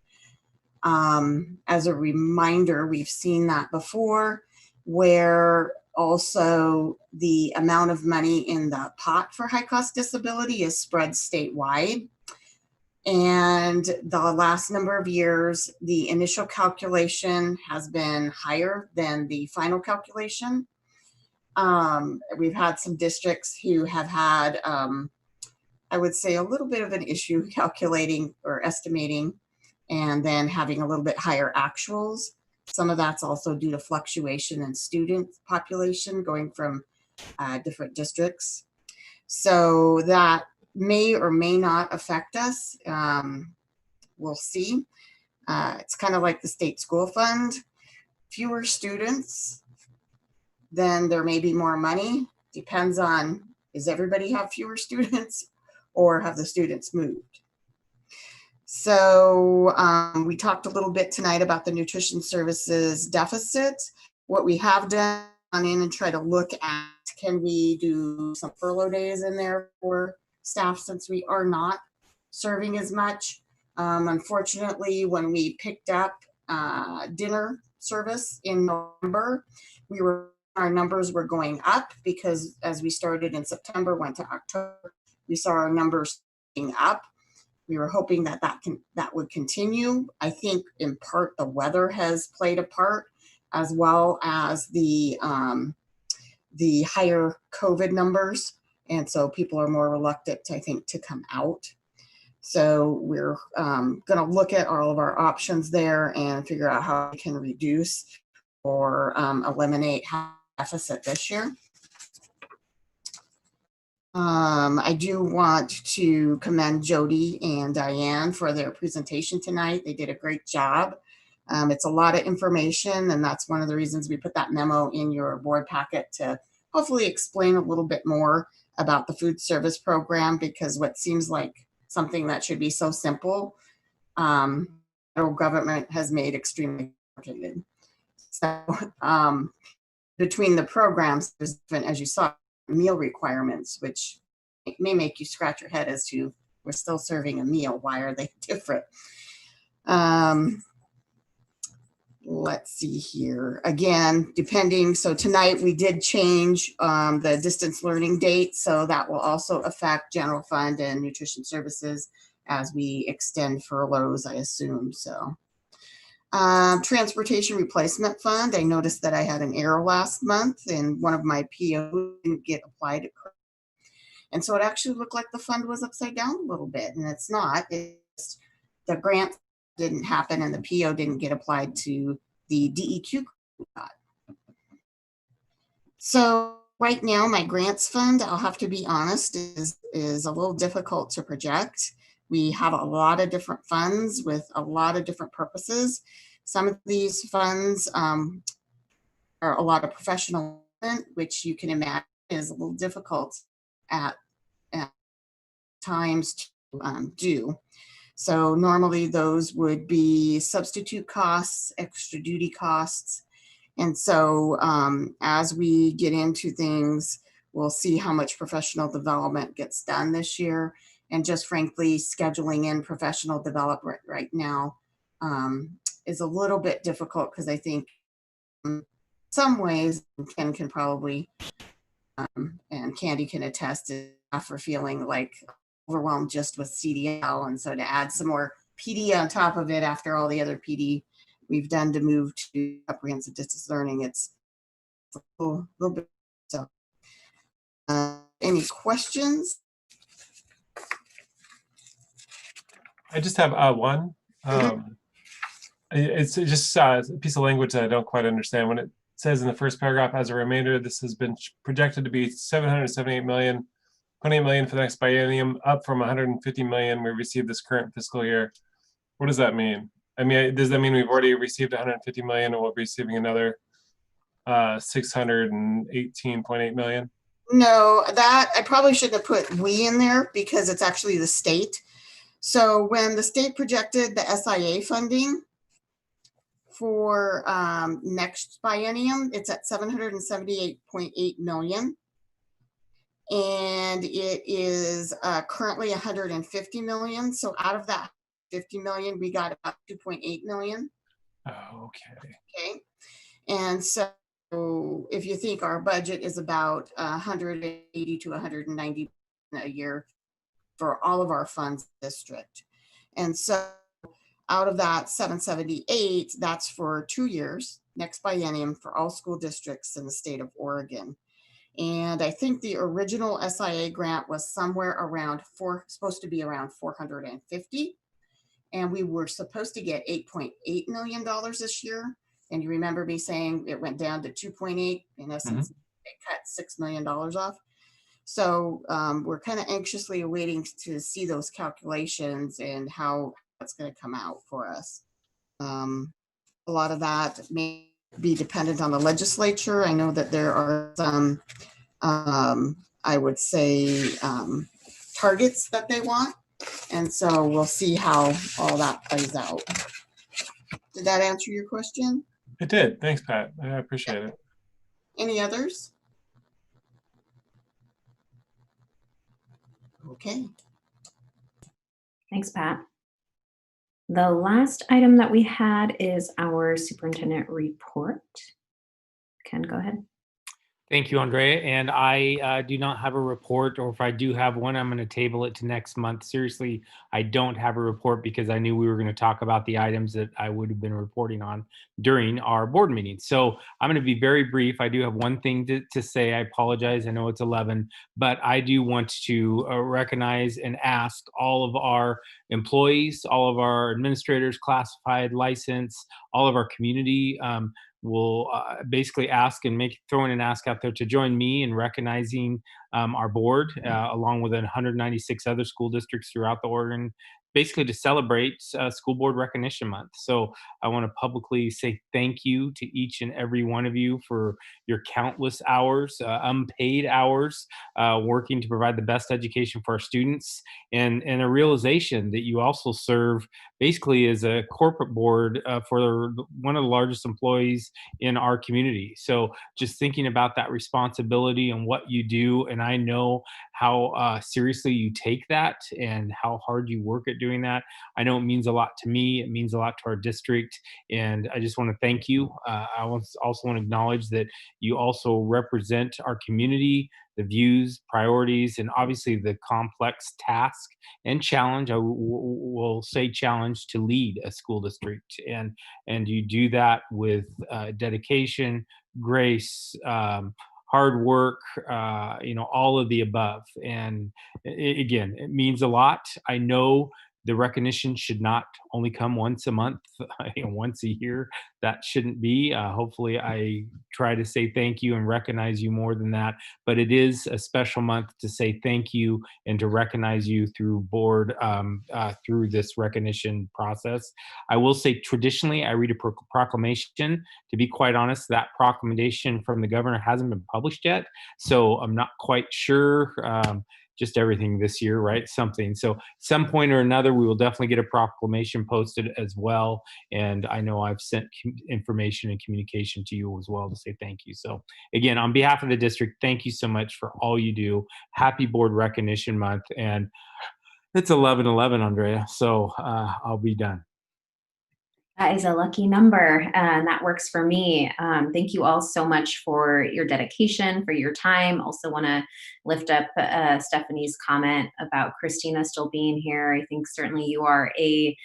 As a reminder, we've seen that before, where also the amount of money in the pot for high cost disability is spread statewide. And the last number of years, the initial calculation has been higher than the final calculation. We've had some districts who have had, I would say, a little bit of an issue calculating or estimating, and then having a little bit higher actuals. Some of that's also due to fluctuation in student population going from different districts. So that may or may not affect us. We'll see. It's kind of like the state school fund. Fewer students, then there may be more money. Depends on, does everybody have fewer students or have the students moved? So we talked a little bit tonight about the nutrition services deficit. What we have done in and try to look at, can we do some furlough days in there for staff, since we are not serving as much. Unfortunately, when we picked up dinner service in November, our numbers were going up, because as we started in September, went to October, we saw our numbers going up. We were hoping that that would continue. I think in part the weather has played a part, as well as the higher COVID numbers. And so people are more reluctant, I think, to come out. So we're going to look at all of our options there and figure out how we can reduce or eliminate deficit this year. I do want to commend Jody and Diane for their presentation tonight. They did a great job. It's a lot of information, and that's one of the reasons we put that memo in your board packet to hopefully explain a little bit more about the food service program, because what seems like something that should be so simple, federal government has made extremely complicated. So between the programs, there's different, as you saw, meal requirements, which may make you scratch your head as to, we're still serving a meal. Why are they different? Let's see here. Again, depending, so tonight we did change the distance learning date, so that will also affect general fund and nutrition services as we extend furloughs, I assume. So transportation replacement fund, I noticed that I had an error last month and one of my POs didn't get applied at correct. And so it actually looked like the fund was upside down a little bit, and it's not. It's the grant didn't happen and the PO didn't get applied to the DEQ. So right now my grants fund, I'll have to be honest, is a little difficult to project. We have a lot of different funds with a lot of different purposes. Some of these funds are a lot of professional, which you can imagine is a little difficult at times to do. So normally those would be substitute costs, extra duty costs. And so as we get into things, we'll see how much professional development gets done this year. And just frankly, scheduling in professional development right now is a little bit difficult, because I think in some ways Ken can probably, and Candy can attest to for feeling like overwhelmed just with CDL, and so to add some more PD on top of it after all the other PD we've done to move to comprehensive distance learning, it's a little bit. So any questions? I just have one. It's just a piece of language that I don't quite understand. When it says in the first paragraph, as a remainder, this has been projected to be 778 million, 28 million for the next biennium, up from 150 million we received this current fiscal year. What does that mean? I mean, does that mean we've already received 150 million and we'll be receiving another 618.8 million? No, that I probably shouldn't have put we in there, because it's actually the state. So when the state projected the SIA funding for next biennium, it's at 778.8 million. And it is currently 150 million. So out of that 50 million, we got about 2.8 million. Oh, okay. Okay. And so if you think our budget is about 180 to 190 a year for all of our funds district. And so out of that 778, that's for 2 years, next biennium for all school districts in the state of Oregon. And I think the original SIA grant was somewhere around supposed to be around 450. And we were supposed to get $8.8 million this year. And you remember me saying it went down to 2.8. In essence, it cut $6 million off. So we're kind of anxiously awaiting to see those calculations and how that's going to come out for us. A lot of that may be dependent on the legislature. I know that there are some, I would say, targets that they want. And so we'll see how all that plays out. Did that answer your question? It did. Thanks, Pat. I appreciate it. Any others? Okay. Thanks, Pat. The last item that we had is our superintendent report. Ken, go ahead. Thank you, Andrea. And I do not have a report, or if I do have one, I'm going to table it to next month. Seriously, I don't have a report because I knew we were going to talk about the items that I would have been reporting on during our board meeting. So I'm going to be very brief. I do have one thing to say. I apologize. I know it's 11, but I do want to recognize and ask all of our employees, all of our administrators, classified, license, all of our community. Will basically ask and throw in an ask out there to join me in recognizing our board, along with 196 other school districts throughout the Oregon, basically to celebrate School Board Recognition Month. So I want to publicly say thank you to each and every one of you for your countless hours, unpaid hours, working to provide the best education for our students, and a realization that you also serve basically as a corporate board for one of the largest employees in our community. So just thinking about that responsibility and what you do, and I know how seriously you take that and how hard you work at doing that. I know it means a lot to me. It means a lot to our district, and I just want to thank you. I also want to acknowledge that you also represent our community, the views, priorities, and obviously the complex task and challenge. I will say challenge to lead a school district, and you do that with dedication, grace, hard work, all of the above. And again, it means a lot. I know the recognition should not only come once a month, once a year. That shouldn't be. Hopefully, I try to say thank you and recognize you more than that. But it is a special month to say thank you and to recognize you through board, through this recognition process. I will say traditionally, I read a proclamation. To be quite honest, that proclamation from the governor hasn't been published yet. So I'm not quite sure. Just everything this year, right? Something. So some point or another, we will definitely get a proclamation posted as well. And I know I've sent information and communication to you as well to say thank you. So again, on behalf of the district, thank you so much for all you do. Happy Board Recognition Month. And it's 11/11, Andrea. So I'll be done. That is a lucky number, and that works for me. Thank you all so much for your dedication, for your time. Also want to lift up Stephanie's comment about Christina still being here. I think certainly you are a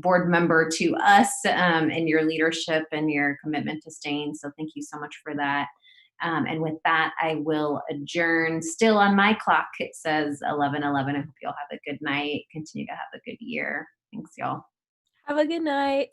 board member to us, and your leadership and your commitment to staying. So thank you so much for that. And with that, I will adjourn. Still on my clock, it says 11:11. I hope you all have a good night. Continue to have a good year. Thanks, y'all. Have a good night.